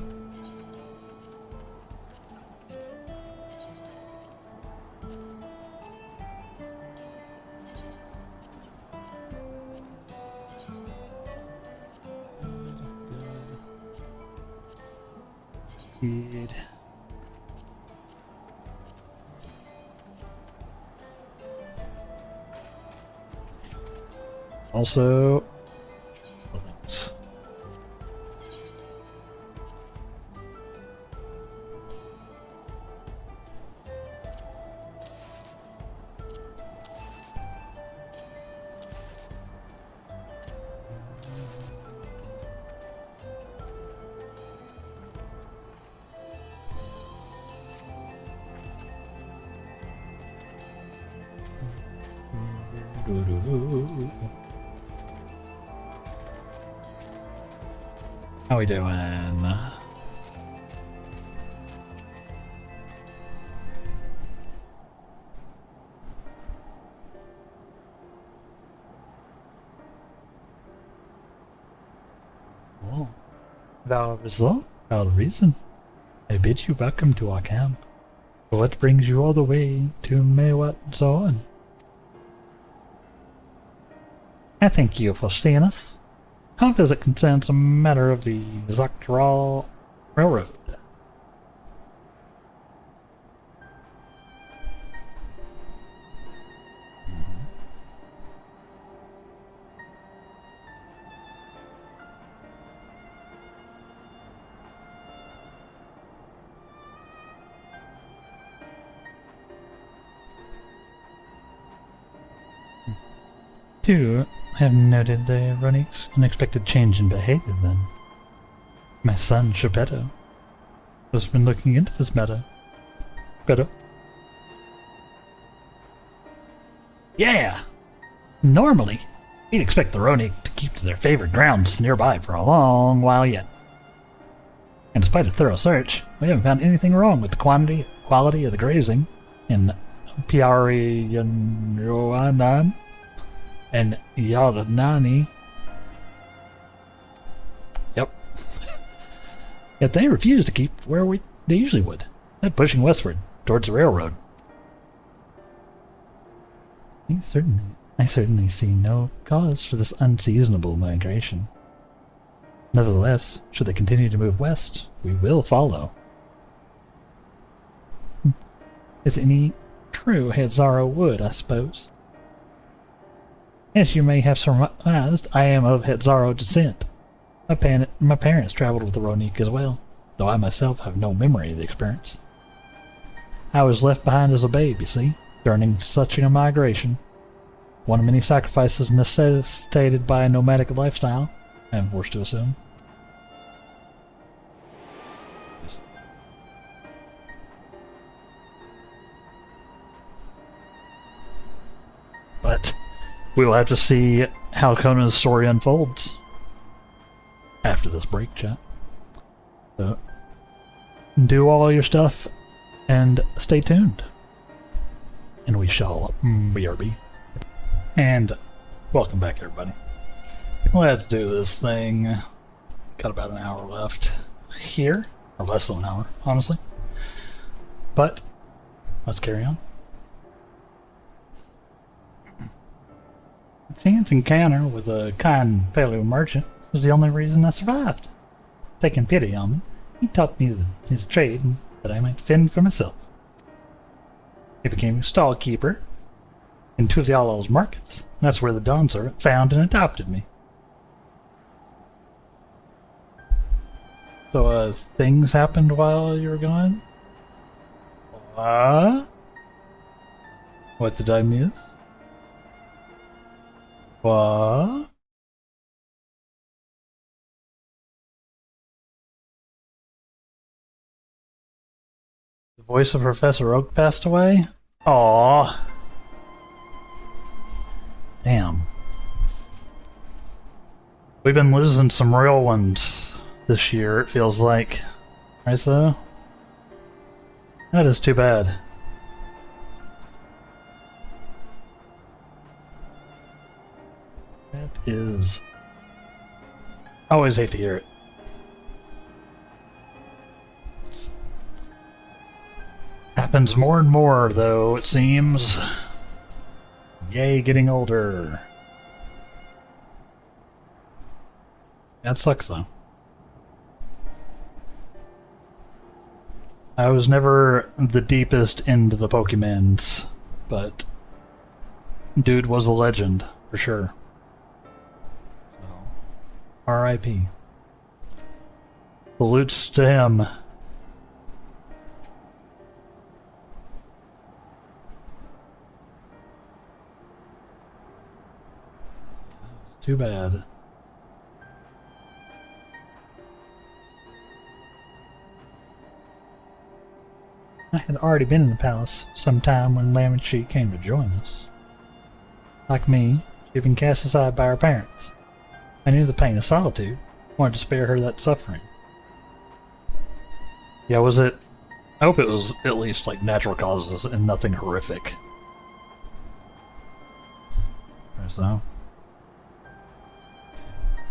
Good. Also, thanks. How we doing? Oh, without result, without reason, I bid you welcome to our camp. But what brings you all the way to Mewat Zon? I thank you for seeing us. Our visit concerns a matter of the Dawntrail Railroad. Two, I have noted the Ronik's unexpected change in behavior then. My son, Geppetto, has been looking into this matter. Geppetto? Yeah! Normally, we'd expect the Ronik to keep to their favorite grounds nearby for a long while yet. And despite a thorough search, we haven't found anything wrong with the quality of the grazing in Piariananan and Yadanani. Yep. Yet they refuse to keep where they usually would. They're pushing westward, towards the railroad. I certainly see no cause for this unseasonable migration. Nevertheless, should they continue to move west, we will follow. Is any true Hatzaro wood, I suppose? As you may have surmised, I am of Hatzaro descent. My parents traveled with the Ronik as well, though I myself have no memory of the experience. I was left behind as a babe, you see, during such a migration. One of many sacrifices necessitated by a nomadic lifestyle, I am forced to assume. But we will have to see how Kona's story unfolds after this break, chat. So, do all your stuff and stay tuned. And we shall BRB. And welcome back, everybody. Let's do this thing. Got about an hour left here, or less than an hour, honestly. But let's carry on. Chance encounter with a kind Paleo merchant was the only reason I survived. Taking pity on me, he taught me his trade that I might fend for myself. He became a stall keeper in Tuzialo's markets. That's where the Dawn Servant found and adopted me. So, things happened while you were gone? What did I miss? What? The voice of Professor Oak passed away? Aww. Damn. We've been losing some real ones this year, it feels like. Right, so? That is too bad. That is... I always hate to hear it. Happens more and more, though, it seems. Yay, getting older. That sucks, though. I was never the deepest into the Pokemons, but dude was a legend, for sure. So, R.I.P. Salutes to him. Too bad. I had already been in the palace sometime when Lamb and she came to join us. Like me, she had been cast aside by her parents. I knew the pain of solitude, wanted to spare her that suffering. Yeah, was it... I hope it was at least like natural causes and nothing horrific. So...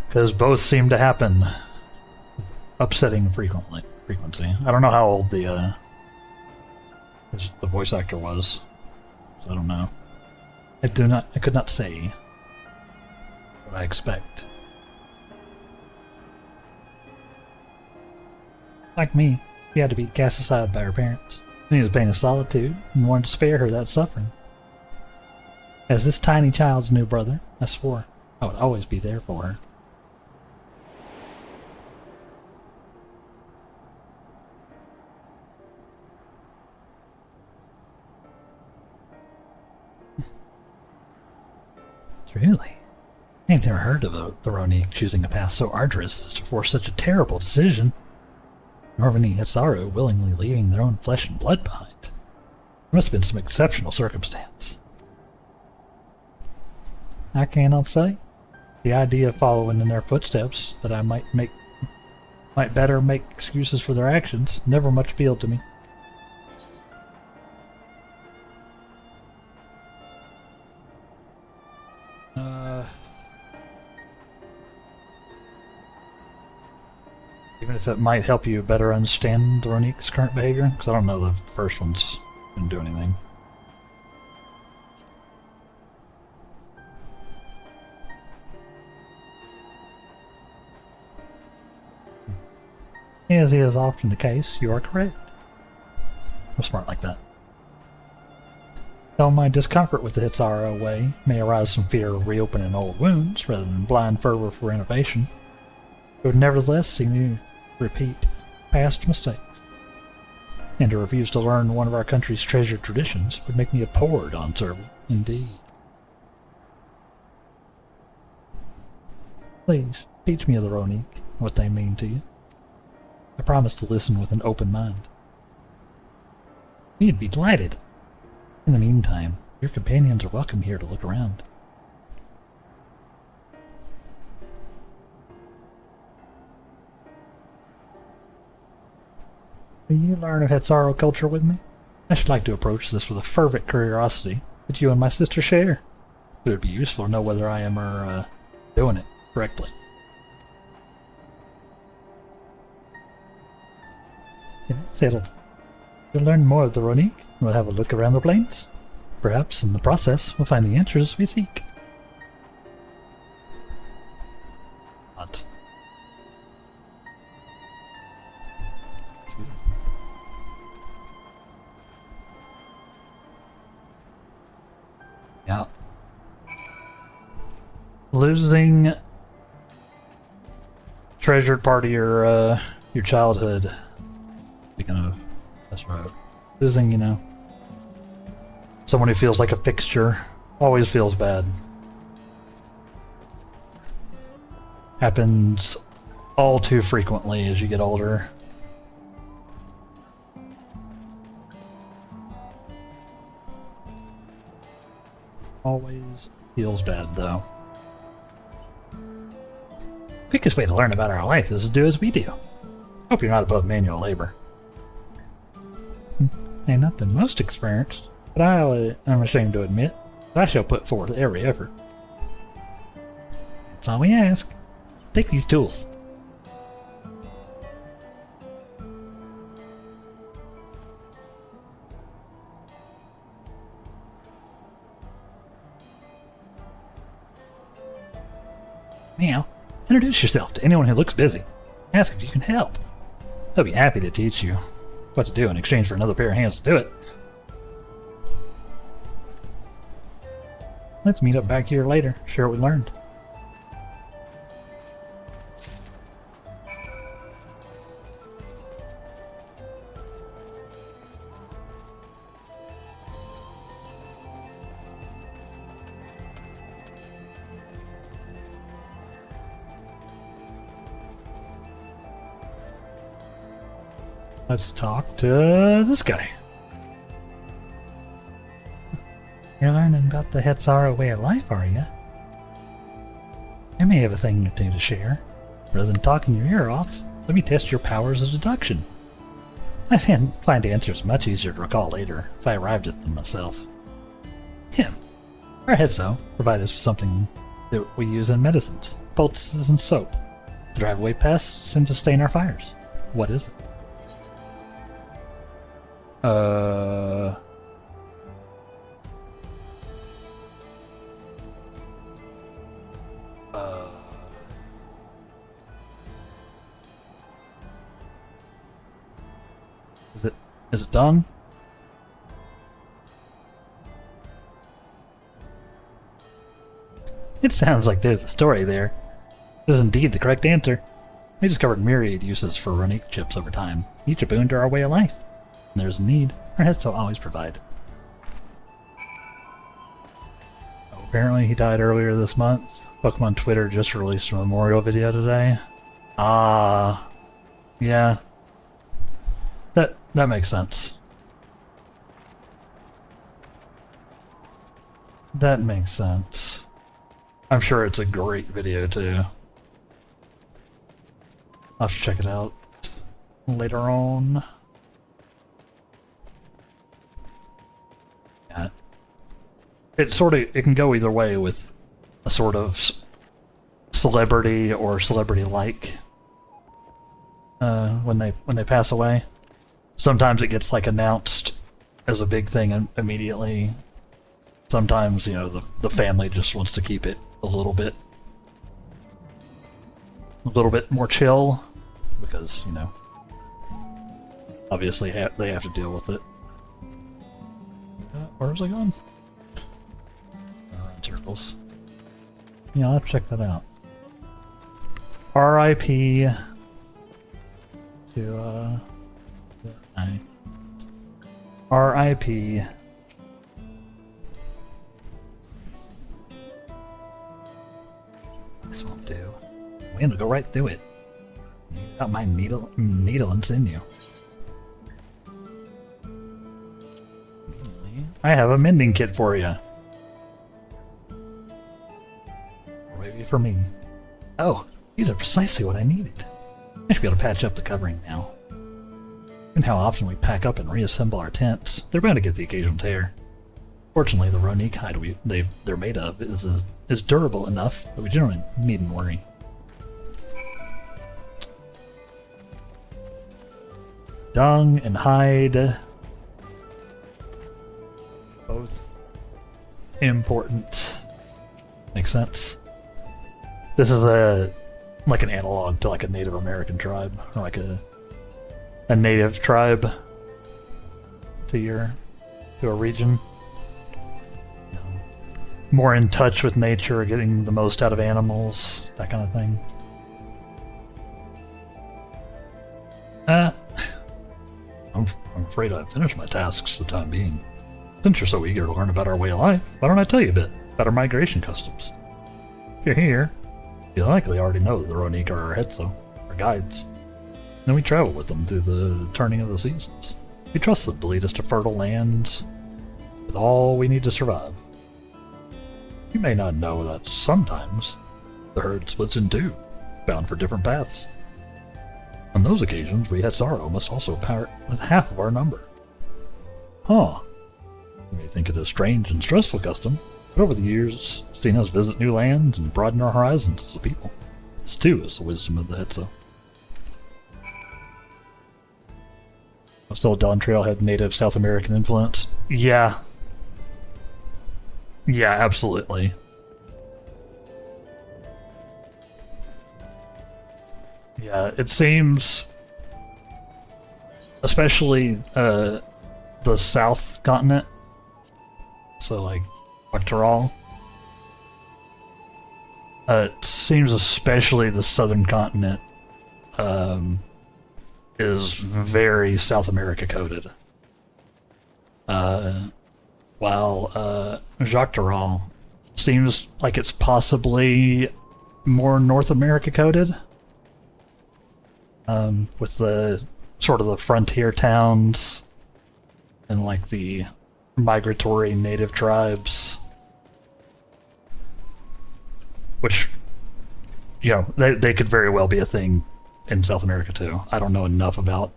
because both seem to happen upsetting frequency. I don't know how old the voice actor was, so I don't know. I could not say what I expect. Like me, she had to be cast aside by her parents. She needed the pain of solitude and wanted to spare her that suffering. As this tiny child's new brother, I swore I would always be there for her. Really? I've never heard of the Ronique choosing a path so arduous as to force such a terrible decision, nor of any Hitsaru willingly leaving their own flesh and blood behind. There must have been some exceptional circumstance. I cannot say. The idea of following in their footsteps, that I might better make excuses for their actions, never much appealed to me. Even if it might help you better understand the Ronique's current behavior, because I don't know if the first one's didn't do anything. As is often the case, you are correct. I'm smart like that. Though my discomfort with the Hitsaru way may arise from fear of reopening old wounds rather than blind fervor for innovation, it would nevertheless see me repeat past mistakes. And to refuse to learn one of our country's treasured traditions would make me a poor Dawntrail, indeed. Please, teach me of the Ronique, and what they mean to you. I promise to listen with an open mind. We'd be delighted. In the meantime, your companions are welcome here to look around. Will you learn of Hitsaru culture with me? I should like to approach this with a fervent curiosity that you and my sister share. It would be useful to know whether I am doing it correctly. Yeah, settled. We'll learn more of the Ronique, and we'll have a look around the plains. Perhaps in the process, we'll find the answers we seek. What? Yeah. Losing treasured part of your your childhood. Speaking of, that's right. Losing, you know. Someone who feels like a fixture always feels bad. Happens all too frequently as you get older. Always feels bad, though. Quickest way to learn about our life is to do as we do. Hope you're not above manual labor. I'm not the most experienced, but I'm ashamed to admit that I shall put forth every effort. That's all we ask. Take these tools. Now, introduce yourself to anyone who looks busy. Ask if you can help. They'll be happy to teach you what to do in exchange for another pair of hands to do it. Let's meet up back here later, share what we learned. Let's talk to this guy. You're learning about the Hetzara way of life, are you? I may have a thing or two to share. Rather than talking your ear off, let me test your powers of deduction. I find answers much easier to recall later if I arrived at them myself. Our Hetzo provide us with something that we use in medicines, poultices, and soap to drive away pests and to stain our fires. What is it? Is it done? It sounds like there's a story there. This is indeed the correct answer. We discovered myriad uses for runic chips over time, each a boon to our way of life. When there's a need, our heads will always provide. Oh, apparently he died earlier this month. Pokemon Twitter just released a memorial video today. Ah, yeah. That makes sense. That makes sense. I'm sure it's a great video too. I'll have to check it out later on. Yeah. It can go either way with a sort of celebrity or celebrity-like when they pass away. Sometimes it gets like announced as a big thing immediately. Sometimes, you know, the family just wants to keep it a little bit more chill because, you know, obviously they have to deal with it. Where was I going? In circles. Yeah, I'll have to check that out. R.I.P. to R.I.P. This won't do. We're gonna go right through it. You got my needle and sinew. I have a mending kit for you. Or maybe for me. Oh, these are precisely what I needed. I should be able to patch up the covering now. Given how often we pack up and reassemble our tents, they're bound to get the occasional tear. Fortunately, the ronique hide they're made of is durable enough that we generally needn't worry. Dung and hide, both important. Makes sense. This is like an analog to like a Native American tribe, or like a native tribe to a region. You know, more in touch with nature, getting the most out of animals, that kind of thing. afraid I've finished my tasks for the time being. Since you're so eager to learn about our way of life, why don't I tell you a bit about our migration customs? If you're here, you likely already know the Ronique are our heads, though, our guides. And we travel with them through the turning of the seasons. We trust them to lead us to fertile lands with all we need to survive. You may not know that sometimes the herd splits in two, bound for different paths. On those occasions, we at Sorrow must also part with half of our number. Huh. You may think it a strange and stressful custom, but over the years, seen us visit new lands and broaden our horizons as a people. This too is the wisdom of the Hetzo. Still, Dawntrail had native South American influence. Yeah. Yeah, absolutely. Yeah, it seems, especially the South continent, so like Octoral, it seems especially the Southern continent is very South America coded. While Jacques Tarot seems like it's possibly more North America coded. With the sort of the frontier towns and like the migratory native tribes, which, you know, they could very well be a thing in South America too. I don't know enough about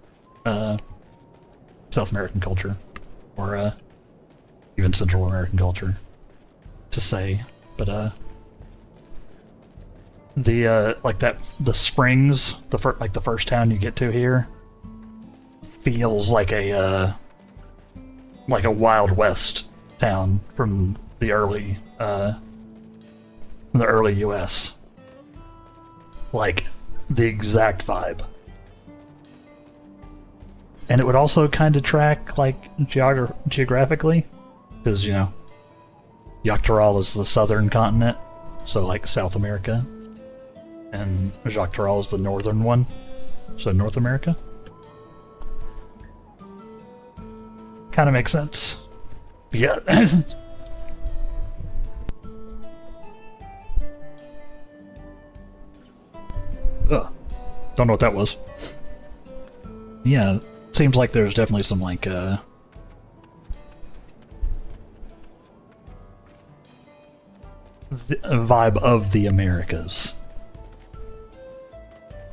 South American culture or even Central American culture to say, but the like the springs, the first town you get to here feels like a Wild West town from the early US. Like the exact vibe. And it would also kind of track like geographically, because, you know, Yoctoral is the southern continent, so like South America, and Jactoral is the northern one, so North America. Kind of makes sense. But yeah. Ugh. Don't know what that was. Yeah, seems like there's definitely some like vibe of the Americas.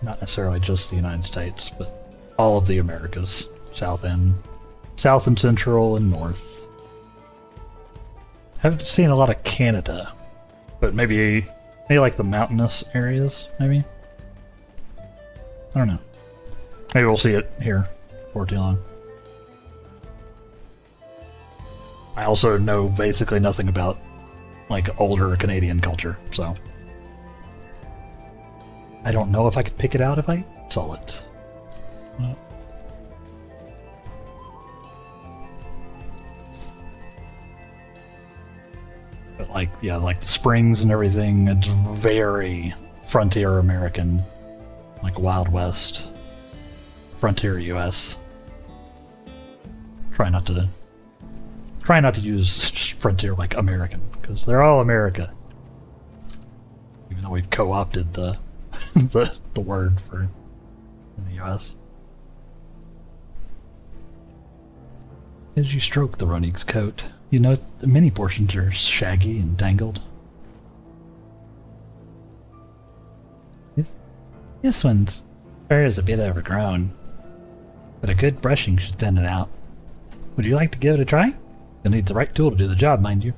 Not necessarily just the United States, but all of the Americas. South and Central and North. Haven't seen a lot of Canada, but maybe like the mountainous areas, maybe? I don't know. Maybe we'll see it here before too long. I also know basically nothing about like older Canadian culture, so I don't know if I could pick it out if I saw it. But like, yeah, like the springs and everything, it's very frontier American, like Wild West, frontier US. Try not to use just frontier like American, because they're all America. Even though we've co-opted the the word for in the US. As you stroke the Ronique's coat, you note that many portions are shaggy and tangled. This one's fur is a bit overgrown, but a good brushing should thin it out. Would you like to give it a try? You'll need the right tool to do the job, mind you.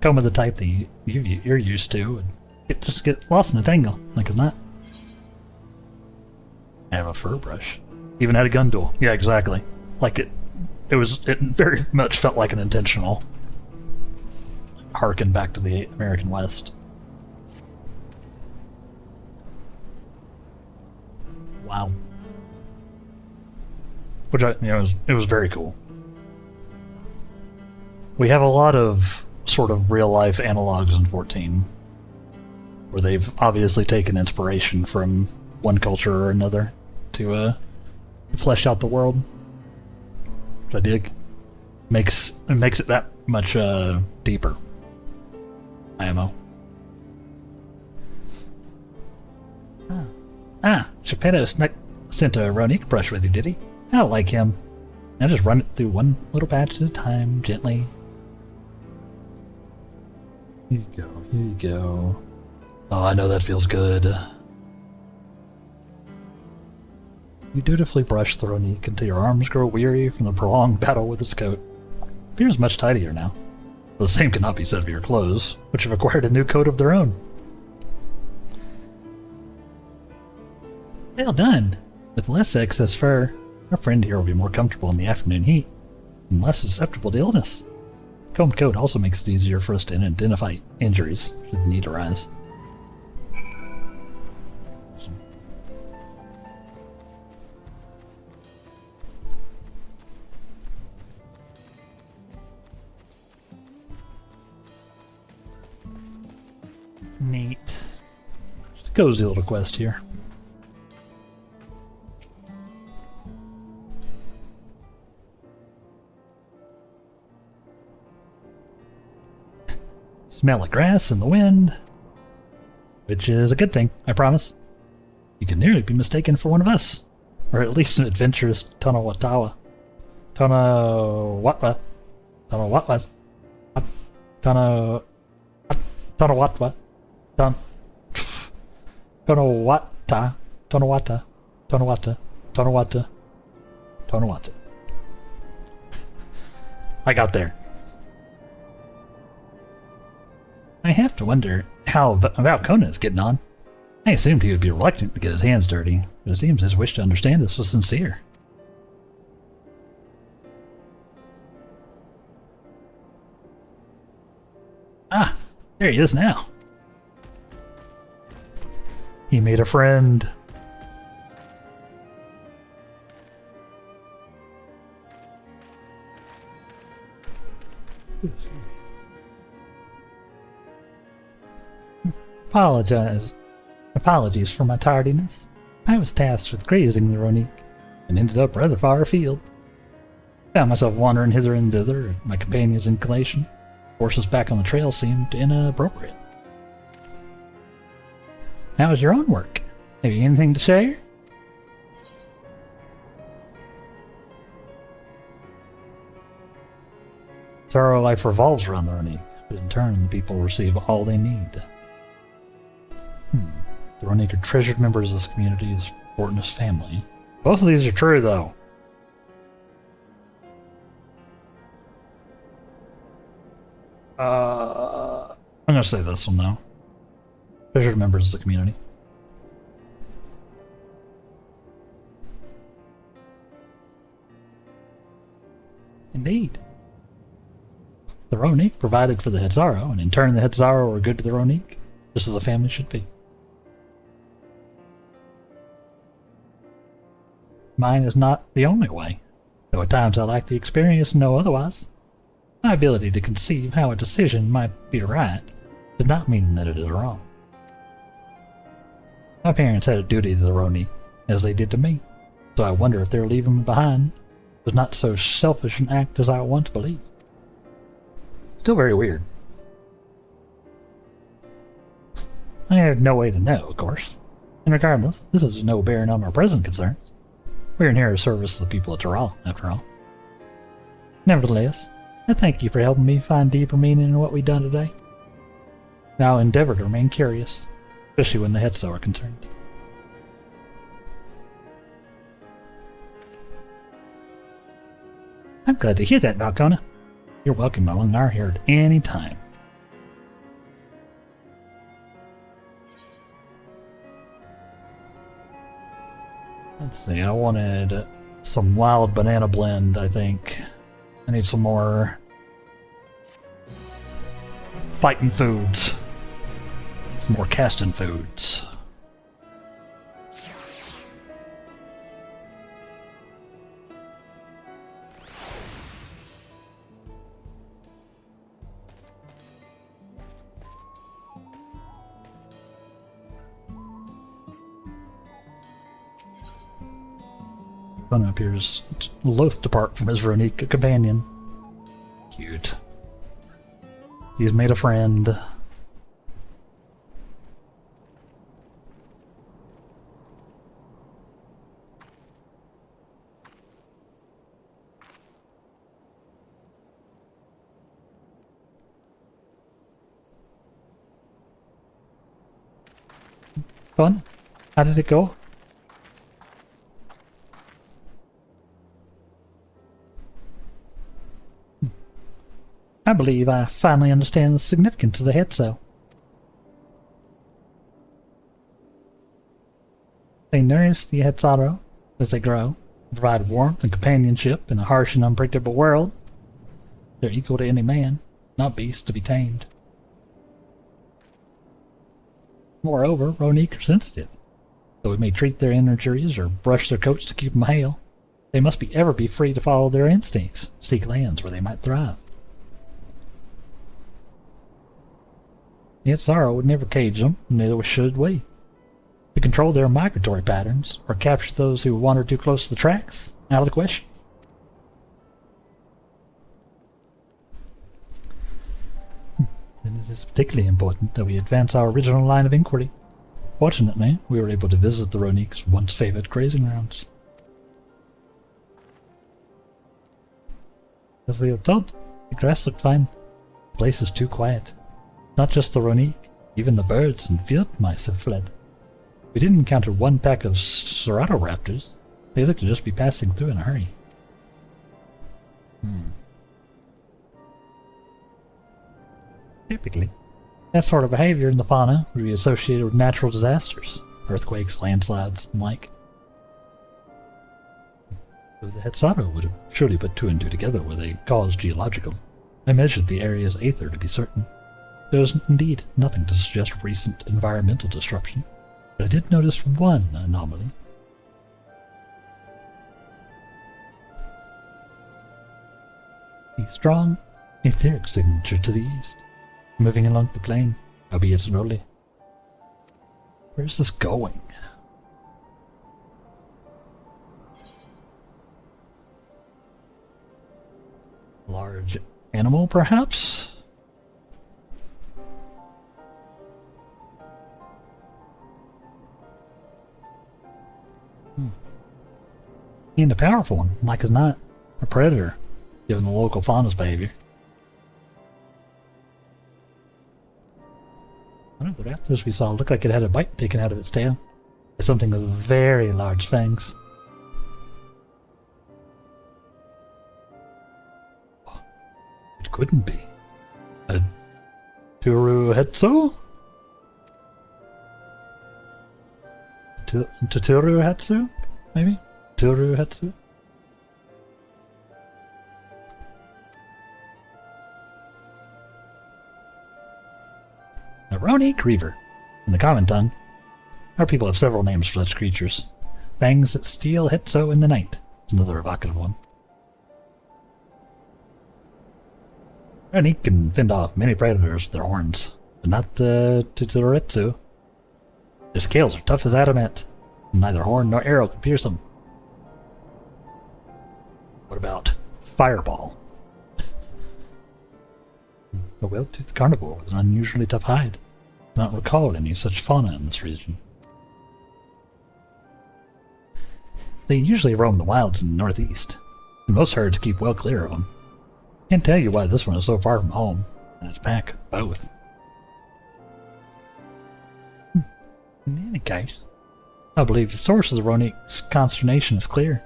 Comb of the type that you're used to, and just get lost in the tangle, like it's not. I have a fur brush. Even had a gun tool. Yeah, exactly. Like it very much felt like an intentional harken back to the American West. Wow. Which it was very cool. We have a lot of sort of real life analogs in 14, where they've obviously taken inspiration from one culture or another to flesh out the world. which I dig. Makes it that much deeper. IMO. Geppetto sent a Ronique brush with you, did he? I don't like him. Now just run it through one little patch at a time, gently. Here you go, here you go. Oh, I know that feels good. You dutifully brush the Ronique until your arms grow weary from the prolonged battle with its coat. It appears much tidier now. The same cannot be said for your clothes, which have acquired a new coat of their own. Well done. With less excess fur, our friend here will be more comfortable in the afternoon heat, and less susceptible to illness. Combed coat also makes it easier for us to identify injuries, should the need arise. Neat. Just a cozy little quest here. Smell of grass in the wind. Which is a good thing, I promise. You can nearly be mistaken for one of us. Or at least an adventurous Tonawatawa. Tonawatwa. Tonawatwa. Tonawatwa. Tonawata. Tonawata. Tonawata. Tonawata. Tonawata. I got there. I have to wonder how Valkona is getting on. I assumed he would be reluctant to get his hands dirty, but it seems his wish to understand us was sincere. Ah, there he is now. He made a friend. Apologies for my tardiness. I was tasked with grazing the Ronique, and ended up rather far afield. Found myself wandering hither and thither at my companion's inclination. Force us back on the trail seemed inappropriate. How was your own work? Have you anything to share? So our life revolves around the Ronique, but in turn the people receive all they need. The Ronique are treasured members of this community as important as family. Both of these are true, though. I'm gonna say this one, though. Treasured members of the community. Indeed. The Ronique provided for the Hetzaro, and in turn the Hetzaro were good to the Ronique, just as a family should be. Mine is not the only way, though at times I lack the experience to know otherwise. My ability to conceive how a decision might be right does not mean that it is wrong. My parents had a duty to the Ronique, as they did to me, so I wonder if their leaving me behind was not so selfish an act as I once believed. Still very weird. I have no way to know, of course, and regardless, this is no bearing on our present concerns. We're in here to service the people of Terral, after all. Nevertheless, I thank you for helping me find deeper meaning in what we've done today. I'll endeavor to remain curious, especially when the Hetzo are concerned. I'm glad to hear that, Valkona. You're welcome among our herd any time. Let's see, I wanted some wild banana blend, I think. I need some more fighting foods. Some more casting foods. Fauna appears loath to part from his Ronique companion. Cute. He's made a friend. Fun? How did it go? I believe I finally understand the significance of the Hetzo. They nourish the Hetzaru as they grow, provide warmth and companionship in a harsh and unpredictable world. They're equal to any man, not beasts to be tamed. Moreover, Ronique are sensitive. Though we may treat their injuries or brush their coats to keep them hale, they must ever be free to follow their instincts, seek lands where they might thrive. Yet sorrow would never cage them, neither should we. To control their migratory patterns, or capture those who wander too close to the tracks, out of the question. Then it is particularly important that we advance our original line of inquiry. Fortunately, we were able to visit the Ronique's once favored grazing grounds. As we were told, the grass looked fine. The place is too quiet. Not just the Ronique, even the birds and field mice have fled. We didn't encounter one pack of Ceratoraptors. They look to just be passing through in a hurry. Typically, that sort of behavior in the fauna would be associated with natural disasters, earthquakes, landslides, and like. Though the Hetzaru would have surely put two and two together were they caused geological. I measured the area's aether to be certain. There was indeed nothing to suggest recent environmental disruption, but I did notice one anomaly. A strong, etheric signature to the east, moving along the plain, albeit slowly. Where is this going? Large animal, perhaps? And a powerful one, like as not. A predator, given the local fauna's behavior. One of the raptors we saw looked like it had a bite taken out of its tail. By something with very large fangs. It couldn't be. A Turuhetsu? Turuhetsu? Maybe? Turuhetsu? A Ronique Reaver, in the common tongue. Our people have several names for such creatures. Fangs that steal Hetzo in the night is another evocative one. Ronique can fend off many predators with their horns, but not the Turuhetsu. Their scales are tough as adamant, and neither horn nor arrow can pierce them. What about Fireball? A well-toothed carnivore with an unusually tough hide. I do not recall any such fauna in this region. They usually roam the wilds in the northeast, and most herds keep well clear of them. Can't tell you why this one is so far from home, and its pack both. In any case, I believe the source of the Ronique's consternation is clear,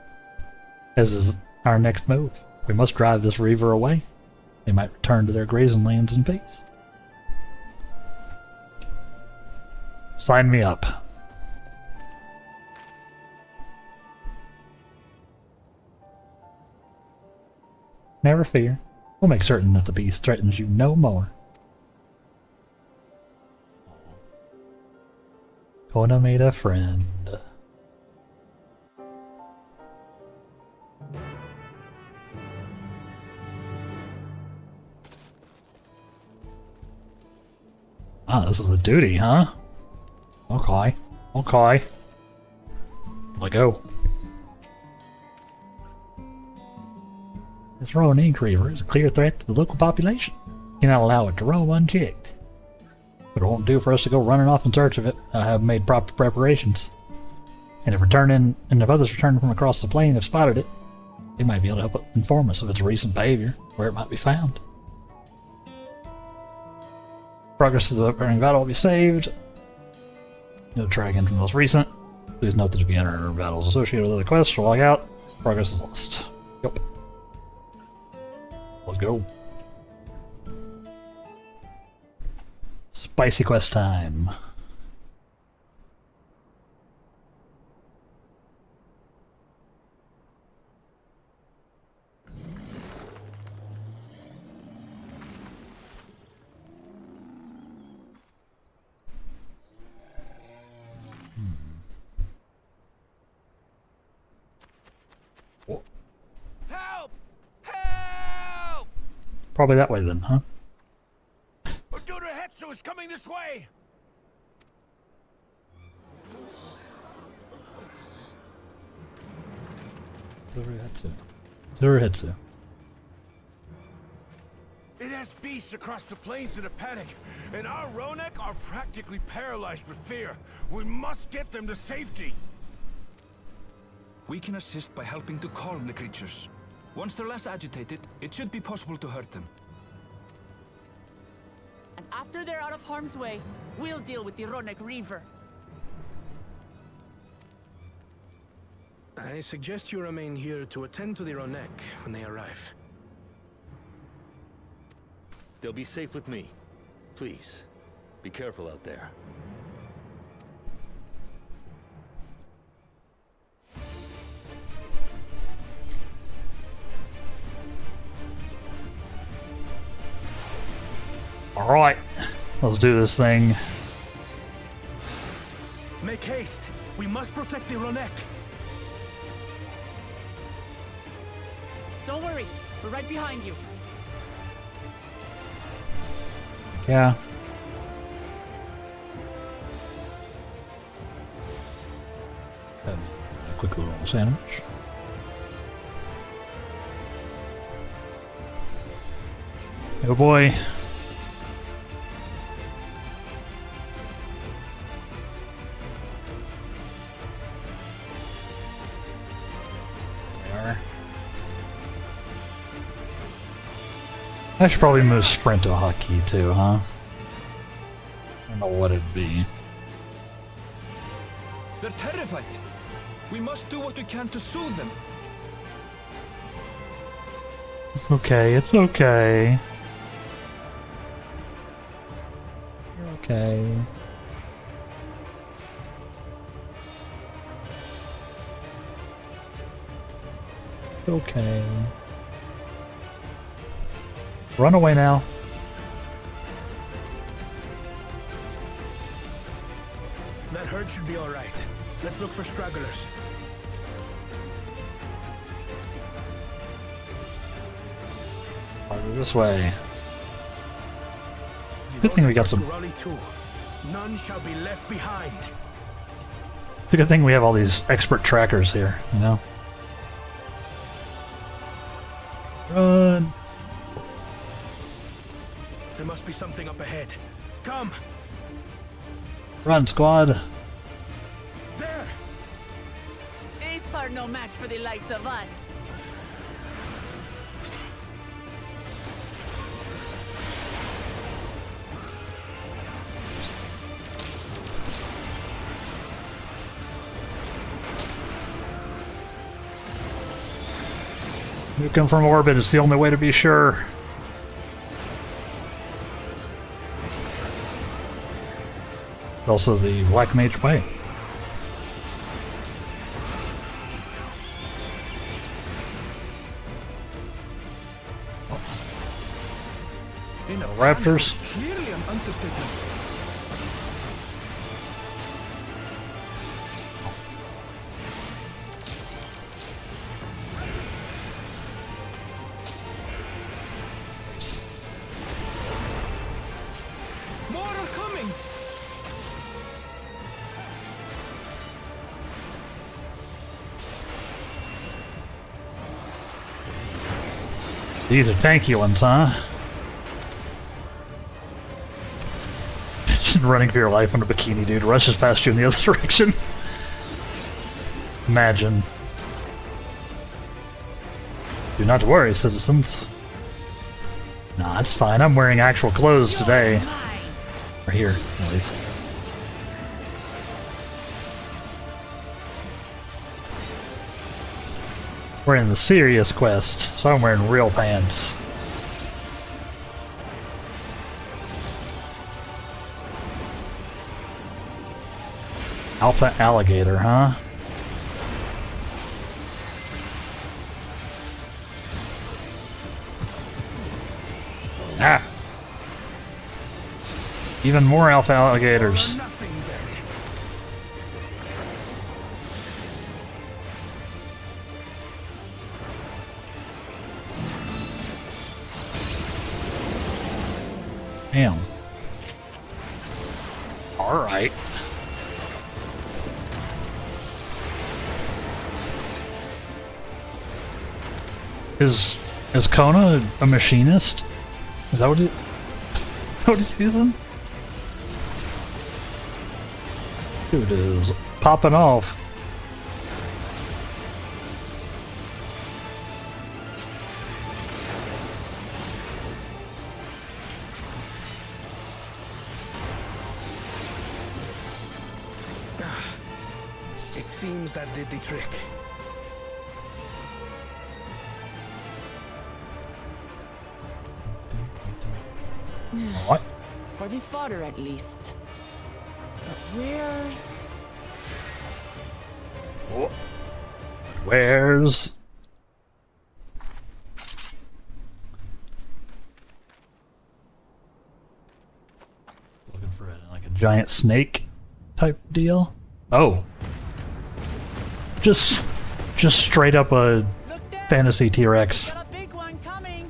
as is our next move. We must drive this Reaver away. They might return to their grazing lands in peace. Sign me up. Never fear. We'll make certain that the beast threatens you no more. Kona made a friend. Ah, this is a duty, huh? Okay. Okay. Let go. throwing ink reaver is a clear threat to the local population. We cannot allow it to roam unchecked. But it won't do for us to go running off in search of it. I have made proper preparations. And if others returning from across the plain have spotted it, they might be able to help inform us of its recent behavior, where it might be found. Progress to the upcoming battle will be saved. You'll try again from the most recent. Please note that if you enter battles associated with other quests or log out, progress is lost. Yep. Let's go. Spicy quest time. Help! Help! Probably that way then, huh? Hetsu is coming this way! Zuruhetsu. It has beasts across the plains in a panic, and our Ronek are practically paralyzed with fear. We must get them to safety. We can assist by helping to calm the creatures. Once they're less agitated, it should be possible to hurt them. And after they're out of harm's way, we'll deal with the Ronek Reaver. I suggest you remain here to attend to the Ronek when they arrive. They'll be safe with me. Please, be careful out there. Alright, let's do this thing. Make haste! We must protect the Ronek! Don't worry, we're right behind you. Yeah. A quick little sandwich. Oh boy. I should probably move sprint to a hotkey too, huh? I don't know what it'd be. They're terrified. We must do what we can to soothe them. It's okay, it's okay. You're okay. It's okay. Run away now. That herd should be alright. Let's look for stragglers. This way. Good thing we got some. Rally too. None shall be left behind. It's a good thing we have all these expert trackers here, you know? Run! There must be something up ahead. Come! Run, squad! There! These are no match for the likes of us. Nuke them from orbit, it's the only way to be sure. Also the Black Mage way. Raptors. Clearly an understatement. More are coming. These are tanky ones, huh? Just running for your life when a bikini dude rushes past you in the other direction. Imagine. Do not worry, citizens. Nah, it's fine. I'm wearing actual clothes today. Or here, at least. We're in the serious quest, so I'm wearing real pants. Alpha alligator, huh? Ah! Even more alpha alligators. Damn. Alright. Is Kona a machinist? Is that what he's using? Dude is popping off. It seems that did the trick. What? For the fodder, at least. But where's... Where's... Looking for like a giant snake type deal? Oh. Just straight up a fantasy T-Rex. Got a big one coming.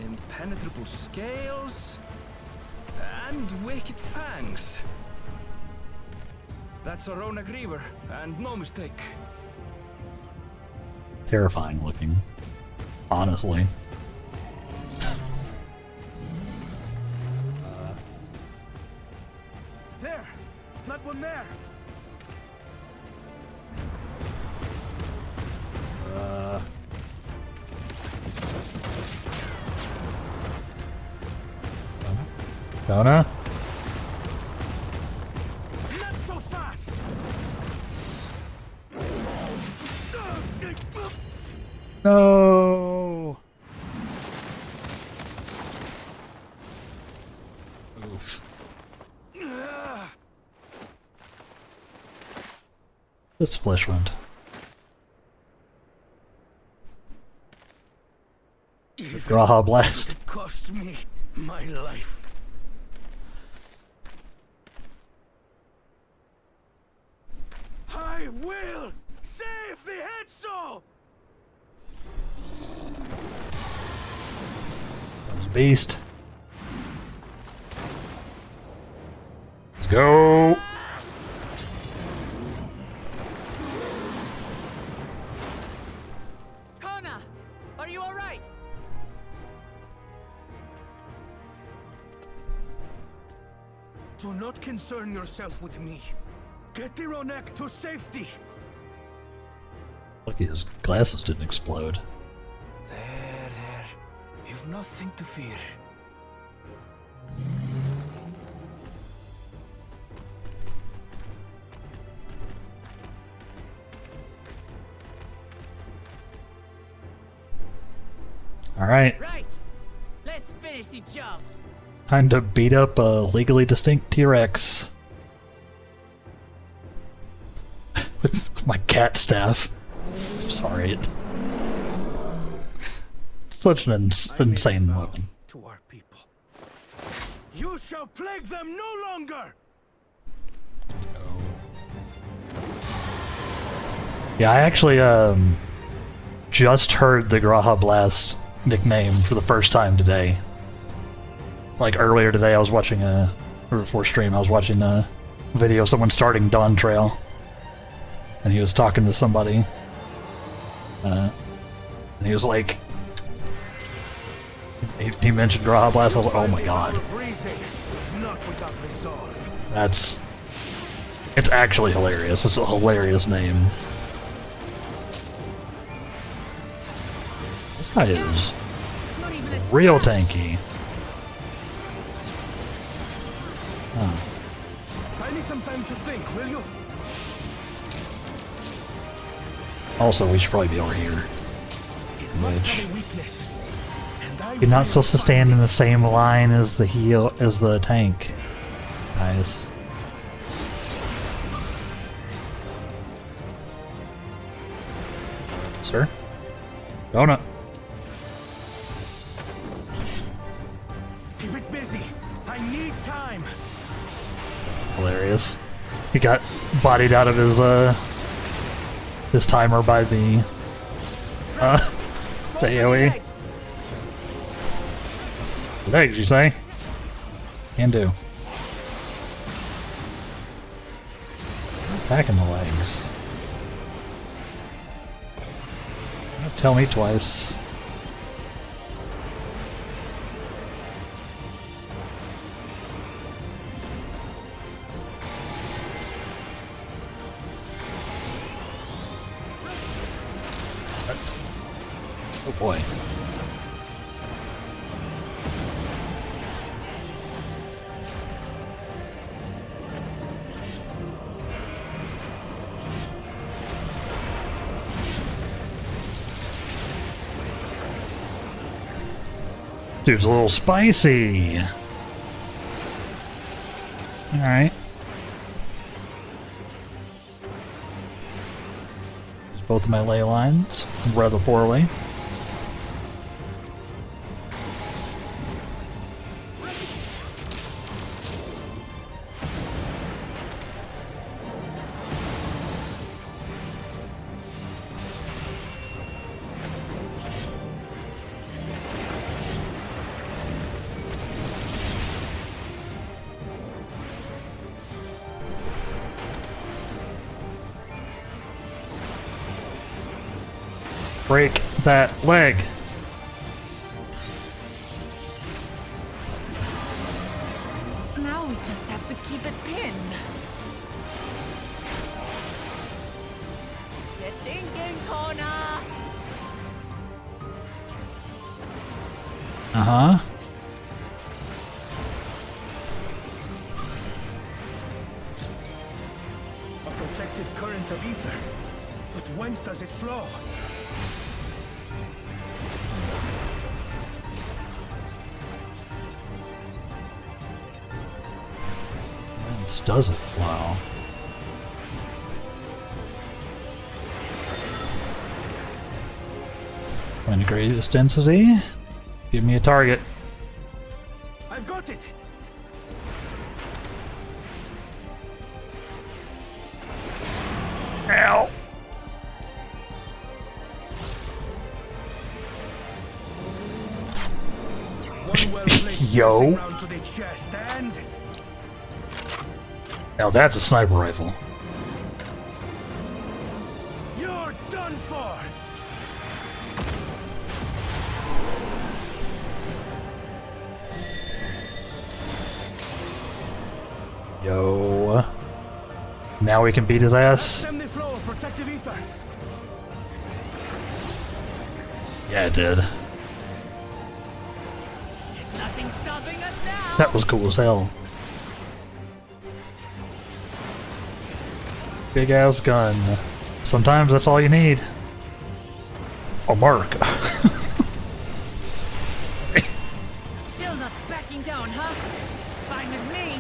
Impenetrable scales and wicked fangs. That's a Rona Griever, and no mistake. Terrifying looking, honestly. There! That one there! Kona? Not so fast! No! Oof. This flesh wound. Graha blast. It cost me my life. I will save the Hetso! There's a beast. Let's go. Kona, are you all right? Do not concern yourself with me. Get the Ronek to safety! Lucky his glasses didn't explode. There. You've nothing to fear. Alright. Right. Let's finish the job. Time to beat up a legally distinct T-Rex. with my cat staff. Sorry. Such an insane weapon. To our people. You shall plague them no longer! Yeah, I actually just heard the Graha Blast nickname for the first time today. Like earlier today, I was watching or before stream, I was watching a video of someone starting Dawntrail, and he was talking to somebody, And he was like, he mentioned Raha Blast. I was like, oh my god. It's actually hilarious. It's a hilarious name. This guy is real tanky. I need some time to think, will you? Also, we should probably be over here. Which you're not supposed to stand in the same line as the tank, guys. Sir? Donut. Keep it busy. I need time. Hilarious. He got bodied out of his timer by the AoE. Legs, you say? Can do. Attacking the legs. Don't tell me twice. Oh boy. Dude's a little spicy. Alright. Use both of my ley lines rather poorly. Break that leg. Now we just have to keep it pinned. You're thinking, Kona. Uh-huh. A protective current of ether. But whence does it flow? Whence does it flow? Find the greatest density. Give me a target. I've got it. Ow! Yo. To the chest and Now that's a sniper rifle. you're done for. Yo. Now we can beat his ass. Stem the flow of protective ether. Yeah, it did. There's nothing stopping us now. That was cool as hell. Big ass gun. Sometimes that's all you need. A mark. Still not backing down, huh? Fine with me.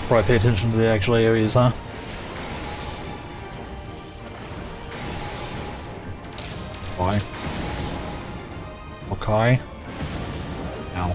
Probably pay attention to the actual AoEs, huh? Why? Okay. Ow.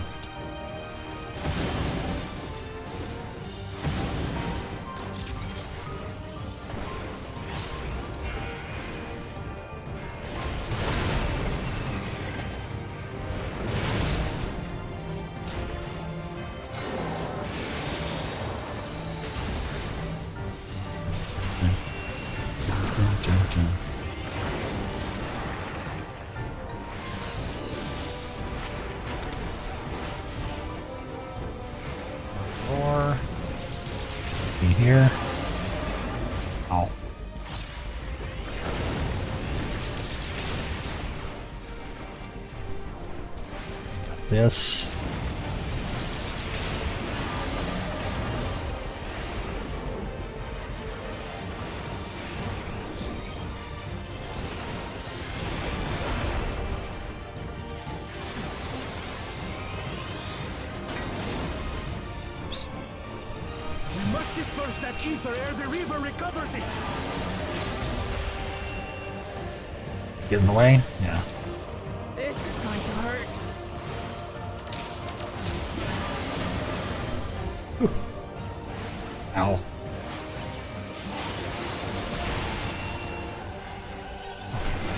this. We must disperse that ether ere the river recovers it. Get in the way? Yeah. This is going to hurt. Ow.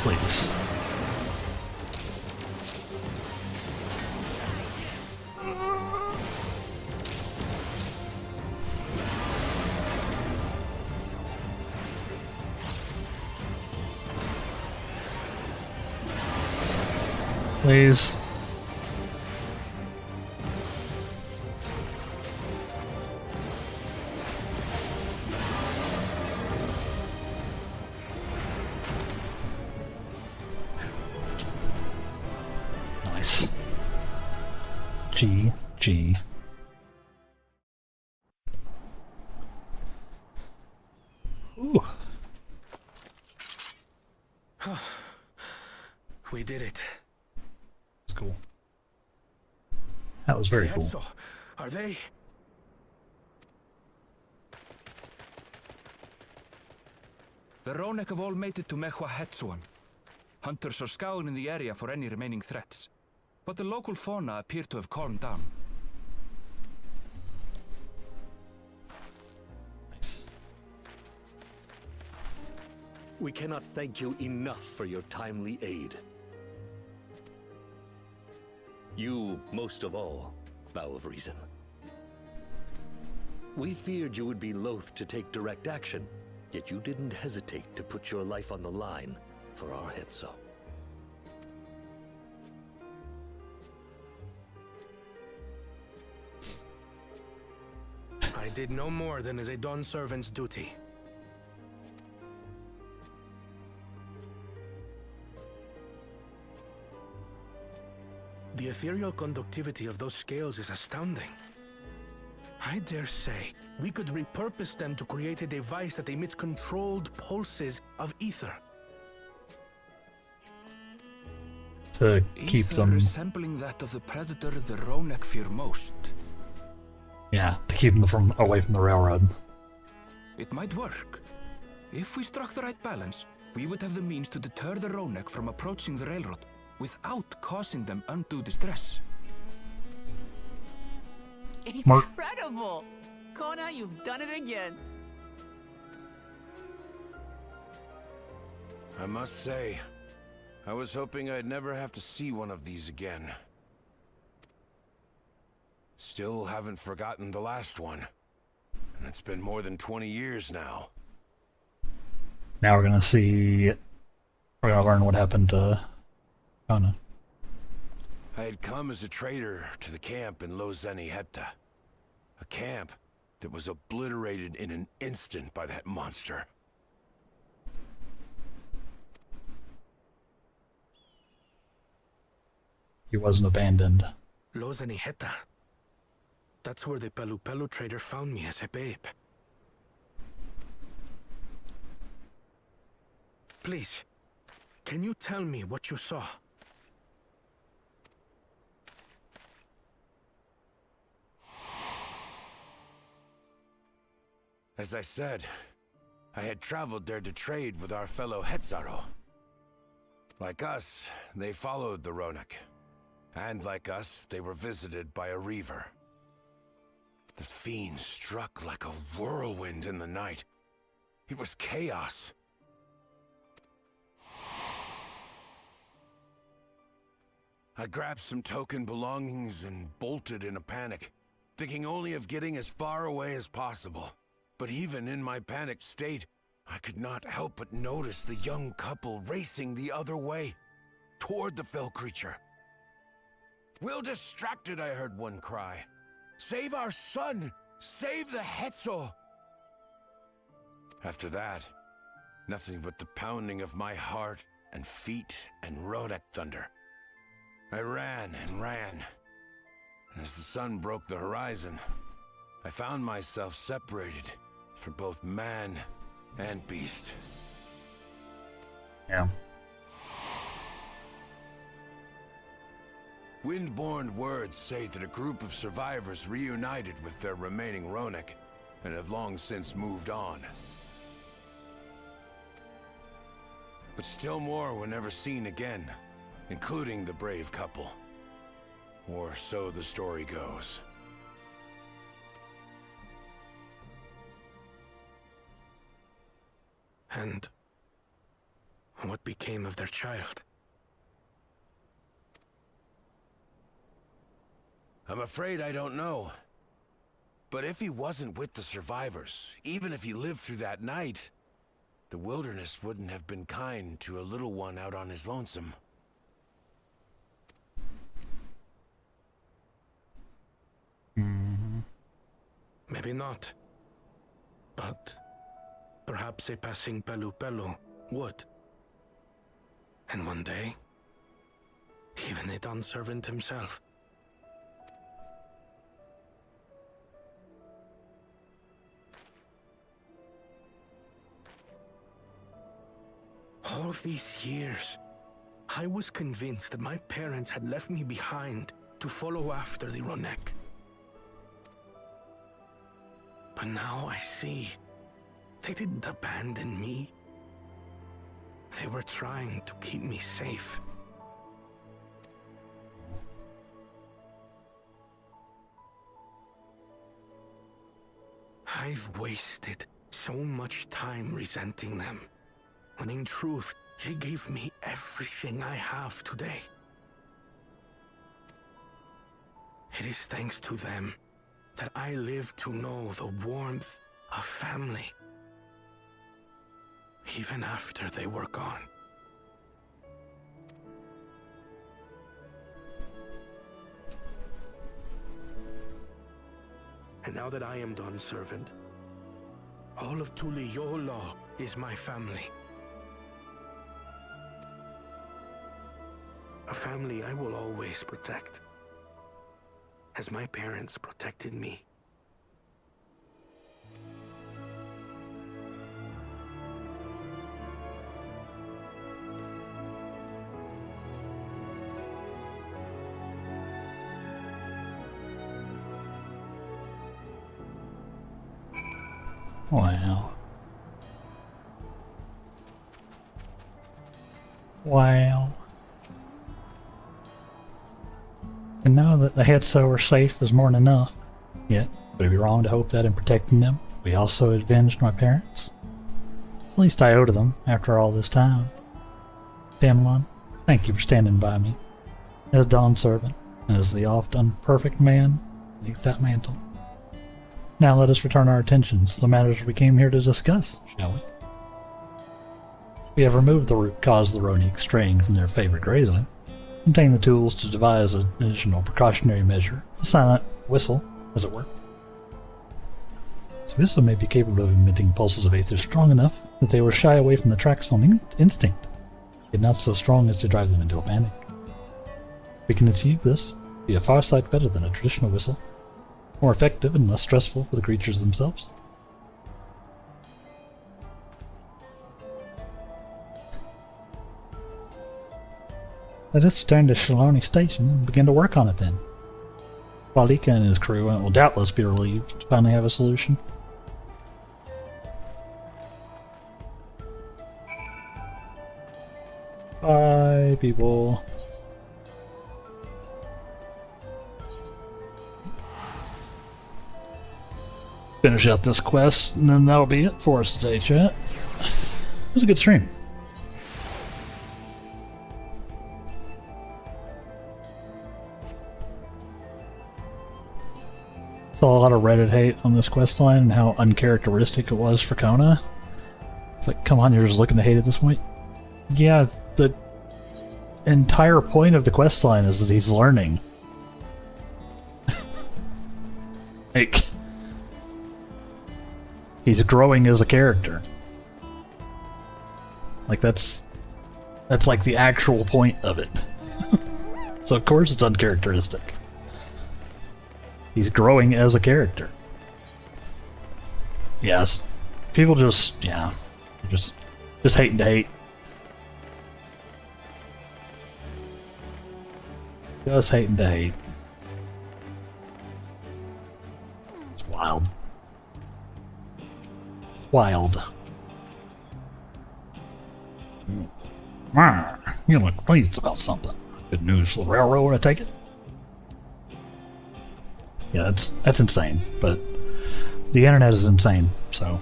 Please. Please. Nice. GG. Ooh. We did it. That's cool. That was very cool. So, are they? The Ronek have all made it to Mehwa Hetsuan. Hunters are scouring the area for any remaining threats, but the local fauna appear to have calmed down. We cannot thank you enough for your timely aid. You, most of all, Bow of Reason. We feared you would be loath to take direct action, yet you didn't hesitate to put your life on the line for our Hetso. I did no more than is a Dawn servant's duty. The ethereal conductivity of those scales is astounding. I dare say we could repurpose them to create a device that emits controlled pulses of ether. To keep Ether them... resembling that of the predator the Ronek fear most. Yeah, to keep them from away from the railroad. It might work. If we struck the right balance, we would have the means to deter the Ronek from approaching the railroad without causing them undue distress. Smart. Incredible! Kona, you've done it again. I must say, I was hoping I'd never have to see one of these again. Still haven't forgotten the last one. And it's been more than 20 years now. Now we're gonna see... We're gonna learn what happened to... Kona. I had come as a trader to the camp in Lozeni Hetta. A camp that was obliterated in an instant by that monster. He wasn't abandoned. Lozeni Hetta. That's where the Pelu Pelu trader found me as a babe. Please, can you tell me what you saw? As I said, I had traveled there to trade with our fellow Hetzaro. Like us, they followed the Ronek. And like us, they were visited by a reaver. The fiend struck like a whirlwind in the night. It was chaos. I grabbed some token belongings and bolted in a panic, thinking only of getting as far away as possible. But even in my panicked state, I could not help but notice the young couple racing the other way, toward the fell creature. Well distracted, I heard one cry. Save our son! Save the Hetzo! After that, nothing but the pounding of my heart and feet and Ronek thunder. I ran and ran, As the sun broke the horizon, I found myself separated from both man and beast. Yeah. Windborne words say that a group of survivors reunited with their remaining Ronek and have long since moved on. But still more were never seen again, including the brave couple. Or so the story goes. And what became of their child? I'm afraid I don't know. But if he wasn't with the survivors, even if he lived through that night, the wilderness wouldn't have been kind to a little one out on his lonesome. Maybe not. But perhaps a passing Pelu would. And one day, even a Dawn servant himself. All these years, I was convinced that my parents had left me behind to follow after the Ronek. But now I see, they didn't abandon me. They were trying to keep me safe. I've wasted so much time resenting them, when in truth, they gave me everything I have today. It is thanks to them that I live to know the warmth of family, even after they were gone. And now that I am Dawn's servant, all of Tuliyola is my family. A family I will always protect, as my parents protected me. Wow. Wow. And now that the Hetso are safe is more than enough. Yet, would it be wrong to hope that in protecting them, we also avenged my parents? At least I owe to them, after all this time. Damelon, thank you for standing by me, as Dawn's servant, and as the oft-unperfect man beneath that mantle. Now let us return our attentions to the matters we came here to discuss, shall we? We have removed the root cause of the Ronek straying from their favorite grazing, obtained the tools to devise an additional precautionary measure, a silent whistle, as it were. This whistle may be capable of emitting pulses of aether strong enough that they will shy away from the tracks on instinct, yet not so strong as to drive them into a panic. If we can achieve this, it will be a far sight better than a traditional whistle, more effective and less stressful for the creatures themselves. Let us return to Shalani Station and begin to work on it then. Walika and his crew will doubtless be relieved to finally have a solution. Bye, people. Finish out this quest, and then that'll be it for us today, chat. It was a good stream. Saw a lot of Reddit hate on this questline and how uncharacteristic it was for Kona. It's like, come on, you're just looking to hate at this point? Yeah, the entire point of the questline is that he's learning. Like, he's growing as a character. Like, that's like the actual point of it. So of course it's uncharacteristic. He's growing as a character. Yes. People just, yeah. Just hating to hate. Just hating to hate. It's wild. Wild. You look pleased about something. Good news for the railroad, I take it? Yeah, that's insane, but the internet is insane, so...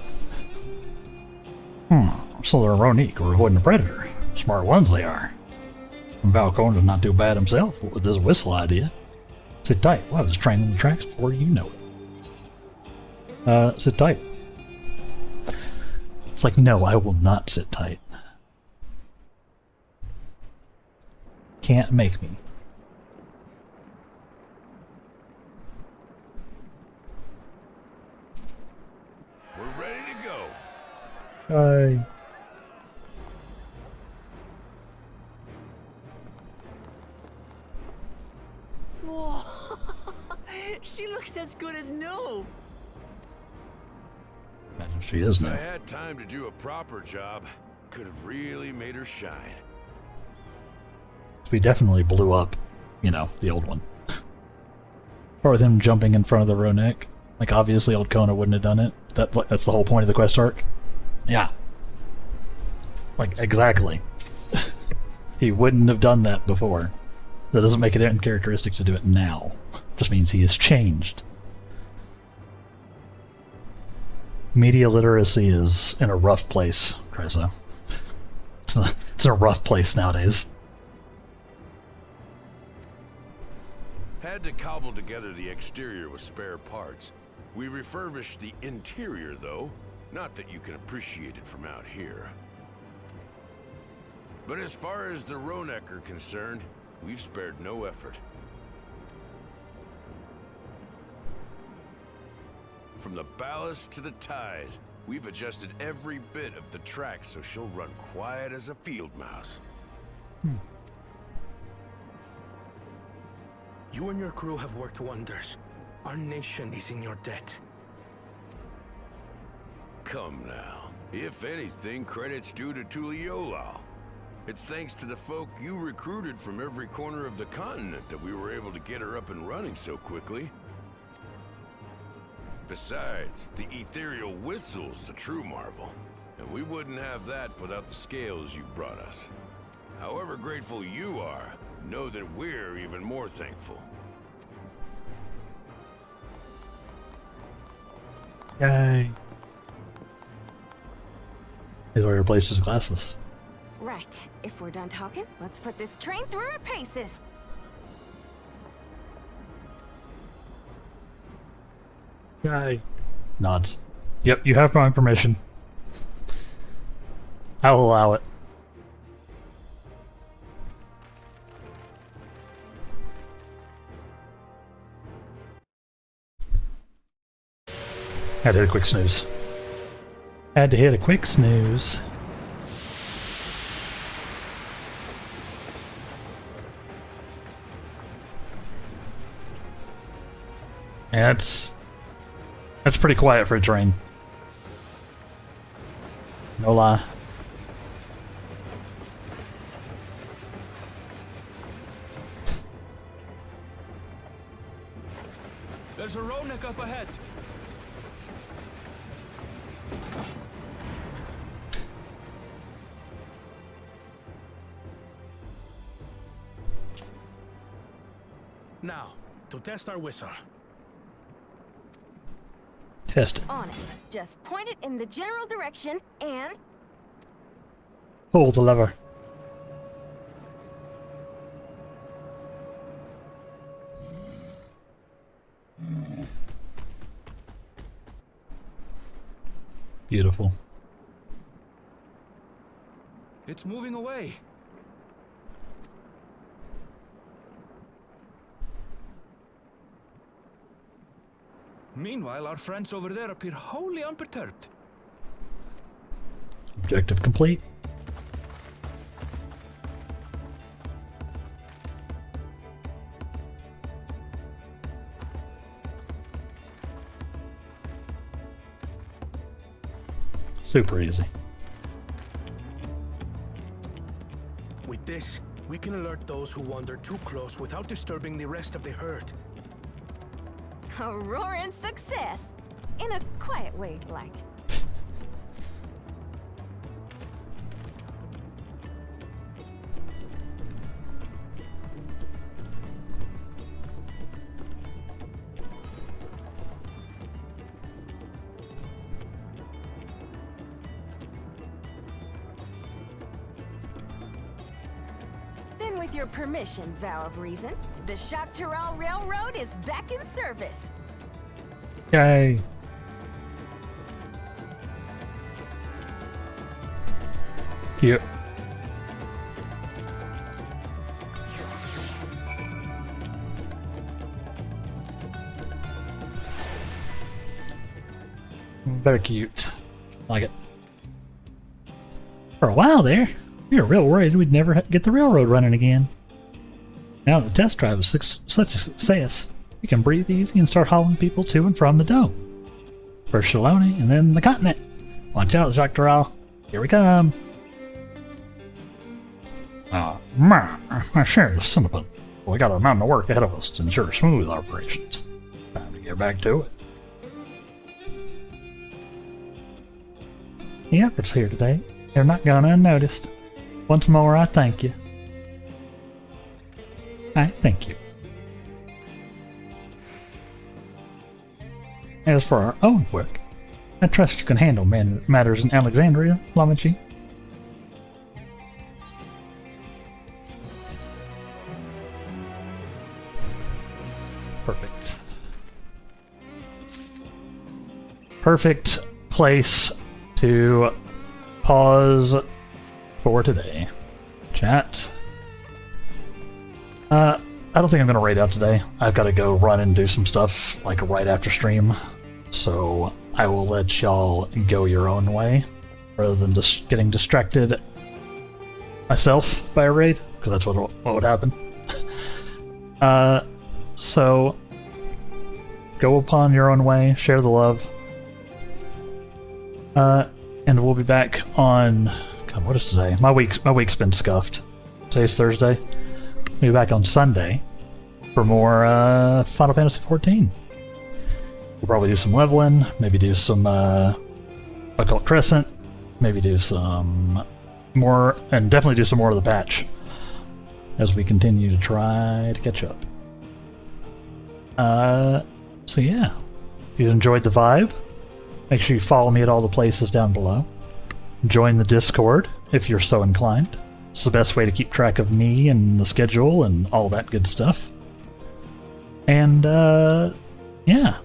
So they're Ronique, or avoiding a predator. Smart ones they are. And Valcorn does not do bad himself with this whistle idea. Sit tight. Well, I was training the tracks before you know it. Sit tight. It's like, no, I will not sit tight. Can't make me. We're ready to go. Hi. Whoa! She looks as good as new. Imagine she is If I now. had time to do a proper job, could have really made her shine. We definitely blew up, you know, the old one. Or with him jumping in front of the Ronek. Like, obviously old Kona wouldn't have done it. That's the whole point of the quest arc. Yeah. Like, exactly. He wouldn't have done that before. That doesn't make it uncharacteristic to do it now. Just means he has changed. Media literacy is in a rough place, Krisa. It's in a rough place nowadays. Had to cobble together the exterior with spare parts. We refurbished the interior, though. Not that you can appreciate it from out here. But as far as the Ronek are concerned, we've spared no effort. From the ballast to the ties, we've adjusted every bit of the track so she'll run quiet as a field mouse. You and your crew have worked wonders. Our nation is in your debt. Come now. If anything, credit's due to Tuliolal. It's thanks to the folk you recruited from every corner of the continent that we were able to get her up and running so quickly. Besides, the ethereal whistle's the true marvel, and we wouldn't have that without the scales you brought us. However grateful you are, know that we're even more thankful. Yay. He's already replaced his glasses. Right. If we're done talking, let's put this train through our paces. Yay. Nods. Yep, you have my permission. I will allow it. Had to hit a quick snooze. Had to hit a quick snooze. Yeah, that's pretty quiet for a train. No lie. There's a Ronek up ahead. Now, to test our whistle. Test it. On it. Just point it in the general direction and... Pull the lever. Beautiful. It's moving away. Meanwhile, our friends over there appear wholly unperturbed. Objective complete. Super easy. With this, we can alert those who wander too close without disturbing the rest of the herd. A roaring success! In a quiet way, like. Then with your permission, Vow of Reason, the Shaktaral Railroad is back in service. Yay. Cute. Very cute. Like it. For a while there, we were real worried we'd never get the railroad running again. Now the test drive is such a success, we can breathe easy and start hauling people to and from the dome. First Shaloni, and then the continent. Watch out, Jacques Doral. Here we come. I sure is cinnamon. We got a mountain of work ahead of us to ensure smooth operations. Time to get back to it. The efforts here today, they're not gone unnoticed. Once more, I thank you. I thank you. As for our own work, I trust you can handle matters in Alexandria, Lamachi. Perfect. Perfect place to pause for today. Chat. I don't think I'm going to raid out today. I've got to go run and do some stuff like right after stream. So I will let y'all go your own way rather than just getting distracted myself by a raid, because that's what would happen. So go upon your own way, share the love. And we'll be back on... God, what is today? My week's been scuffed. Today's Thursday. We'll be back on Sunday for more Final Fantasy XIV. We'll probably do some leveling, maybe do some Occult Crescent, maybe do some more, and definitely do some more of the patch as we continue to try to catch up. So yeah, if you enjoyed the vibe, make sure you follow me at all the places down below. Join the Discord if you're so inclined. It's the best way to keep track of me and the schedule and all that good stuff. And yeah.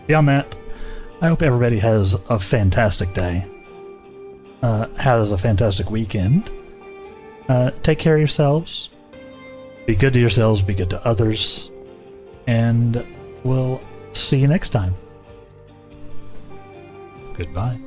Beyond that, I hope everybody has a fantastic day. Has a fantastic weekend. Take care of yourselves. Be good to yourselves, be good to others. And we'll see you next time. Goodbye.